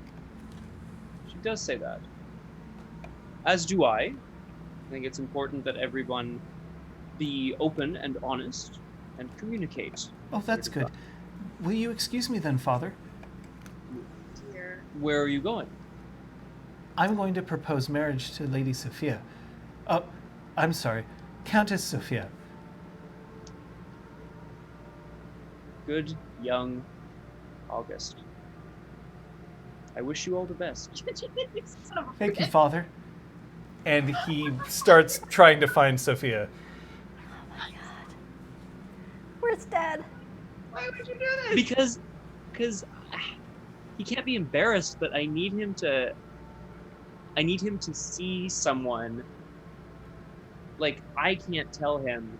She does say that. As do I. I think it's important that everyone be open and honest and communicate. Oh, that's good. Will you excuse me then, Father? Dear. Where are you going? I'm going to propose marriage to Lady Sophia. Oh, I'm sorry, Countess Sophia. Good young August. I wish you all the best. Son of a Thank you, bitch. Father. And he starts trying to find Sophia. Oh my god. Where's Dad? Why would you do this? Because he can't be embarrassed, but I need him to see someone. Like, I can't tell him.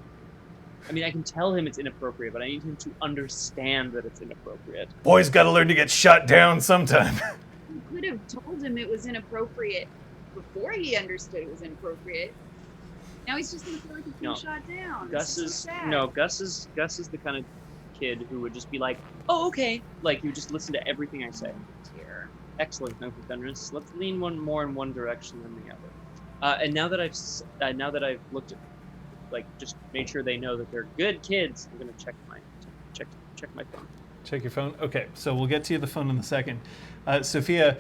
I mean, I can tell him it's inappropriate, but I need him to understand that it's inappropriate. Boys gotta learn to get shut down sometime. You could have told him it was inappropriate before he understood it was inappropriate. Now he's just gonna feel like he's being No. shot down. Gus This is so sad. no, Gus is the kind of kid who would just be like, "Oh, okay," like you just listen to everything I say. Dear. Excellent, Uncle Fenris. Let's lean more in one direction than the other. And now that I've looked at, like, just made sure they know that they're good kids, I'm gonna check my phone. Check your phone. Okay, so we'll get to the phone in a second. Sophia,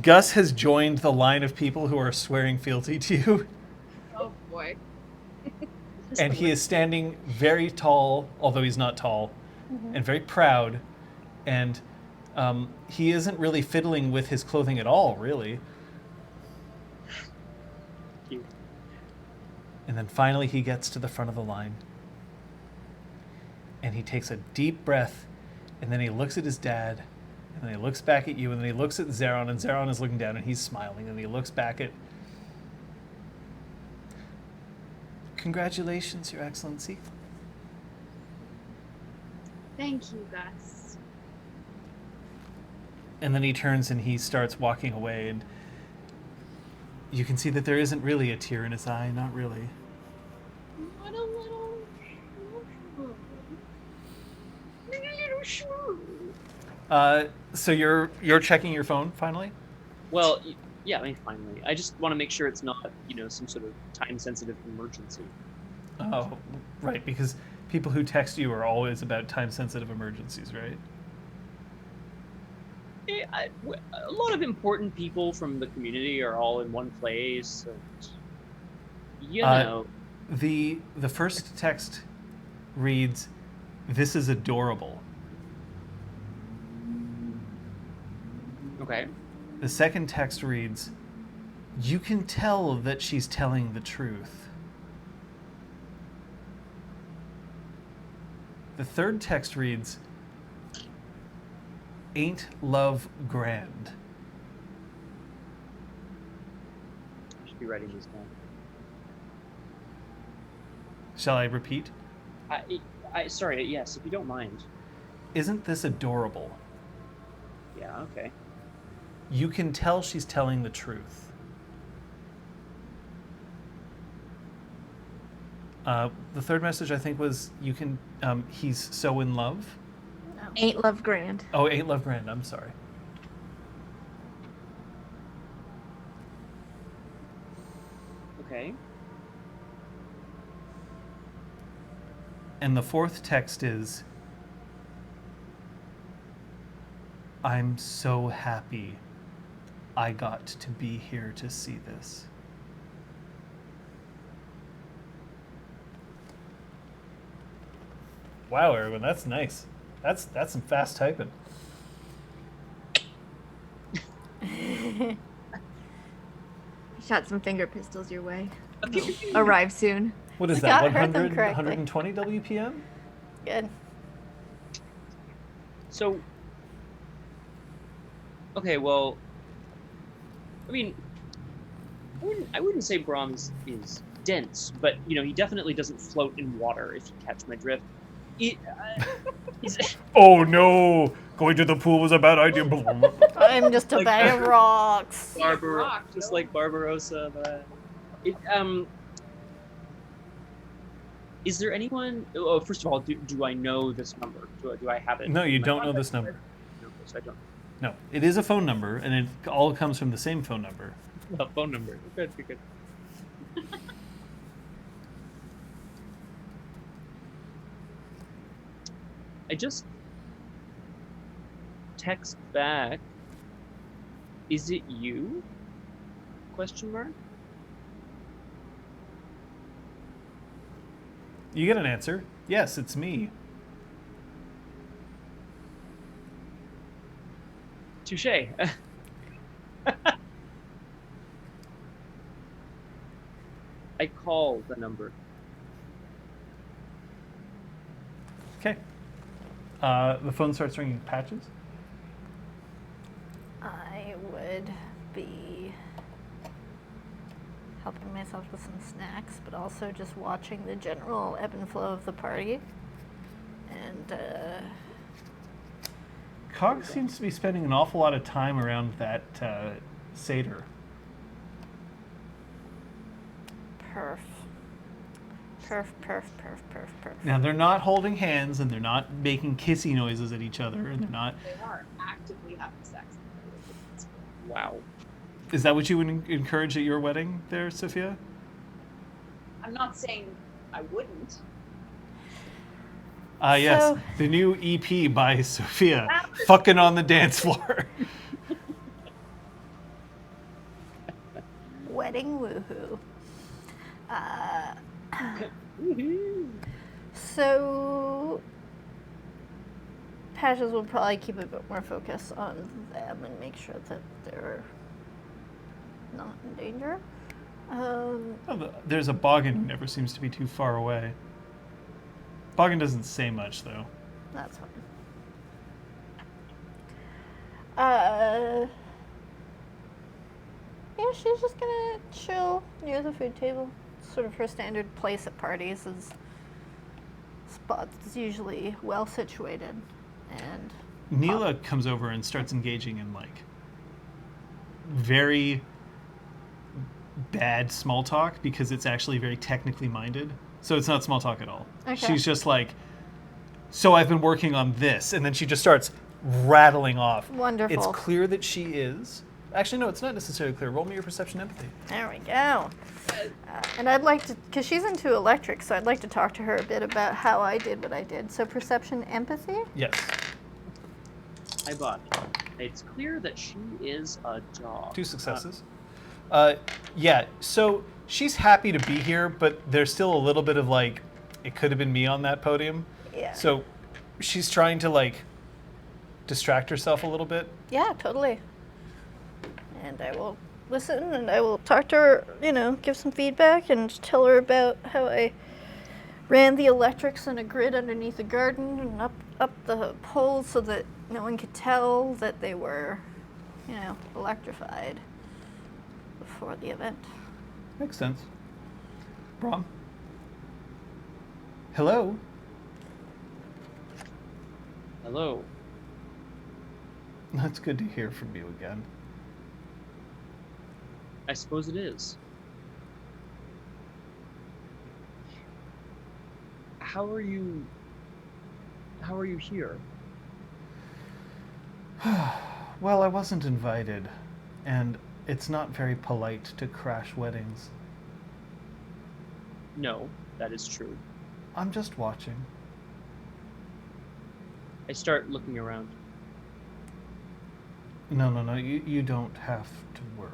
Gus has joined the line of people who are swearing fealty to you, Oh boy. and he is standing very tall, although he's not tall, and very proud, and he isn't really fiddling with his clothing at all, really. Cute. And then finally he gets to the front of the line. And he takes a deep breath, and then he looks at his dad, and then he looks back at you, and then he looks at Zeron, and Zeron is looking down, and he's smiling, and he looks back at... Congratulations, Your Excellency. Thank you, Gus. And then he turns and he starts walking away, and you can see that there isn't really a tear in his eye, not really. What a little shrew. So you're checking your phone finally? Well, yeah, I mean, finally. I just want to make sure it's not, some sort of time-sensitive emergency. Oh, right, because people who text you are always about time-sensitive emergencies, right? A lot of important people from the community are all in one place, and The first text reads, "This is adorable." Okay. The second text reads, "You can tell that she's telling the truth." The third text reads, "Ain't love grand?" I should be writing these down. Shall I repeat? Sorry, yes, if you don't mind. "Isn't this adorable? Yeah, okay. You can tell she's telling the truth." The third message, I think, was, he's so in love. Ain't love grand. Oh, ain't love grand. I'm sorry. Okay. And the fourth text is, "I'm so happy I got to be here to see this." Wow, everyone, that's nice. That's some fast typing. Shot some finger pistols your way. Okay. Arrive soon. What is You that? got- heard them 100, correctly. 120 WPM? Good. So, okay, well, I mean, I wouldn't say Brahms is dense, but he definitely doesn't float in water, if you catch my drift. Is, Oh no! Going to the pool was a bad idea. I'm just a Like- bag of rocks. Rock, just yo. like Barbarossa. Is there anyone? Oh, first of all, do I know this number? Do I have it? No, you in my don't know contact this number. list? No, of course I don't. No, it is a phone number, and it all comes from the same phone number. Well, phone number. Good. I just text back. Is it you? Question mark. You get an answer. Yes, it's me. Touche. I call the number. Okay. The phone starts ringing. Patches. I would be helping myself with some snacks, but also just watching the general ebb and flow of the party. And Cog seems to be spending an awful lot of time around that satyr. perf. Perf, perf, perf, perf, perf. Now they're not holding hands, and they're not making kissy noises at each other, and they're not. They are actively having sex. Wow. Is that what you would encourage at your wedding, there, Sophia? I'm not saying I wouldn't. Yes, So- the new EP by Sophia, "Fucking on the Dance Floor." Wedding woohoo. So Patches will probably keep a bit more focus on them and make sure that they're not in danger. Oh, there's a Boggin who never seems to be too far away. Boggin doesn't say much, though. That's fine. Yeah, she's just gonna chill near the food table. Sort of her standard place at parties is spots usually well situated, and Neela comes over and starts engaging in like very bad small talk because it's actually very technically minded. So it's not small talk at all. Okay. She's just like, so I've been working on this, and then she just starts rattling off. Wonderful. It's clear that she is. Actually, no, it's not necessarily clear. Roll me your perception empathy. There we go. And I'd like to, because she's into electric, so I'd like to talk to her a bit about how I did what I did. So perception, empathy? Yes. I bought. It's clear that she is a dog. 2 successes. Yeah, so she's happy to be here, but there's still a little bit of like, it could have been me on that podium. Yeah. So she's trying to like distract herself a little bit. Yeah, totally. And I will listen and I will talk to her, give some feedback and tell her about how I ran the electrics on a grid underneath the garden and up the poles so that no one could tell that they were, electrified before the event. Makes sense. Brom? Hello? Hello. That's good to hear from you again. I suppose it is. How are you here? Well, I wasn't invited, and it's not very polite to crash weddings. No, that is true. I'm just watching. I start looking around. No, you don't have to worry.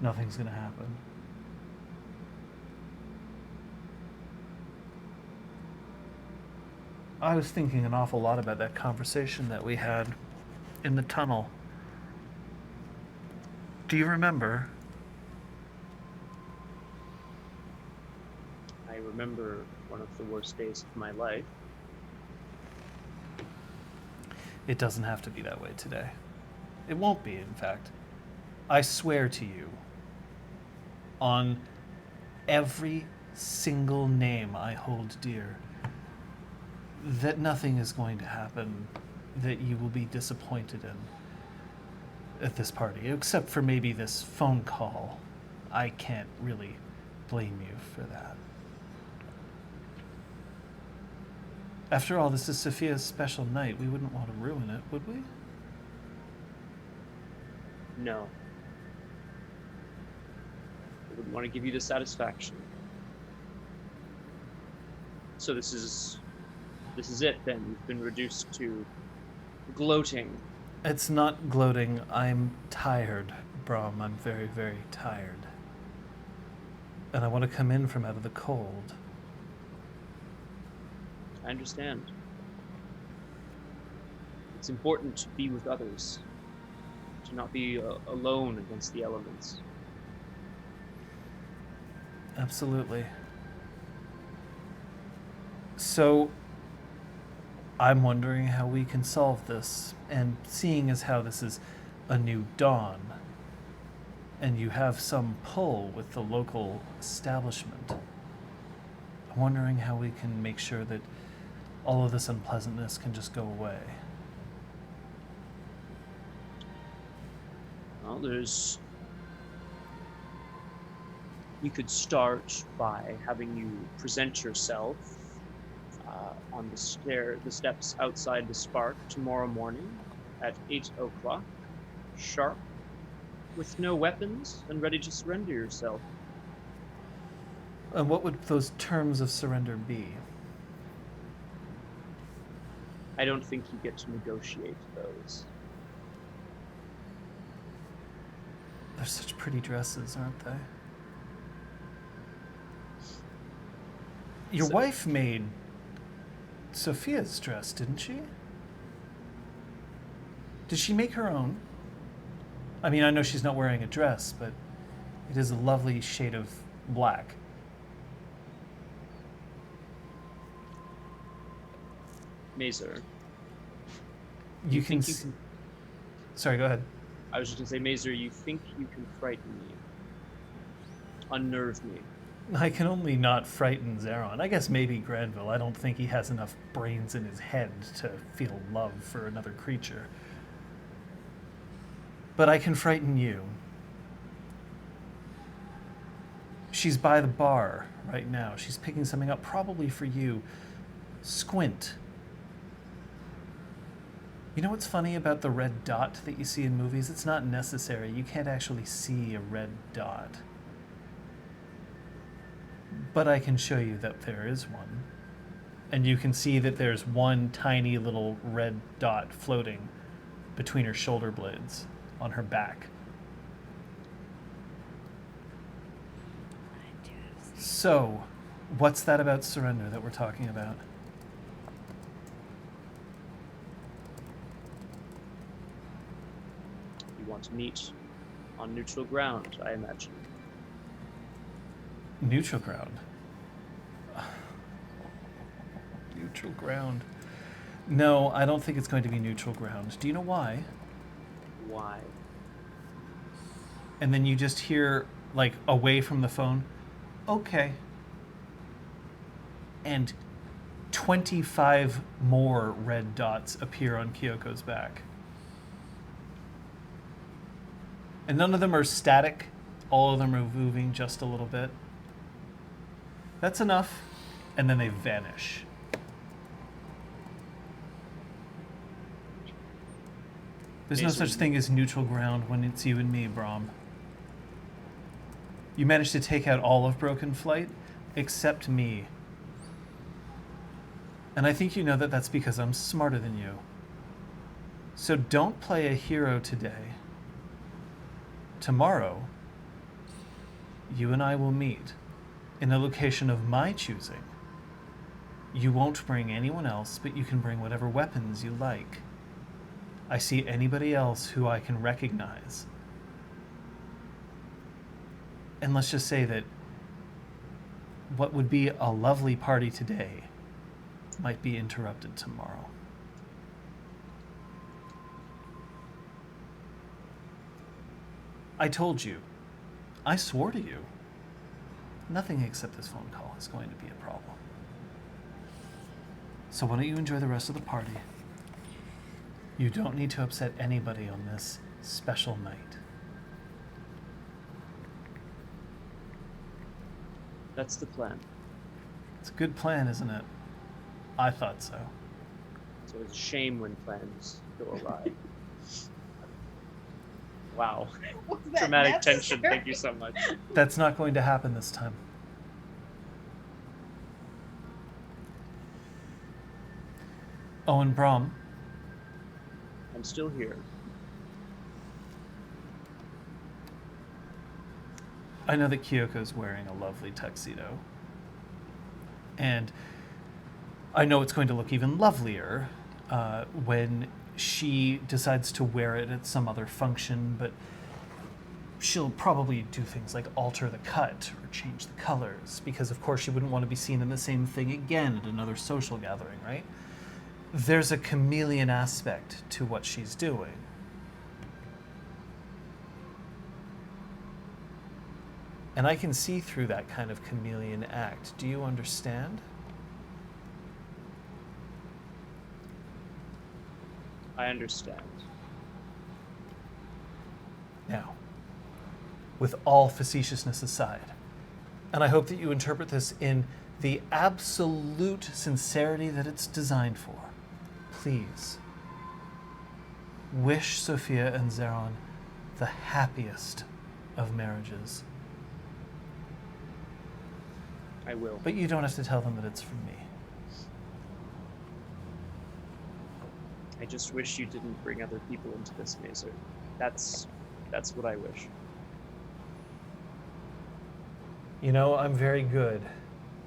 Nothing's gonna happen. I was thinking an awful lot about that conversation that we had in the tunnel. Do you remember? I remember one of the worst days of my life. It doesn't have to be that way today. It won't be, in fact. I swear to you, on every single name I hold dear, that nothing is going to happen that you will be disappointed in at this party, except for maybe this phone call. I can't really blame you for that. After all, this is Sophia's special night. We wouldn't want to ruin it, would we? No. I wouldn't want to give you dissatisfaction. So this is it then. You've been reduced to gloating. It's not gloating. I'm tired, Brom. I'm very, very tired. And I want to come in from out of the cold. I understand. It's important to be with others, to not be alone against the elements. Absolutely. So, I'm wondering how we can solve this, and seeing as how this is a new dawn, and you have some pull with the local establishment, I'm wondering how we can make sure that all of this unpleasantness can just go away. Well, we could start by having you present yourself on the steps outside the Spark tomorrow morning at 8 o'clock, sharp, with no weapons and ready to surrender yourself. And what would those terms of surrender be? I don't think you get to negotiate those. They're such pretty dresses, aren't they? Your wife made Sophia's dress, didn't she? Did she make her own? I mean, I know she's not wearing a dress, but it is a lovely shade of black. Mazer. You can... Sorry, go ahead. I was just going to say, Mazer, you think you can frighten me? Unnerve me? I can only not frighten Zeron. I guess maybe Granville. I don't think he has enough brains in his head to feel love for another creature. But I can frighten you. She's by the bar right now. She's picking something up, probably for you. Squint. You know what's funny about the red dot that you see in movies? It's not necessary. You can't actually see a red dot. But I can show you that there is one. And you can see that there's one tiny little red dot floating between her shoulder blades on her back. So, what's that about surrender that we're talking about? You want to meet on neutral ground, I imagine. Neutral ground. Neutral ground. No, I don't think it's going to be neutral ground. Do you know why? Why? And then you just hear, like, away from the phone, okay. And 25 more red dots appear on Kyoko's back. And none of them are static. All of them are moving just a little bit. That's enough. And then they vanish. There's no such thing as neutral ground when it's you and me, Brom. You managed to take out all of Broken Flight, except me. And I think you know that that's because I'm smarter than you. So don't play a hero today. Tomorrow, you and I will meet in a location of my choosing. You won't bring anyone else, but you can bring whatever weapons you like. I see anybody else who I can recognize. And let's just say that what would be a lovely party today might be interrupted tomorrow. I told you. I swore to you. Nothing except this phone call is going to be a problem. So why don't you enjoy the rest of the party? You don't need to upset anybody on this special night. That's the plan. It's a good plan, isn't it? I thought so. So it's a shame when plans go awry. Wow. Was that Dramatic tension. necessary? Thank you so much. That's not going to happen this time. Owen Brom, I'm still here. I know that Kyoko's wearing a lovely tuxedo. And I know it's going to look even lovelier when she decides to wear it at some other function, but she'll probably do things like alter the cut or change the colors, because of course she wouldn't want to be seen in the same thing again at another social gathering, right? There's a chameleon aspect to what she's doing. And I can see through that kind of chameleon act. Do you understand? I understand. Now, with all facetiousness aside, and I hope that you interpret this in the absolute sincerity that it's designed for, please wish Sophia and Zeron the happiest of marriages. I will. But you don't have to tell them that it's from me. I just wish you didn't bring other people into this, Mazer. That's what I wish. You know, I'm very good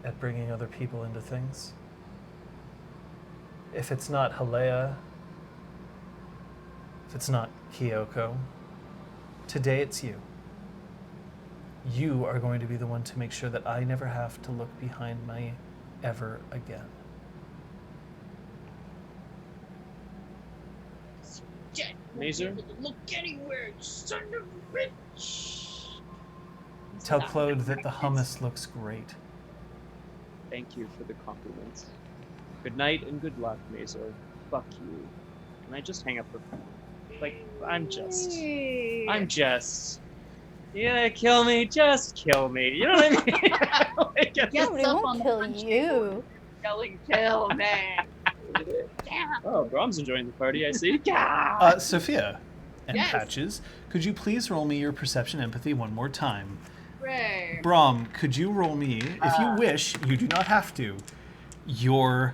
at bringing other people into things. If it's not Halea, if it's not Kyoko, today it's you. You are going to be the one to make sure that I never have to look behind me ever again. Mazer? Look anywhere, son of a bitch. Tell Claude that the hummus looks great. Thank you for the compliments. Good night and good luck, Mazer. Fuck you. Can I just hang up the phone? Like, I'm just. Yeah, kill me, just kill me. You know what I mean? Like, Get Nobody stuff on won't the kill punch you. Yelling, kill me. Yeah. oh, Brom's enjoying the party, I see. Sophia and Yes. Patches, could you please roll me your perception empathy one more time? Hooray. Brom, could you roll me, if you wish, you do not have to, your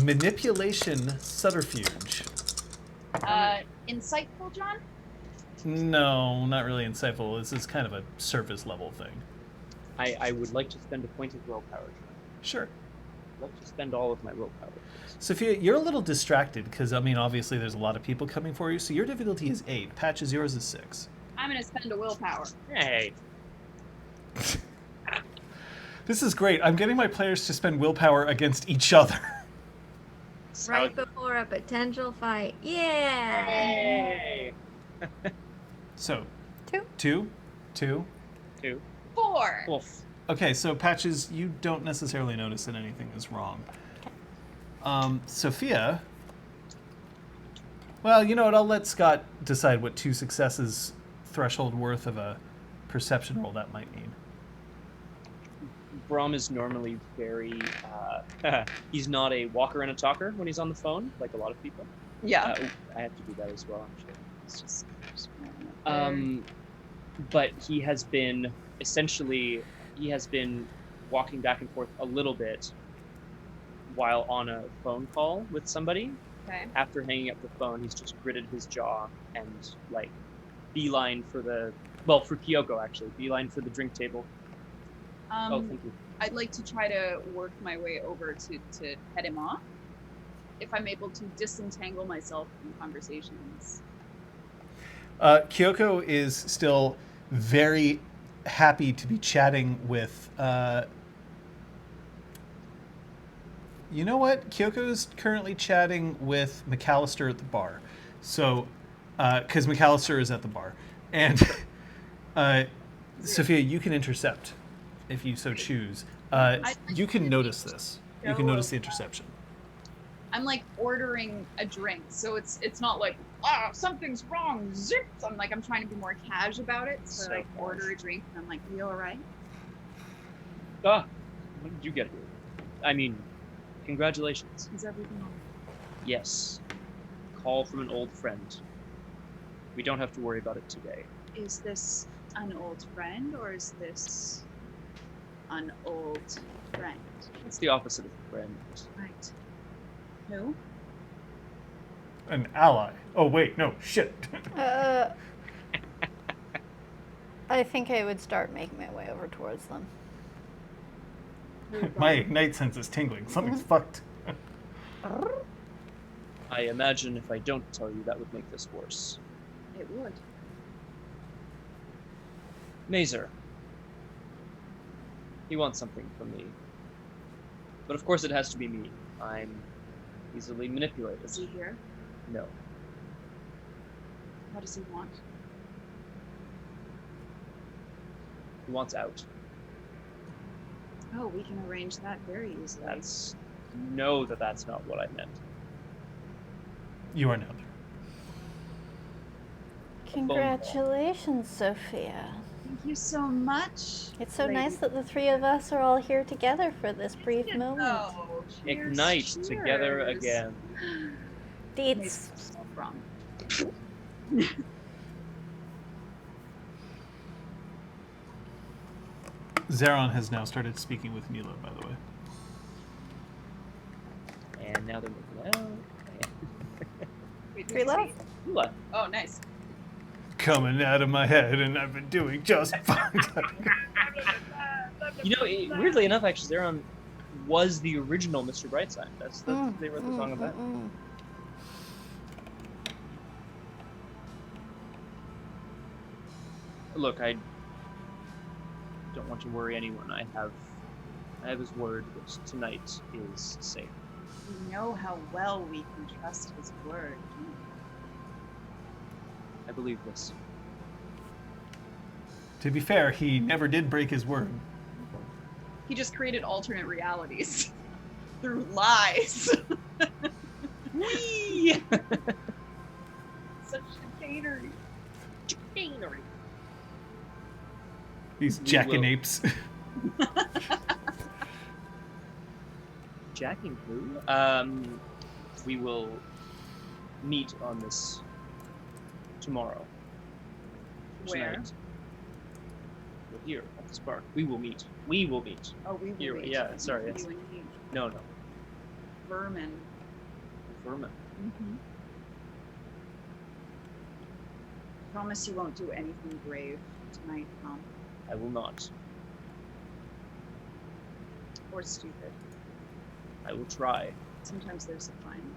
manipulation subterfuge? Insightful, John? No, not really insightful. This is kind of a surface level thing. I would like to spend a point of willpower. Sure. I'd like to spend all of my willpower. Sophia, you're a little distracted because, I mean, obviously there's a lot of people coming for you, so your difficulty is 8. Patches, yours is 6. I'm going to spend a willpower. Hey. This is great. I'm getting my players to spend willpower against each other. Right before a potential fight. Yeah. Hey. So, Two. 2. 2. 4. Wolf. Okay, so Patches, you don't necessarily notice that anything is wrong. Sophia, well, you know what? I'll let Scott decide what 2 successes threshold worth of a perception roll that might mean. Brom is normally very. He's not a walker and a talker when he's on the phone, like a lot of people. Yeah. I have to do that as well, I'm sure. It's just. Um, But he has been walking back and forth a little bit while on a phone call with somebody. Okay. After hanging up the phone, he's just gritted his jaw and like beeline for Kyoko actually, beeline for the drink table. Thank you. I'd like to try to work my way over to head him off. If I'm able to disentangle myself from conversations. Kyoko is still very happy to be chatting with. You know what? Kyoko's currently chatting with McAllister at the bar. So, because McAllister is at the bar. And Sophia, you can intercept if you so choose. You can notice this. You can notice the interception. I'm like ordering a drink, so it's not like something's wrong. Zip. I'm trying to be more cash about it. So, So I cash. order a drink and I'm like, "Are you all right?" Ah, when did you get here? I mean, congratulations. Is everything all right? Yes. Call from an old friend. We don't have to worry about it today. Is this an old friend or is this an old friend? It's the opposite of a friend. Right. Who? An ally. Oh wait, no, shit. I think I would start making my way over towards them. My ignite sense is tingling. Something's fucked. I imagine if I don't tell you, that would make this worse. It would. Mazer. He wants something from me. But of course it has to be me. I'm easily manipulated. Is he here? No. What does he want? He wants out. Oh, we can arrange that very easily. Know that that's not what I meant. You are now. Congratulations, Sophia. Thank you so much. It's so lady. nice that the three of us are all here together for this brief moment. Oh, cheers, Ignite together cheers. again. Made Deets. myself wrong. Zeron has now started speaking with Neela, by the way. And now they're making out. Wait, Three who's left. he? Neela. Oh, nice. Coming out of my head, and I've been doing just fine. You know, weirdly enough, actually, Zeron was the original Mr. Brightside. That's what they wrote the song about. Look, I don't want to worry anyone. I have his word that tonight is safe. We know how well we can trust his word. I believe this. To be fair, he never did break his word. He just created alternate realities through lies. Whee! Such chicanery. Chicanery. These We jackanapes. Jacking who? We will meet on this tomorrow. Where? Tonight. We're here at this park. We will meet. We will meet. Oh, we will Here, meet. yeah, sorry, You yes. and me. No. Vermin. Vermin. Promise you won't do anything grave tonight, Tom. I will not. Or stupid. I will try. Sometimes there's a fine line.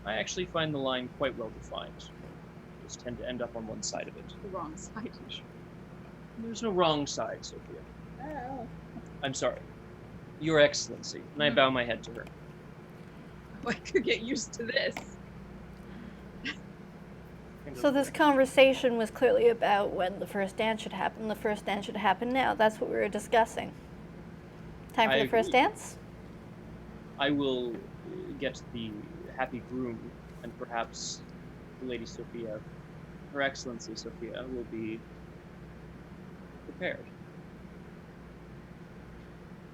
I actually find the line quite well defined. Just tend to end up on one side of it. The wrong side. There's no wrong side, Sophia. Oh. I'm sorry. Your Excellency. And I bow my head to her. I could get used to this. So this conversation was clearly about when the first dance should happen. The first dance should happen now. That's what we were discussing. Time for I the first agree. dance? I will get the happy groom, and perhaps Lady Sophia, Her Excellency Sophia, will be prepared.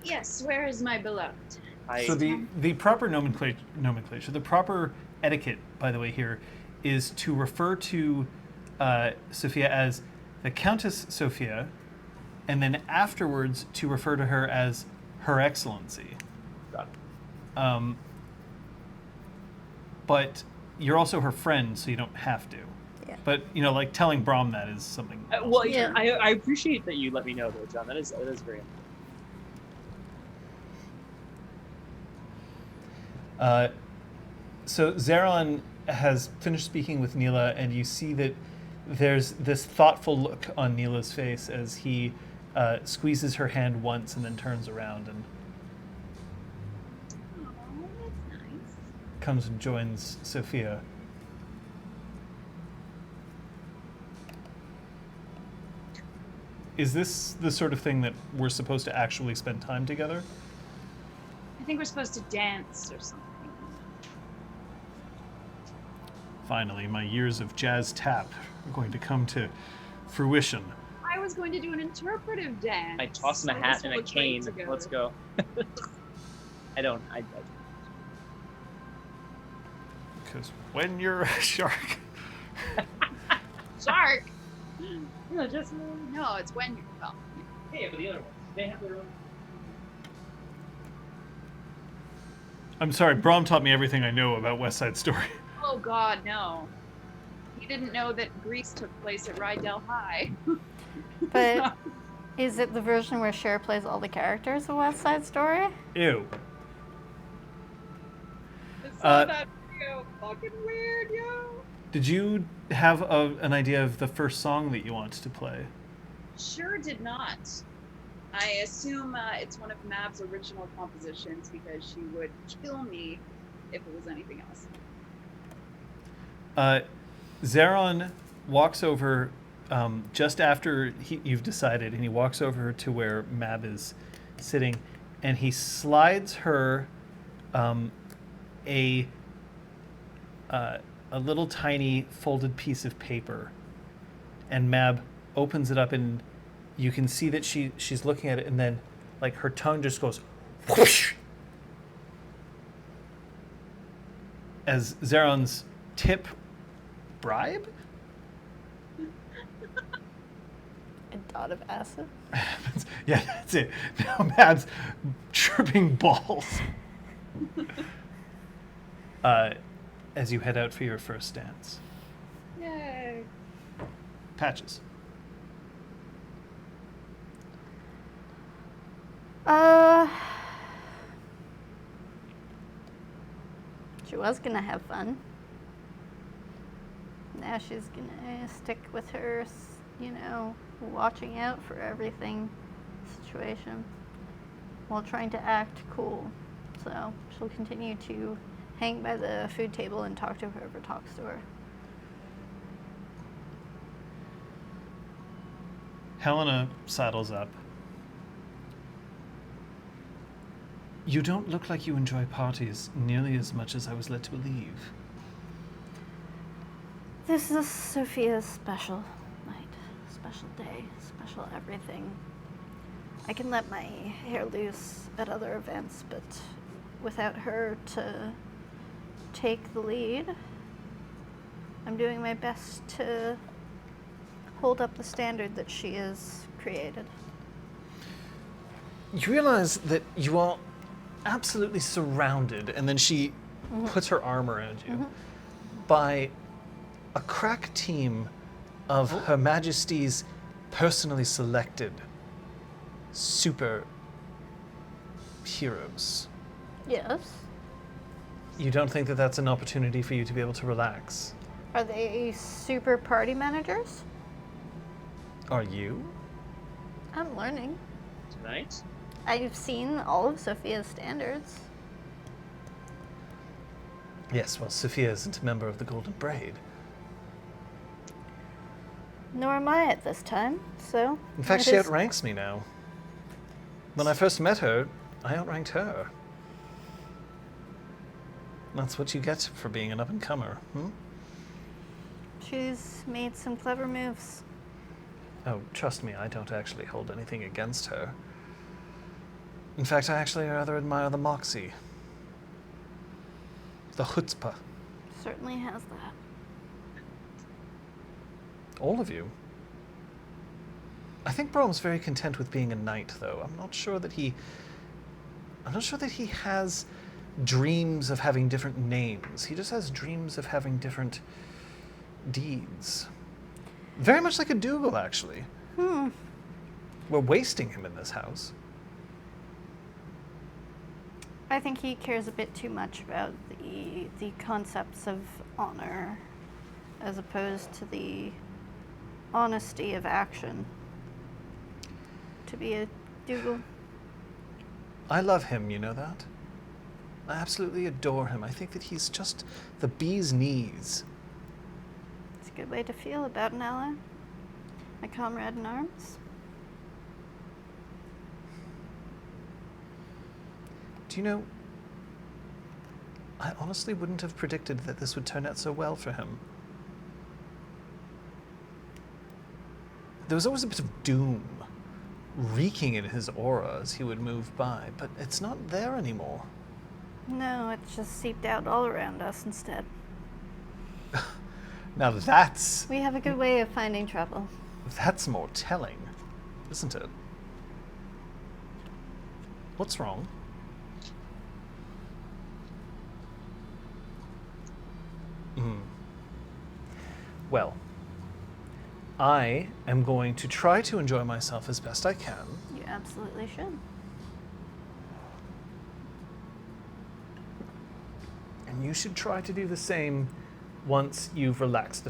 Yes, where is my beloved? So the proper nomenclature, the proper etiquette, by the way, here, is to refer to Sophia as the Countess Sophia, and then afterwards to refer to her as Her Excellency. Got it. But you're also her friend, so you don't have to. Yeah. But like telling Brahm that is something. Well, Yeah. I appreciate that you let me know, though, John. That is very important. So Zeron has finished speaking with Neela, and you see that there's this thoughtful look on Neela's face as he squeezes her hand once and then turns around and Oh, that's nice. comes and joins Sophia. Is this the sort of thing that we're supposed to actually spend time together? I think we're supposed to dance or something. Finally, my years of jazz tap are going to come to fruition. I was going to do an interpretive dance. I toss him a So hat this and will a look great cane. together. Let's go. I don't. Because when you're a shark... Shark. No, just No, it's when you're well. hey, but the other ones, they have their own. I'm sorry, Brom taught me everything I know about West Side Story. Oh God, no. He didn't know that Grease took place at Rydell High. But is it the version where Cher plays all the characters of West Side Story? Ew. I saw that video. Fucking weird, yo. Did you have an idea of the first song that you wanted to play? Sure did not. I assume it's one of Mav's original compositions because she would kill me if it was anything else. Zeron walks over just after you've decided, and he walks over to where Mab is sitting, and he slides her a little tiny folded piece of paper, and Mab opens it up, and you can see that she's looking at it, and then like her tongue just goes whoosh as Zeron's tip bribe. A dot of acid? Yeah, that's it. Now Mab's chirping balls. As you head out for your first dance. Yay. Patches. She was gonna have fun. Now she's gonna stick with her, watching out for everything situation while trying to act cool. So she'll continue to hang by the food table and talk to whoever talks to her. Helena saddles up. You don't look like you enjoy parties nearly as much as I was led to believe. This is Sophia's special night, special day, special everything. I can let my hair loose at other events, but without her to take the lead, I'm doing my best to hold up the standard that she has created. You realize that you are absolutely surrounded, and then she puts her arm around you, by a crack team of Her Majesty's personally selected super heroes. Yes. You don't think that that's an opportunity for you to be able to relax? Are they super party managers? Are you? I'm learning. Tonight? I've seen all of Sophia's standards. Yes, well, Sophia isn't a member of the Golden Braid. Nor am I at this time, so... In fact, it she is- outranks me now. When I first met her, I outranked her. That's what you get for being an up-and-comer, She's made some clever moves. Oh, trust me, I don't actually hold anything against her. In fact, I actually rather admire the moxie. The chutzpah. Certainly has that. All of you. I think Brom's very content with being a knight, though. I'm not sure that he has dreams of having different names. He just has dreams of having different deeds. Very much like a Dougal, actually. We're wasting him in this house. I think he cares a bit too much about the concepts of honor as opposed to the honesty of action. To be a Dougal. I love him, you know that? I absolutely adore him. I think that he's just the bee's knees. It's a good way to feel about an ally. My comrade in arms. Do you know, I honestly wouldn't have predicted that this would turn out so well for him. There was always a bit of doom reeking in his aura as he would move by, but it's not there anymore. No, it's just seeped out all around us instead. Now that's We have a good way of finding trouble. more telling, isn't it? What's wrong? Well, I am going to try to enjoy myself as best I can. You absolutely should. And you should try to do the same once you've relaxed.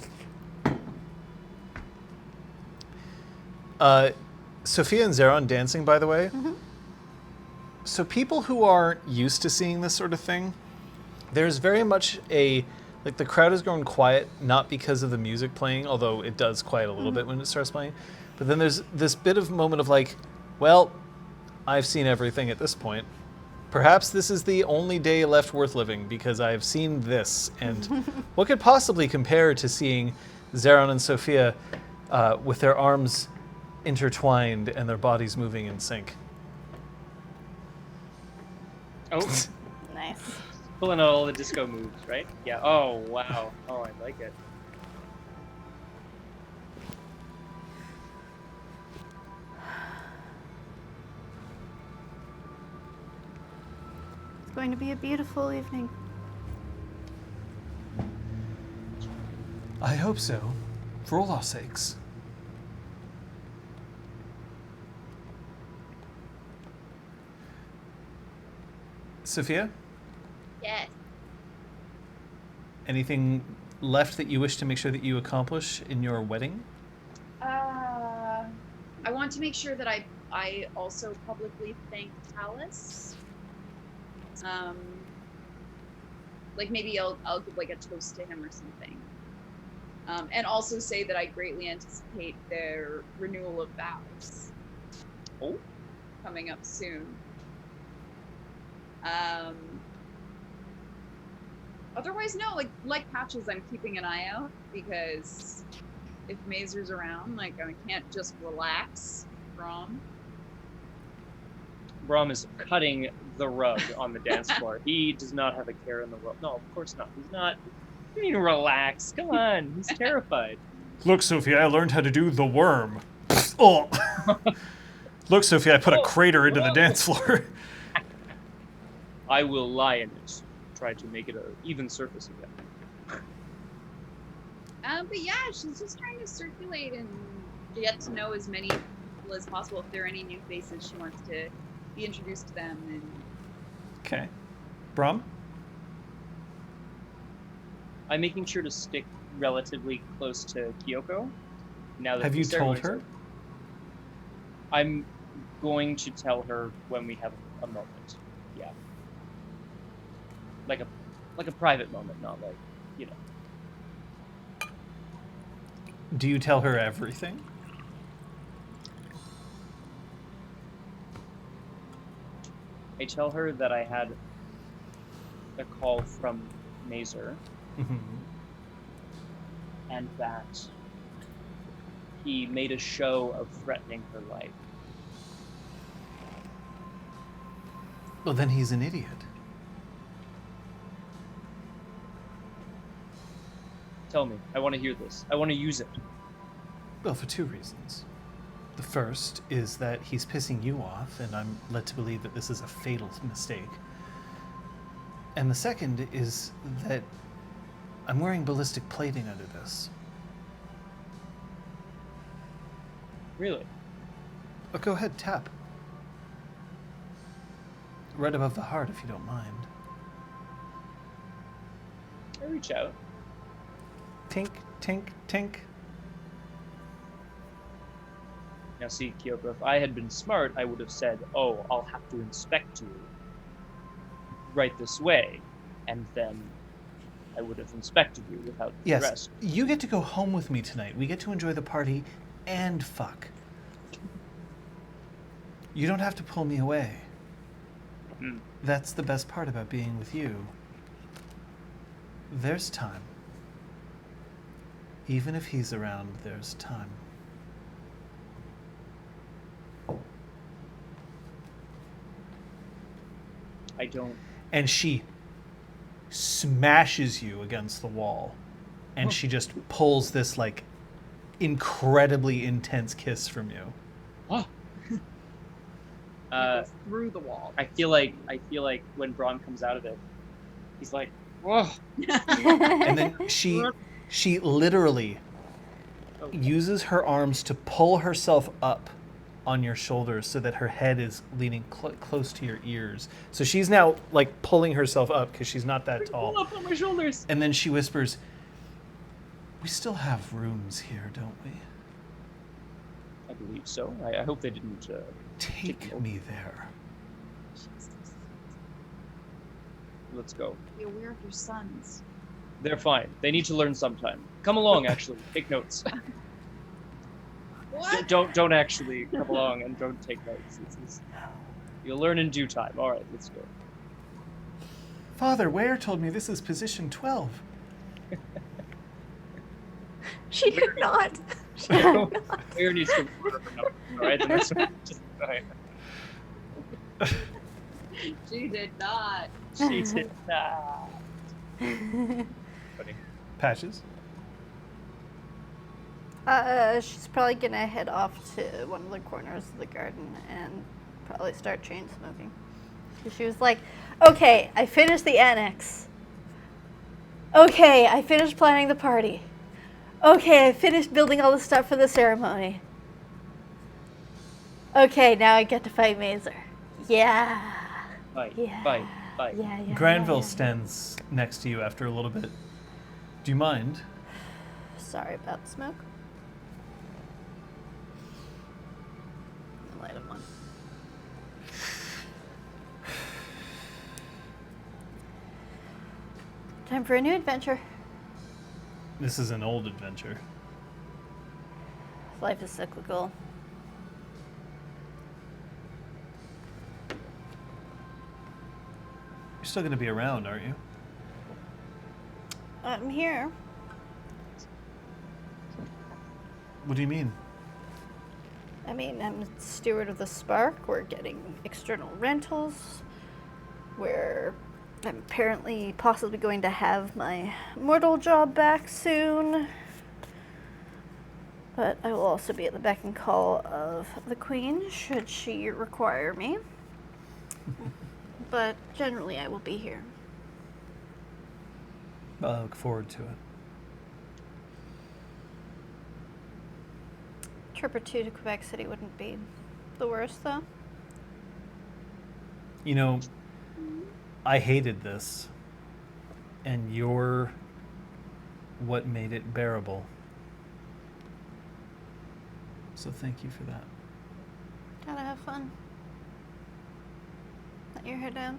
Sophia and Zeron dancing, by the way. Mm-hmm. So people who aren't used to seeing this sort of thing, there's very much like the crowd has grown quiet, not because of the music playing, although it does quiet a little bit when it starts playing. But then there's this bit of moment of like, well, I've seen everything at this point. Perhaps this is the only day left worth living because I've seen this. And what could possibly compare to seeing Zeron and Sophia with their arms intertwined and their bodies moving in sync? Oh, Nice. pulling out all the disco moves, right? Yeah. Oh, wow. Oh, I like it. It's going to be a beautiful evening. I hope so, for all our sakes. Sophia, Yes. anything left that you wish to make sure that you accomplish in your wedding? I want to make sure that I also publicly thank Talus. Like maybe I'll give like a toast to him or something. And also say that I greatly anticipate their renewal of vows. Oh. Coming up soon. Otherwise, no, like Patches, I'm keeping an eye out because if Mazer's around, like I can't just relax from. Braum is cutting the rug on the dance floor. He does not have a care in the world. No, of course not. He's not. You need to relax. Come on. He's terrified. Look, Sophia, I learned how to do the worm. Oh. Look, Sophia, I put a crater into the dance floor. I will lie in it. Try to make it an even surface again. But yeah, she's just trying to circulate and get to know as many people as possible. If there are any new faces, she wants to be introduced to them. And Okay. Brum? I'm making sure to stick relatively close to Kyoko. Now that Have the you told ceremony's her? over. I'm going to tell her when we have a moment. Yeah. Like a private moment, not like, you know. Do you tell her everything? I tell her that I had a call from Mazer Mm-hmm. and that he made a show of threatening her life. Well, then he's an idiot. Tell me. I want to hear this. I want to use it. Well, for two reasons. The first is that he's pissing you off, and I'm led to believe that this is a fatal mistake. And the second is that I'm wearing ballistic plating under this. Really? Oh, go ahead, tap. Right above the heart, if you don't mind. I reach out. Tink, tink, tink. Now see, Kyoko, if I had been smart, I would have said, oh, I'll have to inspect you right this way, and then I would have inspected you without the Yes, rest. you get to go home with me tonight. We get to enjoy the party and fuck. You don't have to pull me away. That's the best part about being with you. There's time. Even if he's around, there's time. I don't. And she smashes you against the wall. And she just pulls this, like, incredibly intense kiss from you. Oh. It goes through the wall. I feel like when Braun comes out of it, he's like, "Whoa!" And then she literally uses her arms to pull herself up on your shoulders so that her head is leaning close to your ears. So she's now like pulling herself up because she's not that tall. Pull up on my shoulders. And then she whispers, "We still have rooms here, don't we? I believe so. I hope they didn't. Take me there." Let's go. Be aware of your sons. They're fine. They need to learn sometime. Come along, actually. Take notes. What? Don't actually come along and don't take notes. You'll learn in due time. All right, let's go. Father, Ware told me this is position 12. She did not. She did not. Where needs to order her number, all right? Then that's just fine. She did not. She did not. Funny. Patches? She's probably gonna head off to one of the corners of the garden and probably start chain smoking. She was like, "Okay, I finished the annex. Okay, I finished planning the party. Okay, I finished building all the stuff for the ceremony. Okay, now I get to fight Mazer. Yeah. Bye. Yeah. Bye. Bye. Yeah. Granville yeah. stands next to you after a little bit. Do you mind? Sorry about the smoke. Light him one. Time for a new adventure. This is an old adventure. Life is cyclical. You're still going to be around, aren't you? I'm here. What do you mean? I mean, I'm steward of the Spark. We're getting external rentals. I'm apparently possibly going to have my mortal job back soon. But I will also be at the beck and call of the Queen, should she require me. But generally, I will be here. I look forward to it. Trip or two to Quebec City wouldn't be the worst, though. You know, I hated this, and you're what made it bearable. So thank you for that. Gotta have fun. Let your hair down.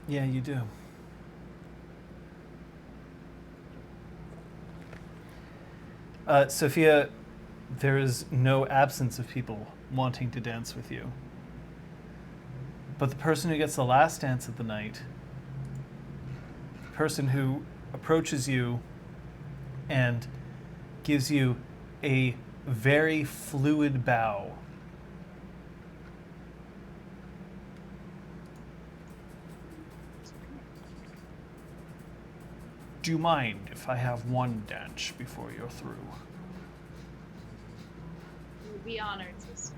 Yeah, you do. Sophia, there is no absence of people wanting to dance with you. But the person who gets the last dance of the night, the person who approaches you and gives you a very fluid bow, do you mind if I have one dance before you're through? We would be honored, sister.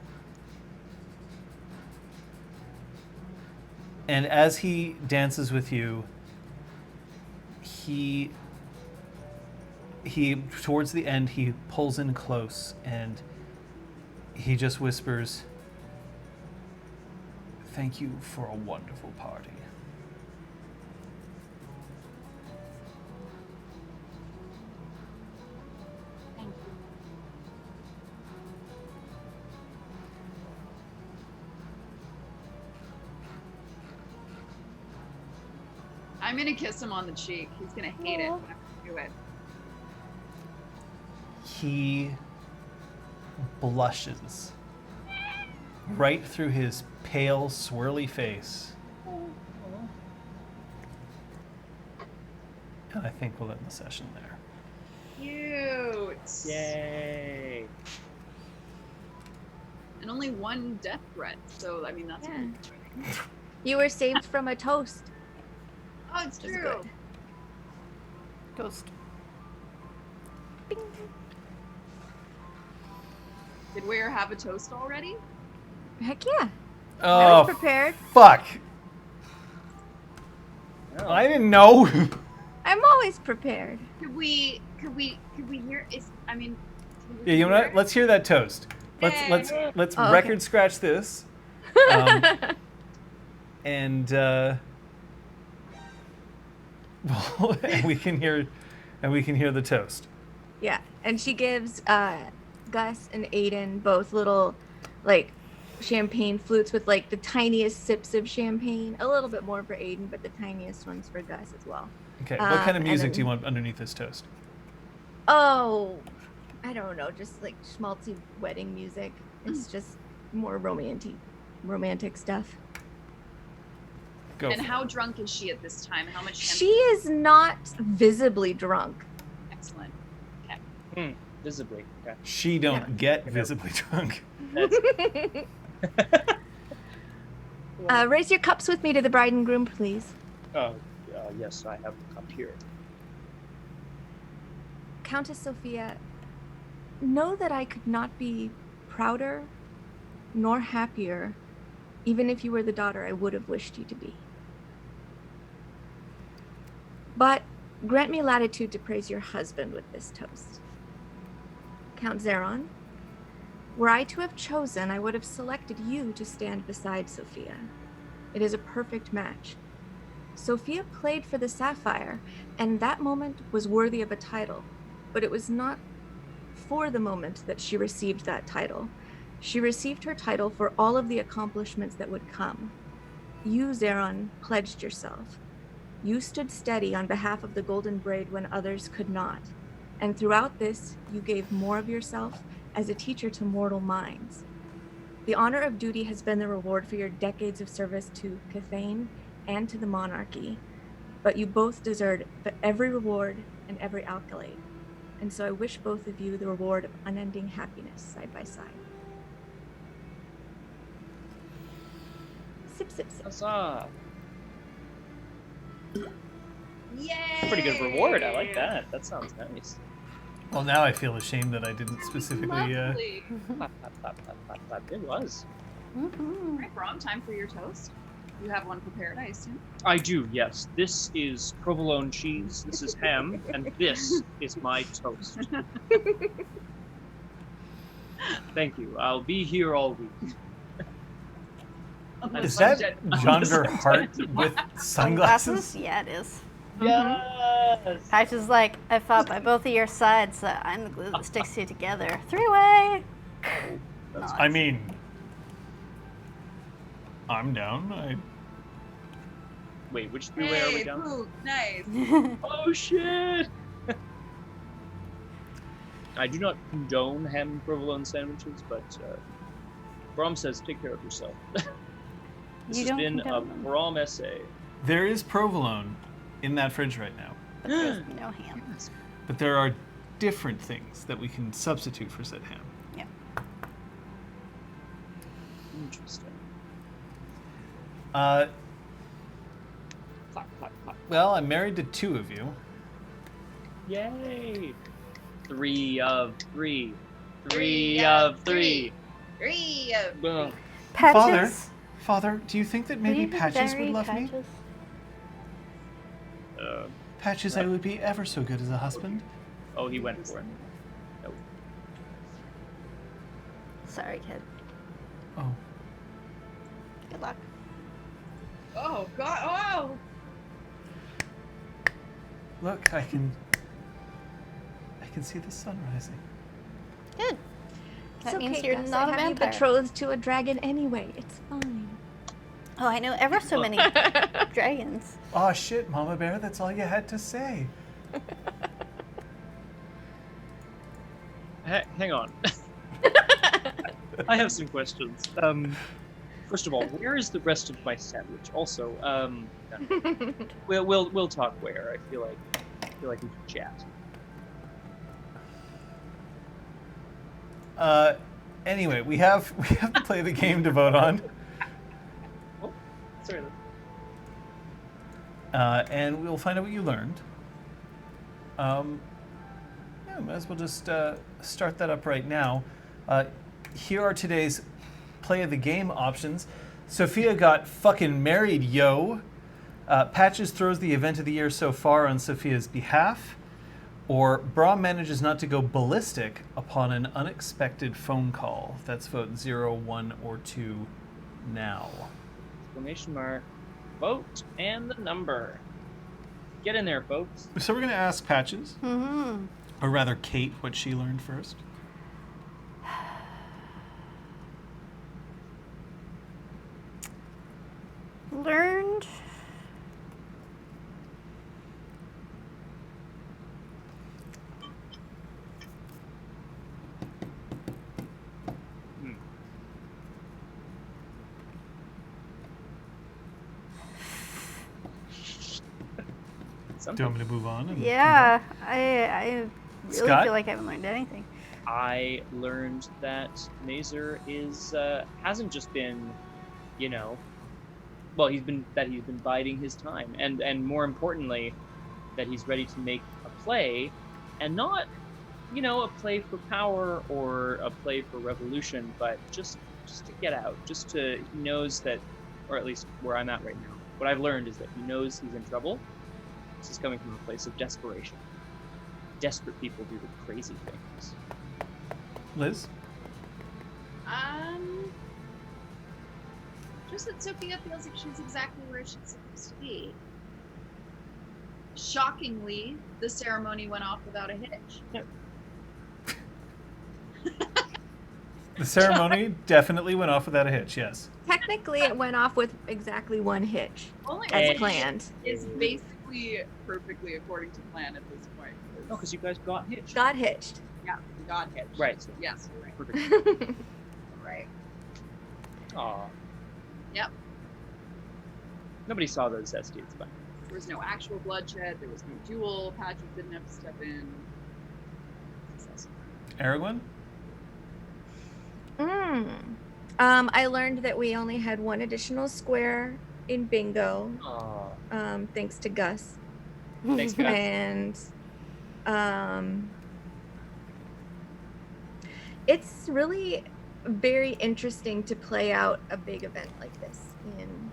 And as he dances with you, he towards the end, he pulls in close and he just whispers, "Thank you for a wonderful party." Thank you. I'm gonna kiss him on the cheek. He's gonna hate it when I do it. He blushes right through his pale, swirly face. And I think we'll end the session there. Cute. Yay. And only one death threat, so I mean that's Yeah. pretty exciting. You were saved from a toast. Oh, it's Which is true. good. Ghost. Did Ware have a toast already? Heck yeah. I Oh, was prepared. fuck. Oh. I didn't know. I'm always prepared. Could we hear? I mean, Yeah, you know what? Let's hear that toast. Let's Oh, record okay. scratch this. And well, and we can hear the toast. Yeah, and she gives Gus and Aiden both little, like, champagne flutes with, like, the tiniest sips of champagne. A little bit more for Aiden, but the tiniest ones for Gus as well. Okay, what kind of and music then- do you want underneath this toast? Oh, I don't know, just, like, schmaltzy wedding music. It's just more romantic stuff. Go. and for how drunk is she at this time? How much? She is not visibly drunk. Excellent. Visibly. Okay. it. She don't get visibly drunk. Raise your cups with me to the bride and groom, please. Yes, I have a cup here. Countess Sophia, know that I could not be prouder nor happier, even if you were the daughter I would have wished you to be. But grant me latitude to praise your husband with this toast. Count Zeron, were I to have chosen, I would have selected you to stand beside Sophia. It is a perfect match. Sophia played for the Sapphire, and that moment was worthy of a title, but it was not for the moment that she received that title. She received her title for all of the accomplishments that would come. You, Zeron, pledged yourself. You stood steady on behalf of the Golden Braid when others could not. And throughout this, you gave more of yourself as a teacher to mortal minds. The honor of duty has been the reward for your decades of service to Cathane and to the monarchy, but you both deserved every reward and every accolade. And so I wish both of you the reward of unending happiness side by side. Sip, sip, sip. Huzzah! Yay! Pretty good reward. I like that. That sounds nice. Well, now I feel ashamed that I didn't specifically. Lovely. Clap, clap, clap, clap, clap, clap. It was. All right, Brom, time for your toast. You have one prepared, I assume. I do, yes. This is provolone cheese, this is ham, and this is my toast. Thank you. I'll be here all week. Is that John Verhart with sunglasses? Yeah, it is. Yes! Patch is like, I fought by both of your sides, so I'm the glue that sticks you together. Three-way! That's I mean, I'm down. Wait, which three-way are we Hey, down? Pook, nice. Oh shit! I do not condone ham and provolone sandwiches, but Brom says take care of yourself. This You has don't been a condone them. Brom essay. There is provolone in that fridge right now, But there's no ham. but there are different things that we can substitute for said ham. Interesting. Uh, Clap, clap, clap. well, I'm married to two of you. Yay! 3 of 3. 3 of 3. 3 of Ugh. Patches? Father, do you think that maybe Will you be Patches would very love me? Patches? Patches, I would be ever so good as a husband. Oh, he went for it. Nope. Sorry, kid. Oh, Good luck. Oh, God. Oh! look, I can see the sun rising. Good. That It's means okay, you're Gus. not I a have you vampire. betrothed to a dragon anyway. It's fine. Oh, I know ever so many dragons. Oh shit, Mama Bear, that's all you had to say. Hang on. I have some questions. First of all, where is the rest of my sandwich? Also, we'll talk where. I feel like we should chat. Anyway, we have to play the game to vote on. Oh, sorry. And we'll find out what you learned. Yeah, might as well just start that up right now. Here are today's play of the game options. Sophia got fucking married, yo. Patches throws the event of the year so far on Sophia's behalf. Or Bra manages not to go ballistic upon an unexpected phone call. That's vote 0, 1, or 2 now. Exclamation mark. Vote and the number. Get in there, folks. So we're going to ask Patches, Mm-hmm. or rather Kate, what she learned first. Learned. Do you want me to move on? Yeah, I really Scott? feel like I haven't learned anything. I learned that Mazer is hasn't just been, well, he's been biding his time, and more importantly, that he's ready to make a play, and not, a play for power or a play for revolution, but just to get out, he knows that, or at least where I'm at right now, what I've learned is that he knows he's in trouble. This is coming from a place of desperation. Desperate people do the crazy things. Liz? Just that Sophia feels like she's exactly where she's supposed to be. Shockingly, the ceremony went off without a hitch. The ceremony definitely went off without a hitch, yes. Technically, it went off with exactly one hitch, Only as one planned. is basically perfectly according to plan at this point. No, because you guys got hitched. Got hitched. Yeah, we got hitched. Right. So Yes, you're right. perfect. Right. Aw. Yep. Nobody saw those zesty. It's fine. There was no actual bloodshed. There was no duel. Patches didn't have to step in. Success. Aragorn? I learned that we only had one additional square in bingo, Aw. thanks to Gus. Thanks, guys. And it's really very interesting to play out a big event like this in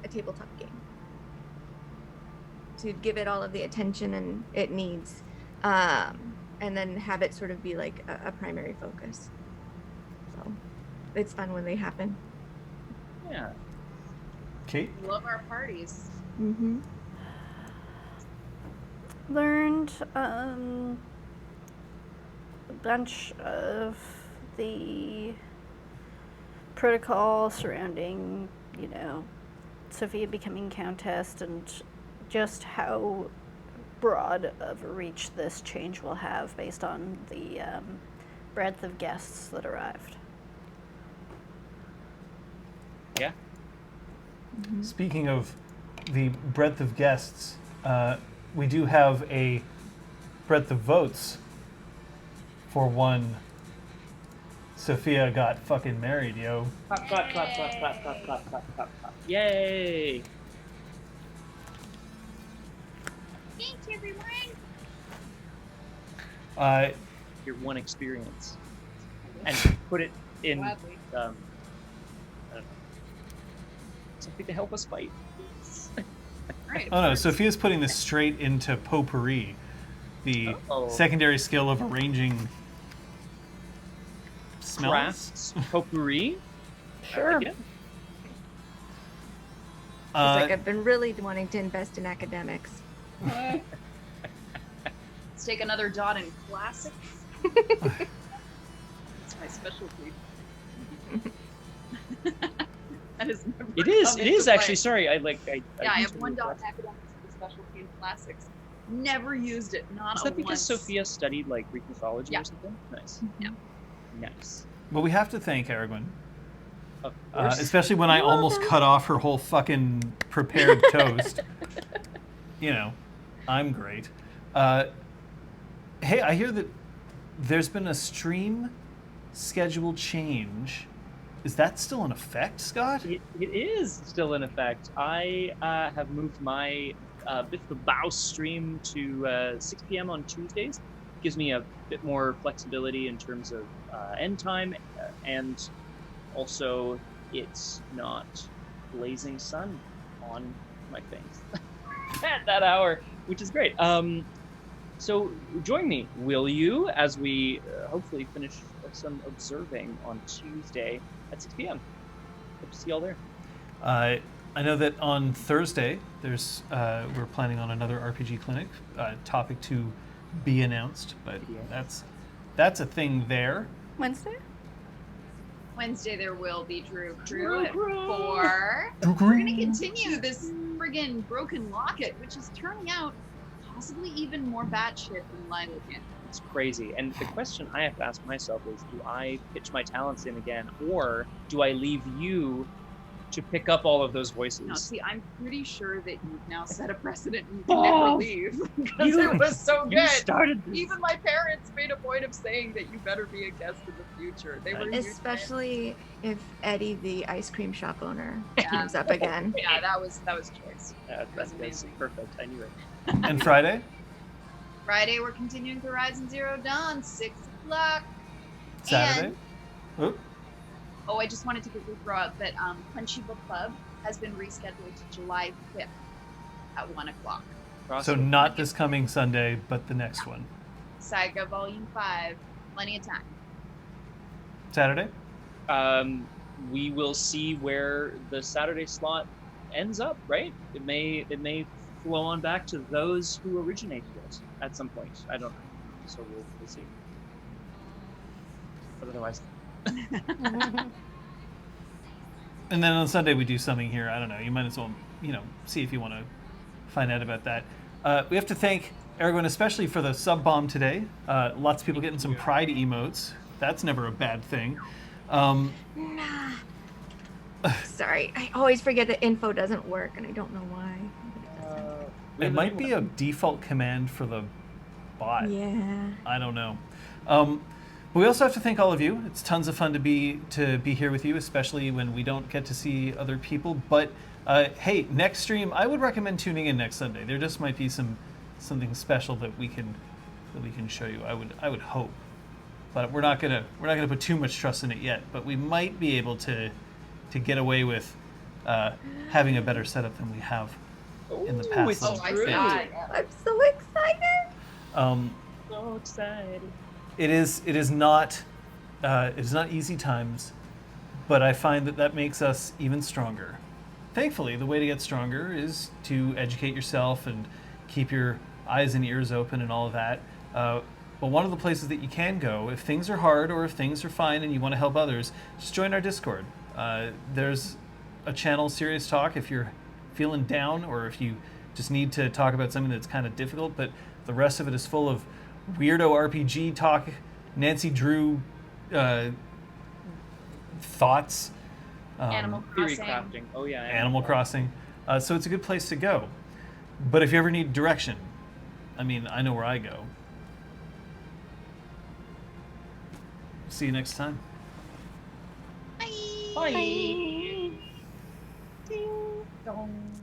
a tabletop game, to give it all of the attention it needs, and then have it sort of be like a primary focus. So it's fun when they happen. Yeah. Kate? We love our parties. Mm-hmm. Learned a bunch of the protocol surrounding, Sophia becoming countess, and just how broad of a reach this change will have based on the breadth of guests that arrived. Yeah. Speaking of the breadth of guests, we do have a breadth of votes for one. Sophia got fucking married, yo. Clap, clap, clap, clap, clap, clap, clap, clap, clap, clap. Yay! Thanks, everyone. Your one experience. And put it in, Gladly. I don't know, something to help us fight. Right. Oh no, Sophia's putting this straight into potpourri, the Uh-oh. secondary skill of arranging smells. Crafts, potpourri. Sure. Yeah. It's like I've been really wanting to invest in academics. Let's take another dot in classics. It's my specialty. That is never It is. come It into is actually. play. Sorry, I Yeah, I used have to one read dot in that. academics with a specialty in classics. Never used it. Not Is a that because once. Sophia studied like Greek mythology Yeah. or something? Nice. Yeah. Nice. But we have to thank Aragorn. Of course. Especially when I almost cut off her whole fucking prepared toast. You know, I'm great. Hey, I hear that there's been a stream schedule change. Is that still in effect, Scott? It is still in effect. I have moved my Bit the Bow stream to 6 p.m. on Tuesdays. Gives me a bit more flexibility in terms of end time, and also it's not blazing sun on my face at that hour, which is great. So join me, will you, as we hopefully finish some observing on Tuesday at 6 p.m. Hope to see y'all there. I know that on Thursday there's we're planning on another RPG clinic, topic to be announced, but that's a thing there. Wednesday? Wednesday there will be Drew at 4. We're going to continue this friggin' broken locket, which is turning out possibly even more batshit than Lylocan. It's crazy. And the question I have to ask myself is, do I pitch my talents in again, or do I leave you to pick up all of those voices? No, see, I'm pretty sure that you've now set a precedent and you can never leave, because it was so You good. started this. Even my parents made a point of saying that you better be a guest in the future. They were huge Especially if Eddie, the ice cream shop owner, Yeah. teams up again. fans. Yeah, that was choice. That's amazing. perfect. I knew it. And Friday? Friday we're continuing Horizon Zero Dawn, 6 o'clock. Saturday? And- Oop. Oh, I just wanted to quickly throw out that Punchy Book Club has been rescheduled to July 5th at 1 o'clock. So not this coming Sunday, but the next one. Saga Volume 5, plenty of time. Saturday? We will see where the Saturday slot ends up, right? It may flow on back to those who originated it at some point. I don't know. So we'll see. But otherwise, And then on Sunday we do something here. I don't know. You might as well, see if you want to find out about that. We have to thank Aragorn especially for the sub bomb today. Lots of people getting some pride emotes. That's never a bad thing. Sorry, I always forget that info doesn't work, and I don't know why. But it doesn't. It might be a default command for the bot. Yeah. I don't know. But we also have to thank all of you. It's tons of fun to be here with you, especially when we don't get to see other people. But hey, next stream, I would recommend tuning in next Sunday. There just might be something special that we can show you. I would hope, but we're not gonna put too much trust in it yet. But we might be able to get away with having a better setup than we have in the past. it's little true. bit. I'm so excited. So excited. It is not easy times, but I find that makes us even stronger. Thankfully, the way to get stronger is to educate yourself and keep your eyes and ears open and all of that. But one of the places that you can go, if things are hard or if things are fine and you want to help others, just join our Discord. There's a channel, Serious Talk, if you're feeling down or if you just need to talk about something that's kind of difficult, but the rest of it is full of weirdo RPG talk, Nancy Drew thoughts, Animal Theory Crossing. crafting. Oh yeah. Animal Crossing. So it's a good place to go. But if you ever need direction, I mean, I know where I go. See you next time. Bye. Ding dong.